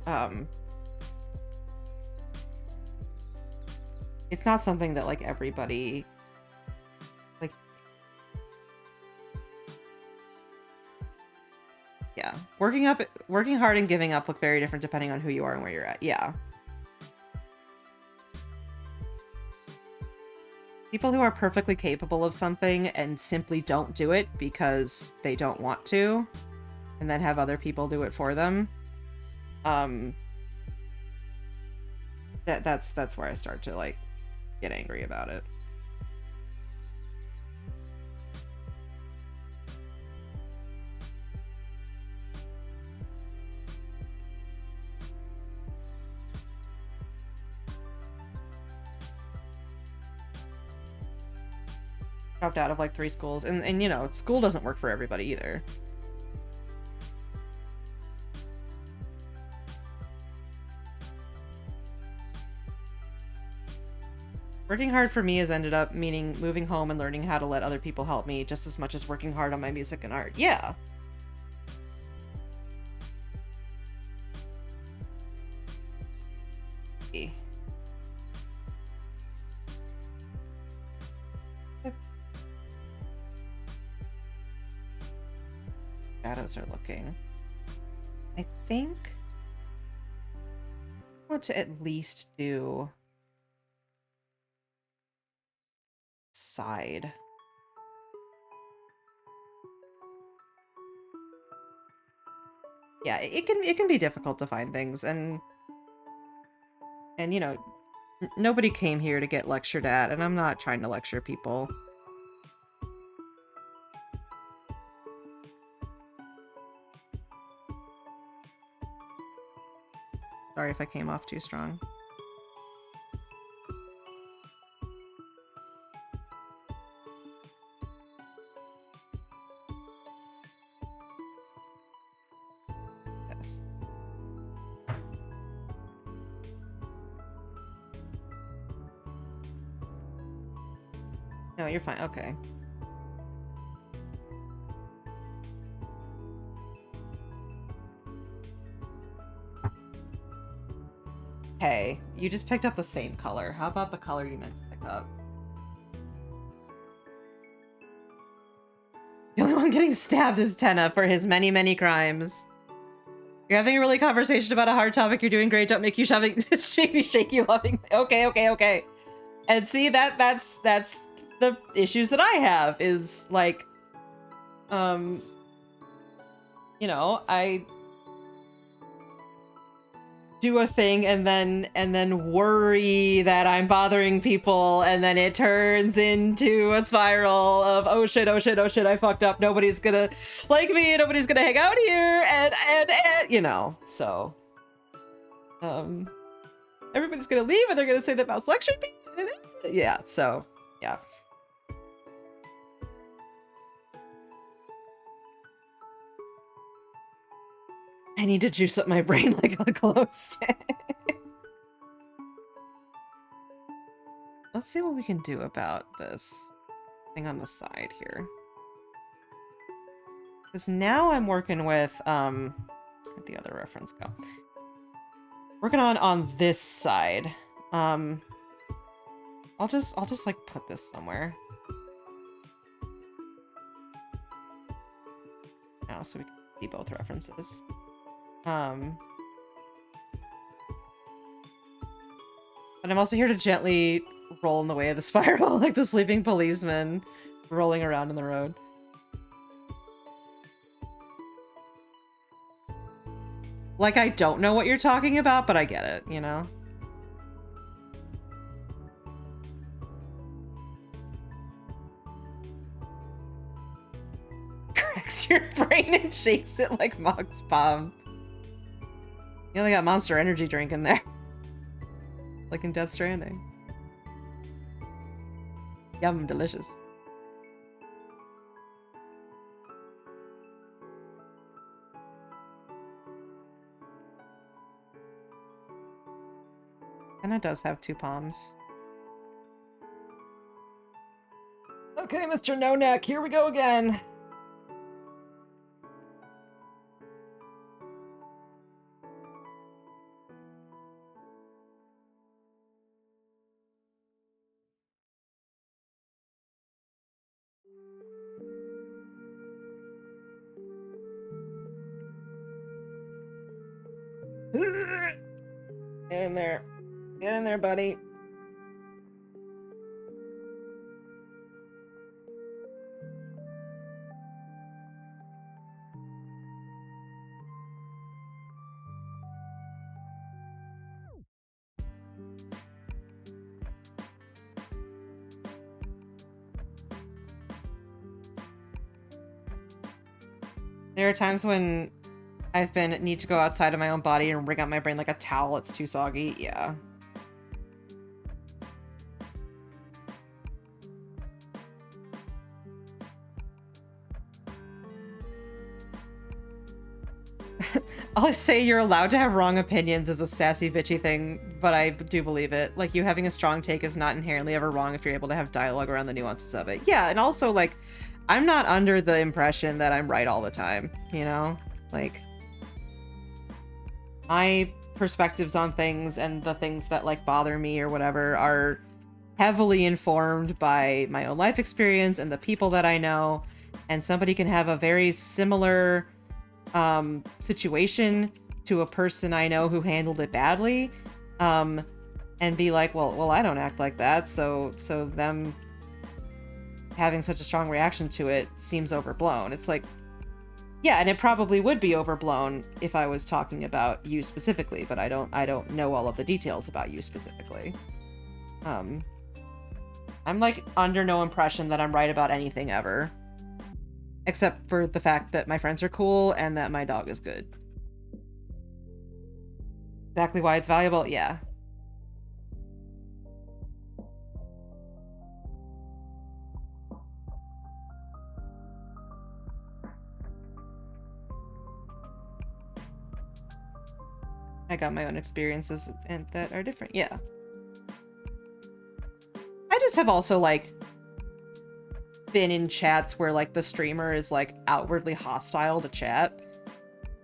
not something that like everybody like yeah, working hard and giving up look very different depending on who you are and where you're at. Yeah. People who are perfectly capable of something and simply don't do it because they don't want to, and then have other people do it for them. That's where I start to like get angry about it. Dropped out of like 3 schools, and you know, school doesn't work for everybody either. Working hard for me has ended up meaning moving home and learning how to let other people help me just as much as working hard on my music and art. Yeah. Shadows are looking. I think I want to at least do side. Yeah, it can be difficult to find things, and you know, nobody came here to get lectured at, and I'm not trying to lecture people. Sorry if I came off too strong. Yes. No, you're fine. Okay. Hey, you just picked up the same color. How about the color you meant to pick up? The only one getting stabbed is Tenna for his many, many crimes. You're having a really conversation about a hard topic. You're doing great. Don't make you shoving, shake you loving. Okay, okay, okay. And see that's the issues that I have is like, you know, I do a thing and then worry that I'm bothering people, and then it turns into a spiral of oh shit, I fucked up. Nobody's gonna like me. Nobody's gonna hang out here, and you know, so everybody's gonna leave and they're gonna say that Mouse lectured me. Yeah, so yeah. I need to juice up my brain like a glow stick. Let's see what we can do about this thing on the side here. Because now I'm working with, where'd the other reference go? Working on this side. I'll just like put this somewhere. Now so we can see both references. But I'm also here to gently roll in the way of the spiral, like the sleeping policeman rolling around in the road. Like, I don't know what you're talking about, but I get it, you know? Cracks your brain and shakes it like Mog's palm. You only got Monster Energy drink in there. Like in Death Stranding. Yum, delicious. And it does have two palms. Okay, Mr. No Neck, here we go again. Get in there. Get in there, buddy. There are times when I've been need to go outside of my own body and wring out my brain like a towel. It's too soggy. Yeah. I'll say you're allowed to have wrong opinions is a sassy bitchy thing, but I do believe it. Like, you having a strong take is not inherently ever wrong if you're able to have dialogue around the nuances of it. Yeah, and also, like, I'm not under the impression that I'm right all the time, you know? Like, my perspectives on things and the things that, like, bother me or whatever are heavily informed by my own life experience and the people that I know, and somebody can have a very similar situation to a person I know who handled it badly, and be like, well, I don't act like that, so them having such a strong reaction to it seems overblown. It's like, yeah, and it probably would be overblown if I was talking about you specifically, but I don't know all of the details about you specifically. I'm like under no impression that I'm right about anything ever. Except for the fact that my friends are cool and that my dog is good. exactly why it's valuable. Yeah. I got my own experiences and that are different. Yeah. I just have also, like, been in chats where, like, the streamer is, like, outwardly hostile to chat.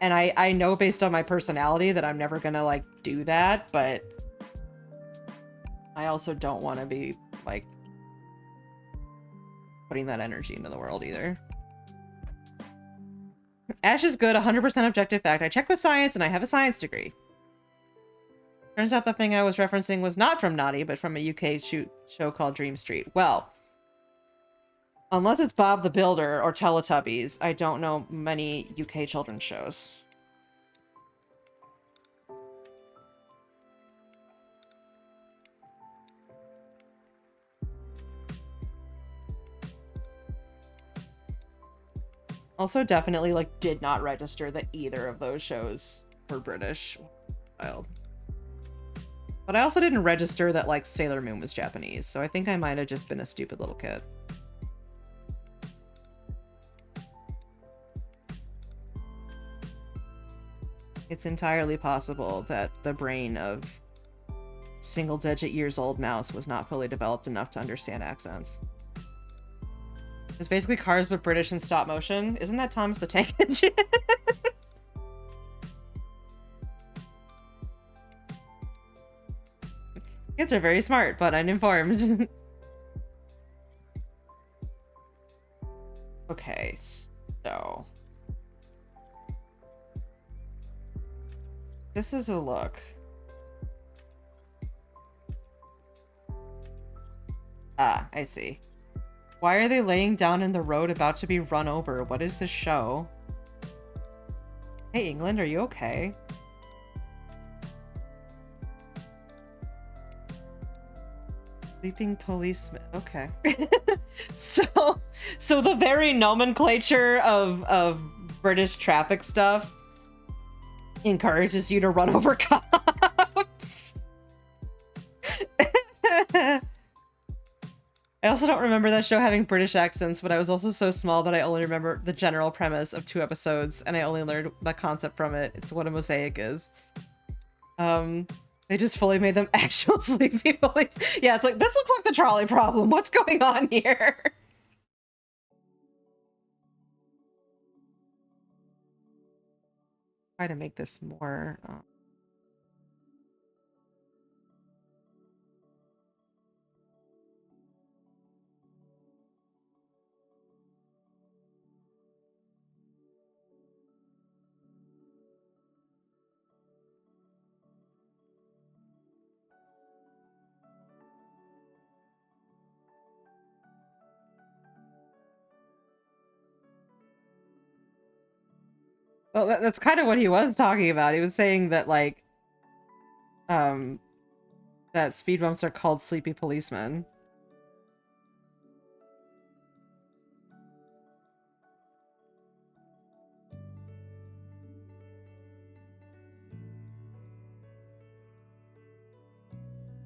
And I know based on my personality that I'm never gonna, like, do that, but I also don't want to be, like, putting that energy into the world either. Ash is good, 100% objective fact. I checked with science and I have a science degree. Turns out the thing I was referencing was not from Naughty, but from a UK show called Dream Street. Well, unless it's Bob the Builder or Teletubbies, I don't know many UK children's shows. Also definitely, like, did not register that either of those shows were British. Wild. But I also didn't register that, like, Sailor Moon was Japanese, so I think I might have just been a stupid little kid. It's entirely possible that the brain of single-digit years old mouse was not fully developed enough to understand accents. It's basically Cars but British in stop motion. Isn't that Thomas the Tank Engine? Kids are very smart, but uninformed. Okay, so... this is a look. Ah, I see. Why are they laying down in the road about to be run over? What is this show? Hey, England, are you okay? Sleeping policeman. Okay. So the very nomenclature of British traffic stuff encourages you to run over cops. I also don't remember that show having British accents, but I was also so small that I only remember the general premise of 2 episodes, and I only learned the concept from it. It's what a mosaic is. They just fully made them actual sleepy police. Yeah, it's like, this looks like the trolley problem. What's going on here? Try to make this more... Well, that's kind of what he was talking about. He was saying that, like, that speed bumps are called sleepy policemen.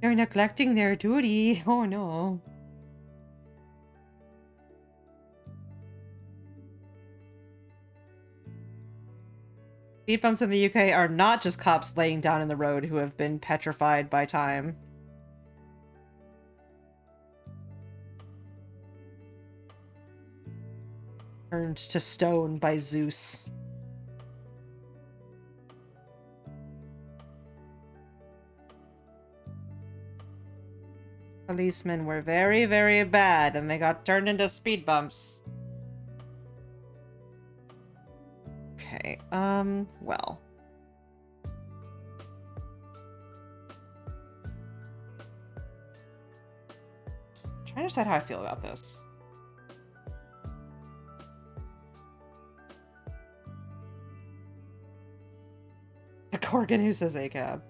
They're neglecting their duty. Oh no. Speed bumps in the UK are not just cops laying down in the road who have been petrified by time. Turned to stone by Zeus. Policemen were very, very bad, and they got turned into speed bumps. Okay, well. I'm trying to decide how I feel about this. The Gorgon who says ACAB.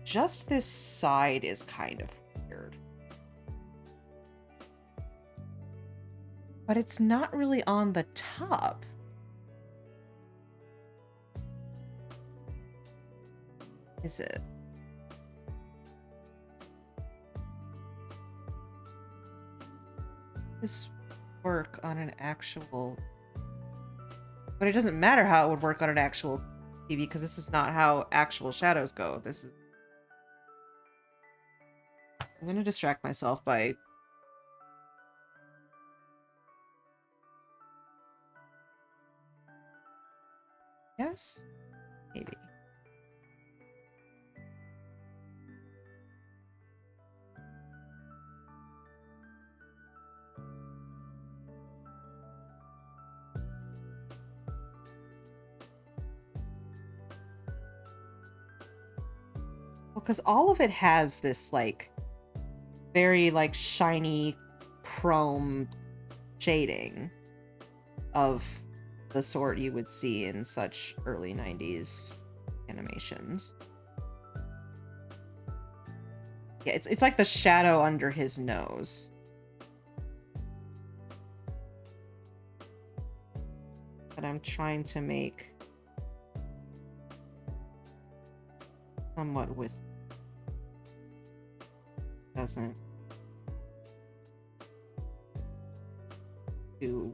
Just this side is kind of weird. But it's not really on the top. is it? This work on an actual... But it doesn't matter how it would work on an actual TV, because this is not how actual shadows go. This is... I'm gonna distract myself by... Yes? Maybe. Well, because all of it has this, like, very, like, shiny chrome shading of the sort you would see in such early 90s animations. Yeah, it's like the shadow under his nose. That I'm trying to make somewhat wispy. Doesn't do...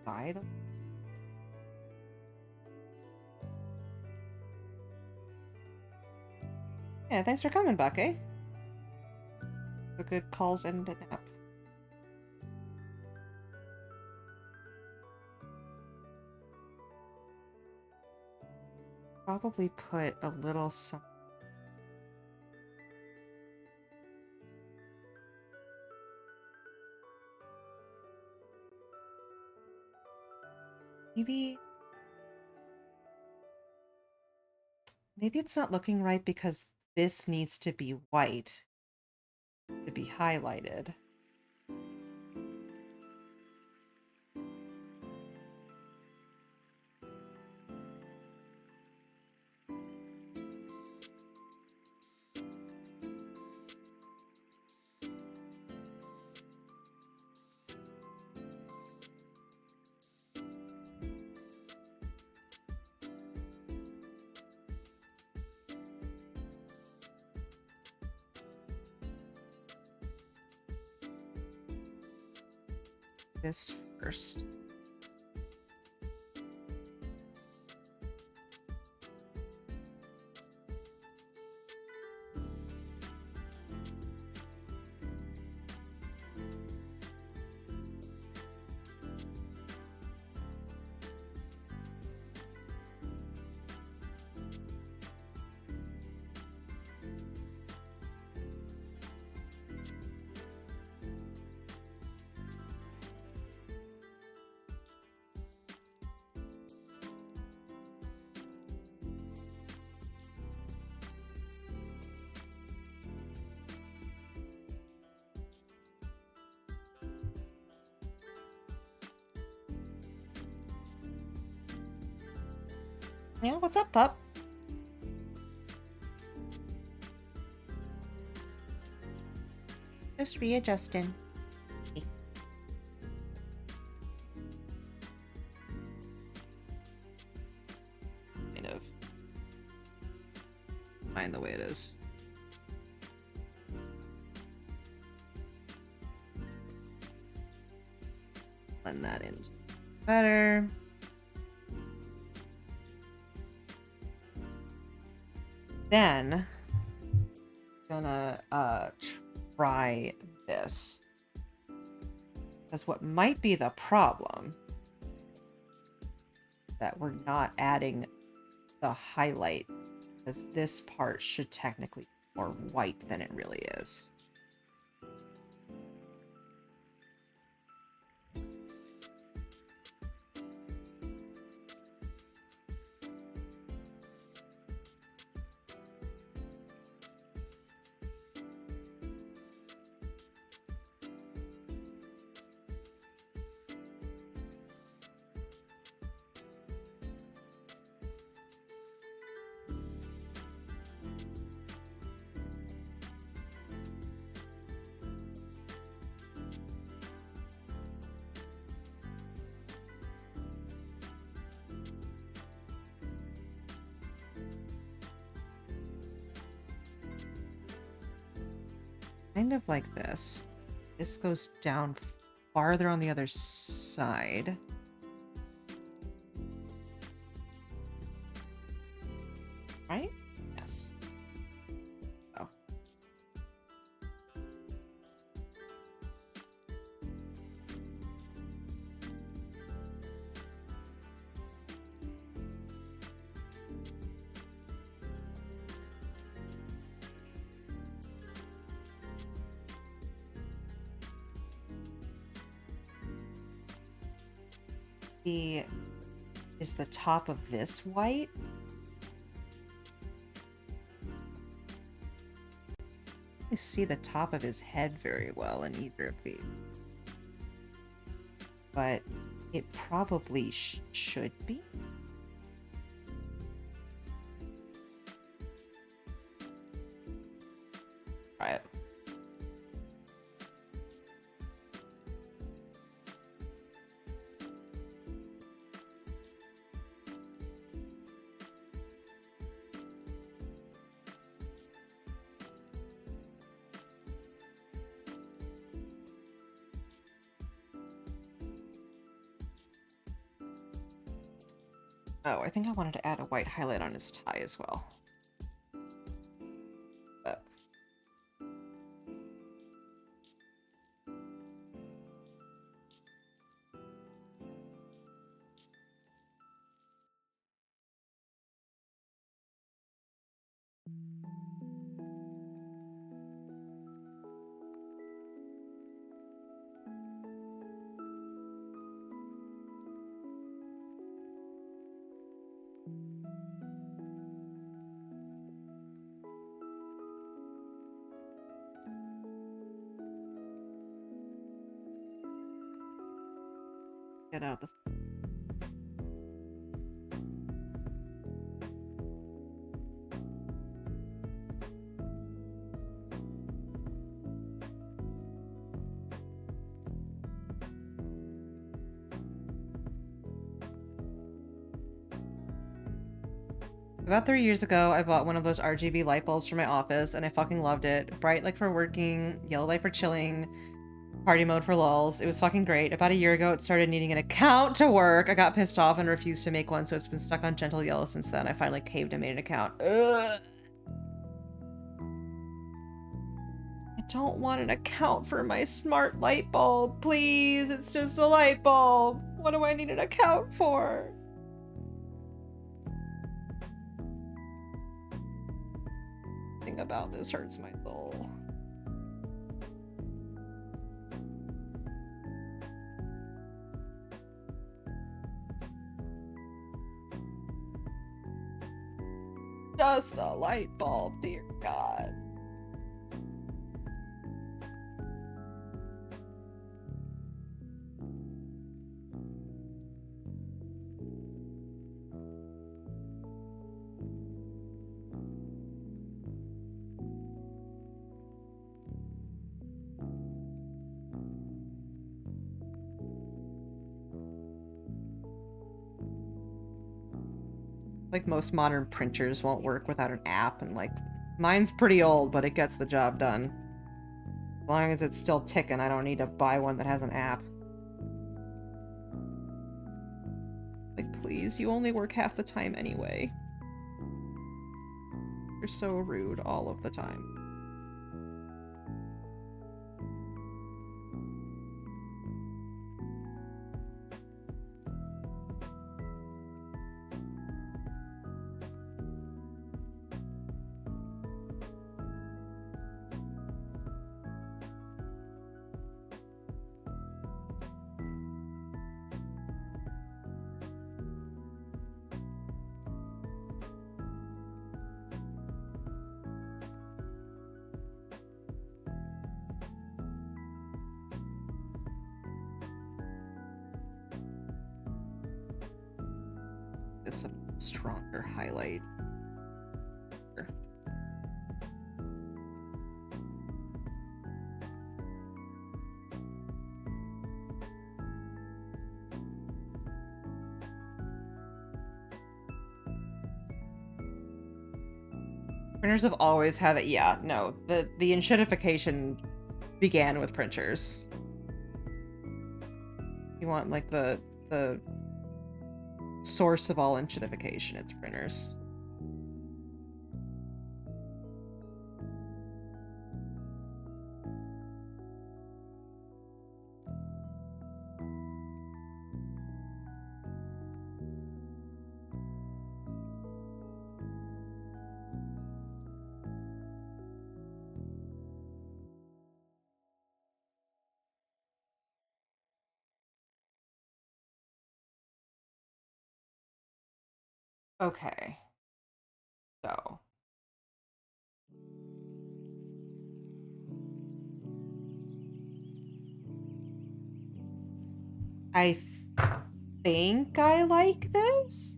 side. Yeah, thanks for coming, Buck, eh? The good calls and a nap. Probably put a little some... Maybe it's not looking right because this needs to be white to be highlighted. This first. Yeah, what's up, pup? Just readjusting. Kind of. Fine the way it is. Blend that in better. Then gonna try this, because what might be the problem that we're not adding the highlight, because this part should technically be more white than it really is. kind of like this. This goes down farther on the other side. Right? Yes. Oh. Is the top of this white? I see the top of his head very well in either of these. But it probably should be. Try it. Oh, I think I wanted to add a white highlight on his tie as well. But... get out this. About 3 years ago, I bought one of those RGB light bulbs for my office, and I fucking loved it. Bright light for working, yellow light for chilling, party mode for lulz. It was fucking great. About a year ago, it started needing an account to work. I got pissed off and refused to make one, so it's been stuck on gentle yellow since then. I finally caved and made an account. Ugh. I don't want an account for my smart light bulb. Please, it's just a light bulb. What do I need an account for? Nothing about this hurts my soul. Just a light bulb, dear God. Like most modern printers won't work without an app, and like mine's pretty old, but it gets the job done. As long as it's still ticking, I don't need to buy one that has an app. Like, please, you only work half the time anyway. You're so rude all of the time. This a stronger highlight. Printers have always had it. Yeah, no. The enshittification began with printers. You want like the source of all enshittification, it's printers. Okay. So. I think I like this.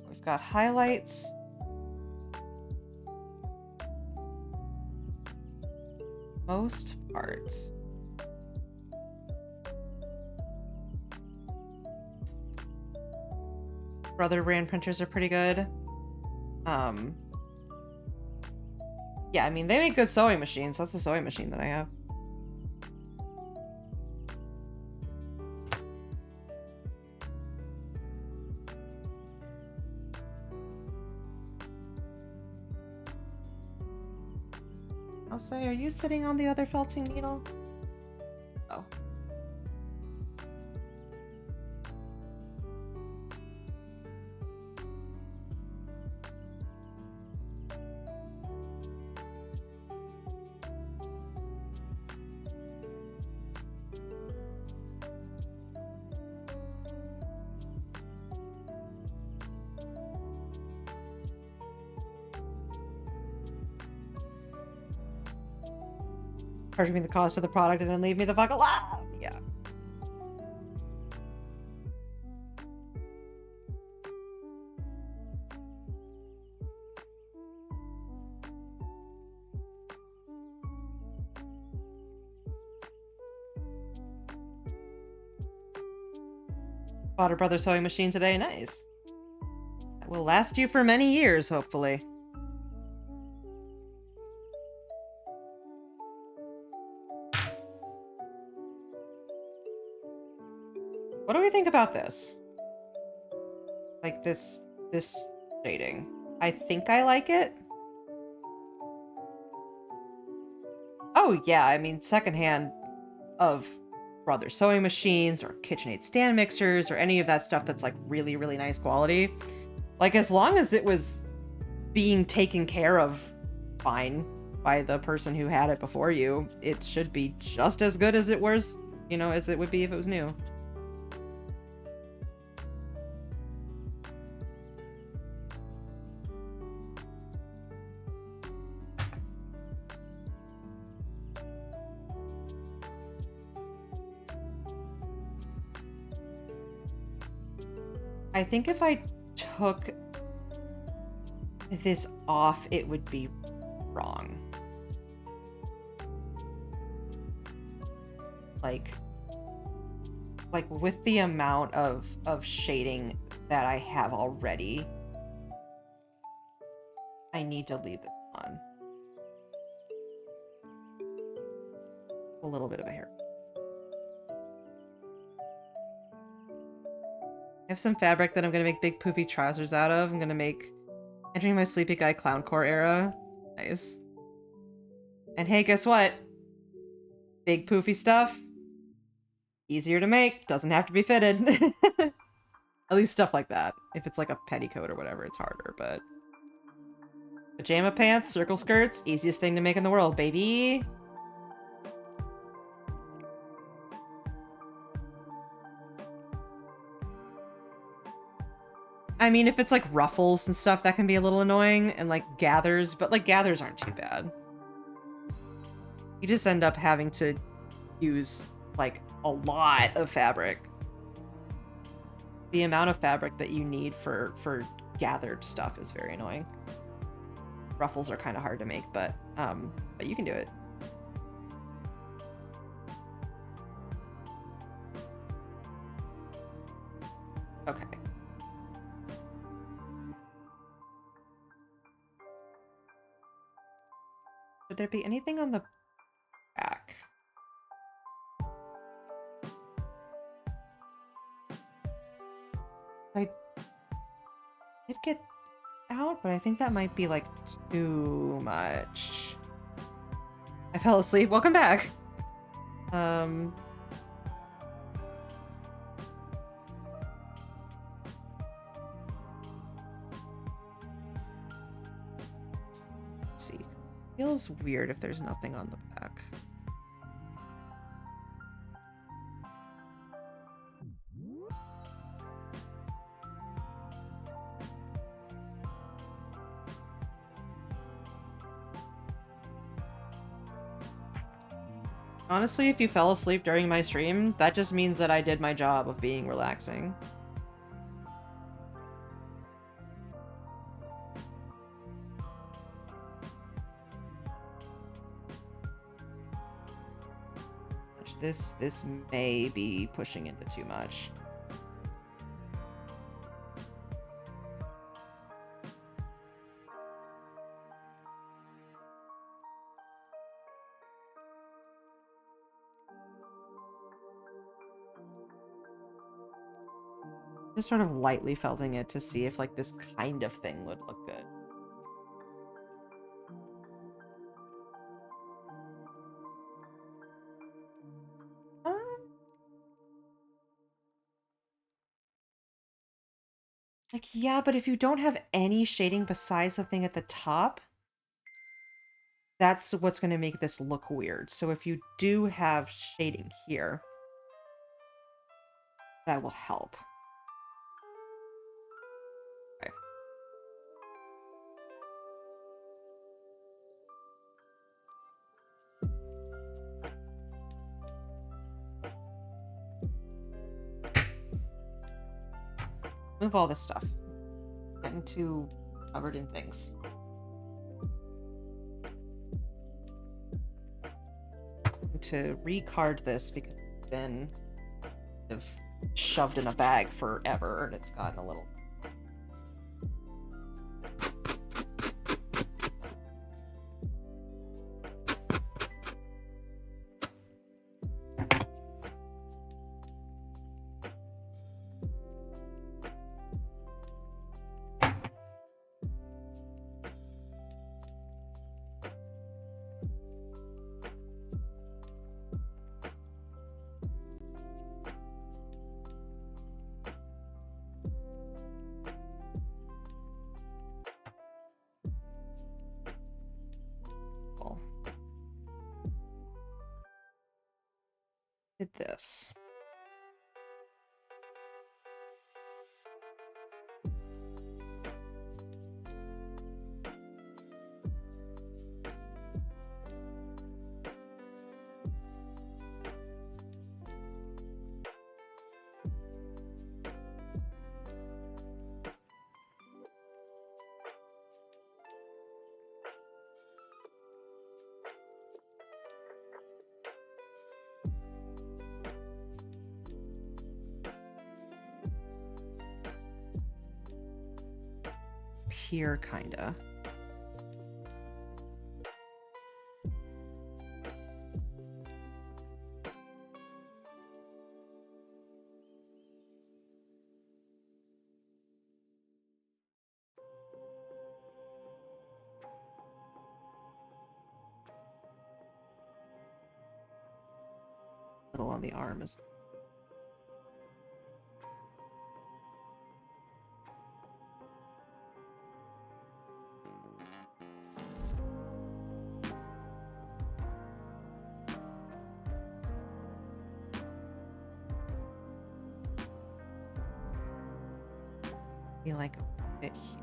We've got highlights. Most parts. Brother brand printers are pretty good. Yeah, I mean, they make good sewing machines. That's a sewing machine that I have. I'll say, are you sitting on the other felting needle? Oh. Charge me the cost of the product and then leave me the fuck alive. Yeah. Bought a brother sewing machine today. Nice. That will last you for many years, hopefully. What do we think about this? Like this shading. I think I like it. Oh yeah, I mean secondhand of brother sewing machines or KitchenAid stand mixers or any of that stuff that's like really, really nice quality. Like as long as it was being taken care of fine by the person who had it before you, it should be just as good as it was, you know, as it would be if it was new. I think if I took this off, it would be wrong. Like with the amount of shading that I have already, I need to leave this on. A little bit of a hair. I have some fabric that I'm going to make big poofy trousers out of. I'm going to make entering my Sleepy Guy Clowncore era. Nice. And hey, guess what? Big poofy stuff. Easier to make. Doesn't have to be fitted. At least stuff like that. If it's like a petticoat or whatever, it's harder, but... Pajama pants, circle skirts, easiest thing to make in the world, baby. I mean, if it's like ruffles and stuff, that can be a little annoying, and like gathers, but like gathers aren't too bad. You just end up having to use like a lot of fabric the amount of fabric that you need for gathered stuff is very annoying. Ruffles are kind of hard to make, but you can do it. Okay. Should there be anything on the back? I did get out, but I think that might be like too much. I fell asleep. Welcome back. Let's see. Feels weird if there's nothing on the back. Honestly, if you fell asleep during my stream, that just means that I did my job of being relaxing. This may be pushing into too much. Just sort of lightly felting it to see if like this kind of thing would look good. Like, yeah, but if you don't have any shading besides the thing at the top, that's what's going to make this look weird. So if you do have shading here, that will help. Okay. Move all this stuff. Getting too covered in things. To recard this because it's been shoved in a bag forever and it's gotten a little... Did this. Here, kinda. Little on the arm as well. Like a bit here.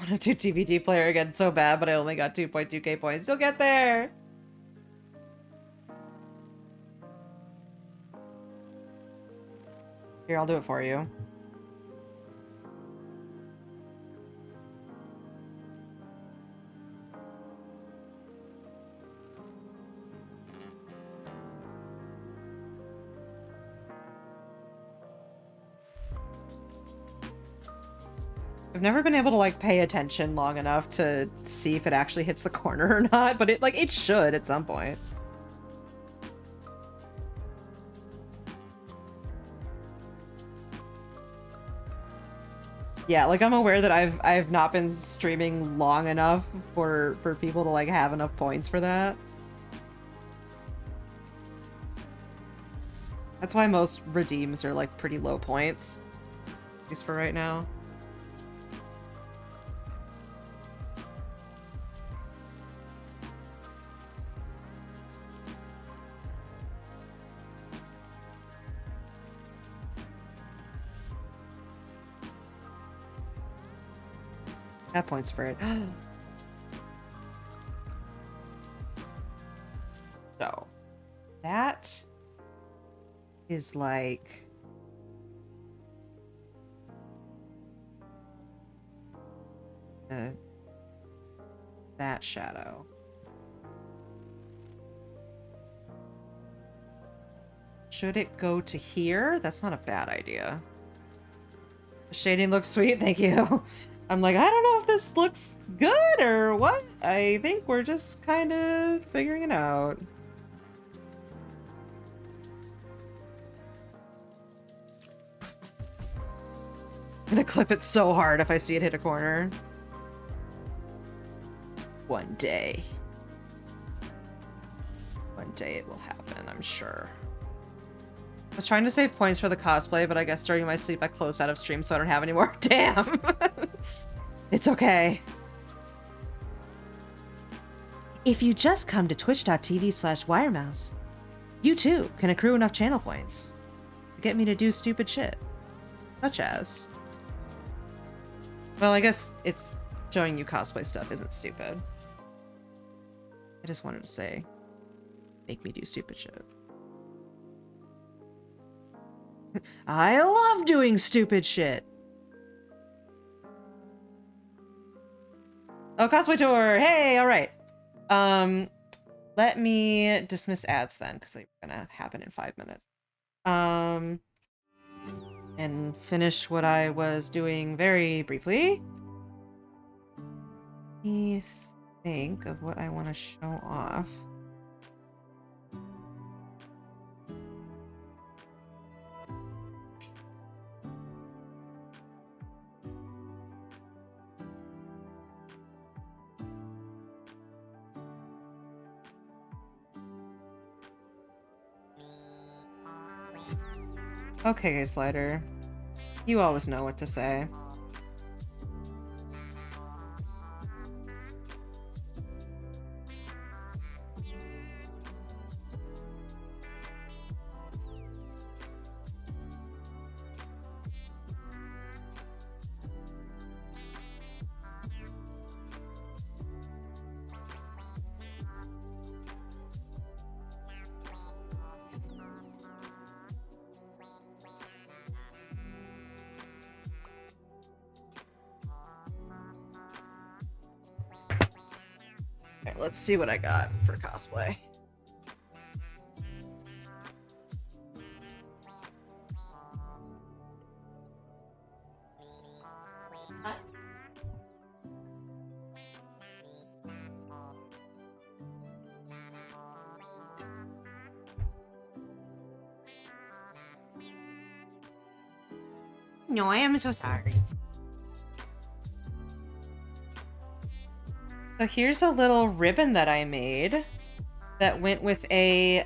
want to do DVD player again so bad, but I only got 2.2k points. You'll get there! Here, I'll do it for you. I've never been able to, like, pay attention long enough to see if it actually hits the corner or not, but it should at some point. Yeah, like, I'm aware that I've not been streaming long enough for people to, like, have enough points for that. That's why most redeems are, like, pretty low points. At least for right now. That points for it. So, that is like... that shadow. Should it go to here? That's not a bad idea. The shading looks sweet, thank you. I'm like, I don't know if this looks good or what. I think we're just kind of figuring it out. I'm gonna clip it so hard if I see it hit a corner. One day. One day it will happen, I'm sure. I was trying to save points for the cosplay, but I guess during my sleep I closed out of stream, so I don't have any more. Damn! It's okay. If you just come to twitch.tv/WireMouse, you too can accrue enough channel points to get me to do stupid shit. Such as... Well, I guess it's showing you cosplay stuff isn't stupid. I just wanted to say, make me do stupid shit. I love doing stupid shit! Oh, cosplay tour! Hey, alright. Let me dismiss ads then, because they're gonna happen in 5 minutes. And finish what I was doing very briefly. Let me think of what I want to show off. Okay, Slider. You always know what to say. Okay, let's see what I got for cosplay. No, I am so sorry. So here's a little ribbon that I made that went with a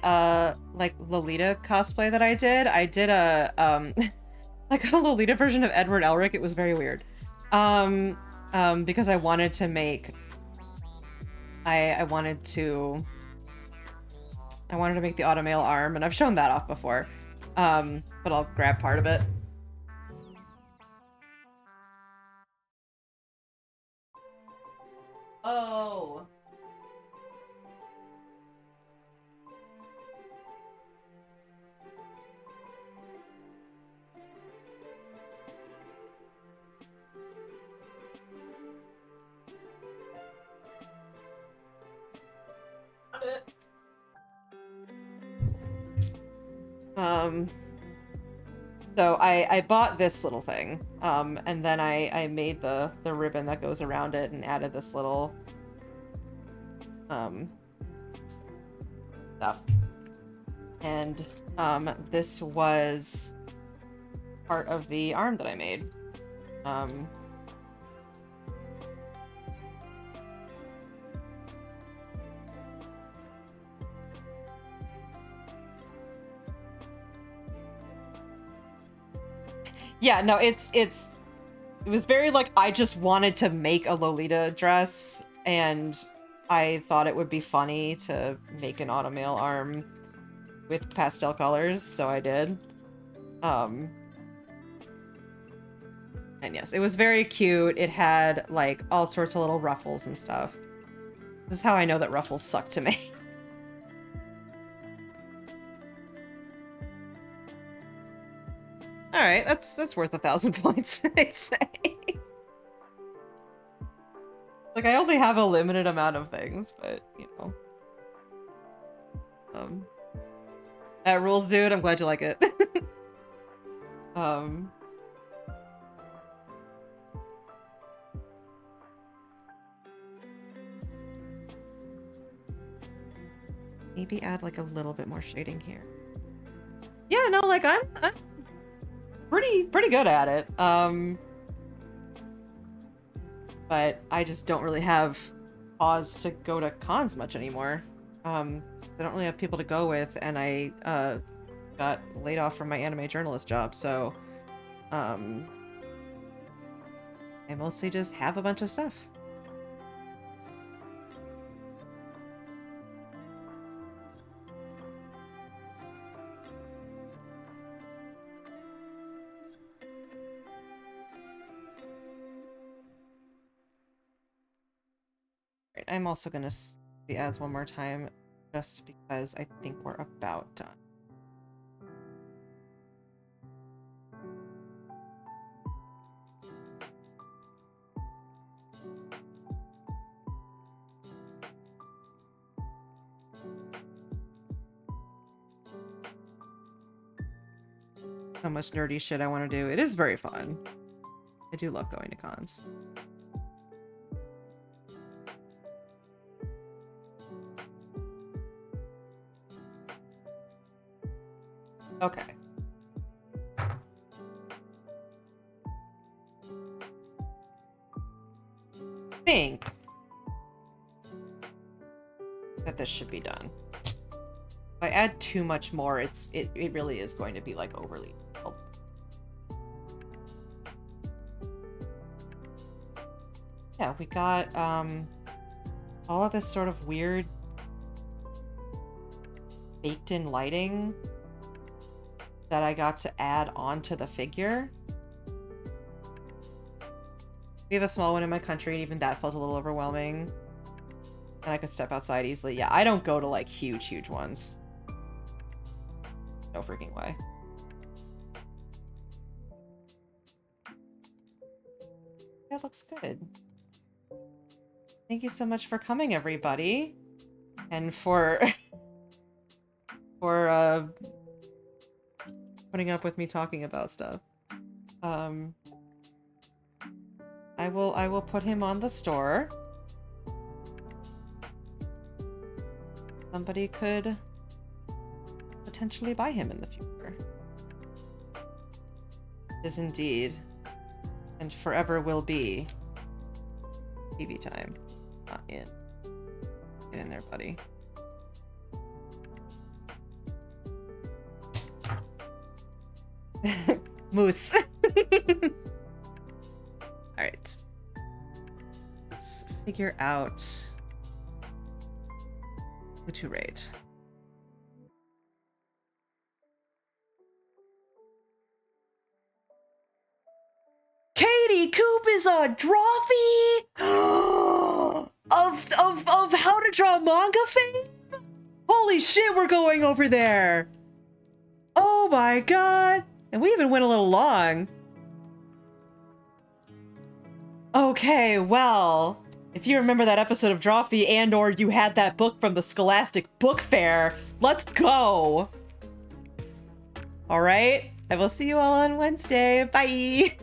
like Lolita cosplay that I did. I did a like a Lolita version of Edward Elric. It was very weird. Because I wanted to make I wanted to make the automail arm, and I've shown that off before. But I'll grab part of it. Oh. Um, so I bought this little thing, and then I made the ribbon that goes around it and added this little um stuff. And this was part of the arm that I made. Um, yeah, no, it was very like I just wanted to make a Lolita dress, and I thought it would be funny to make an automail arm with pastel colors, so I did. Um, and yes, it was very cute. It had like all sorts of little ruffles and stuff. This is how I know that ruffles suck to me. All right, that's worth 1,000 points, I'd say. Like I only have a limited amount of things, but you know. Um, that rules, dude. I'm glad you like it. um, maybe add like a little bit more shading here. Yeah, no, like I'm pretty good at it. But I just don't really have cause to go to cons much anymore. I don't really have people to go with, and I got laid off from my anime journalist job, so I mostly just have a bunch of stuff. Right, I'm also gonna see the ads one more time, just because I think we're about done. So much nerdy shit I want to do. It is very fun. I do love going to cons. Okay. I think that this should be done. If I add too much more, it really is going to be like overly detailed. Yeah, we got all of this sort of weird baked in lighting that I got to add onto the figure. We have a small one in my country, and even that felt a little overwhelming. And I could step outside easily. Yeah, I don't go to like huge ones. No freaking way. That looks good. Thank you so much for coming, everybody. And for for putting up with me talking about stuff. I will put him on the store. Somebody could potentially buy him in the future. It is indeed, and forever will be, TV time. Not in. Get in there, buddy. Moose. Alright. Let's figure out who to rate. Katie Coop is a drawfee? of how to draw manga fame? Holy shit, we're going over there! Oh my god! And we even went a little long. Okay, well, if you remember that episode of Drawfee and or you had that book from the Scholastic Book Fair, let's go! Alright, I will see you all on Wednesday. Bye!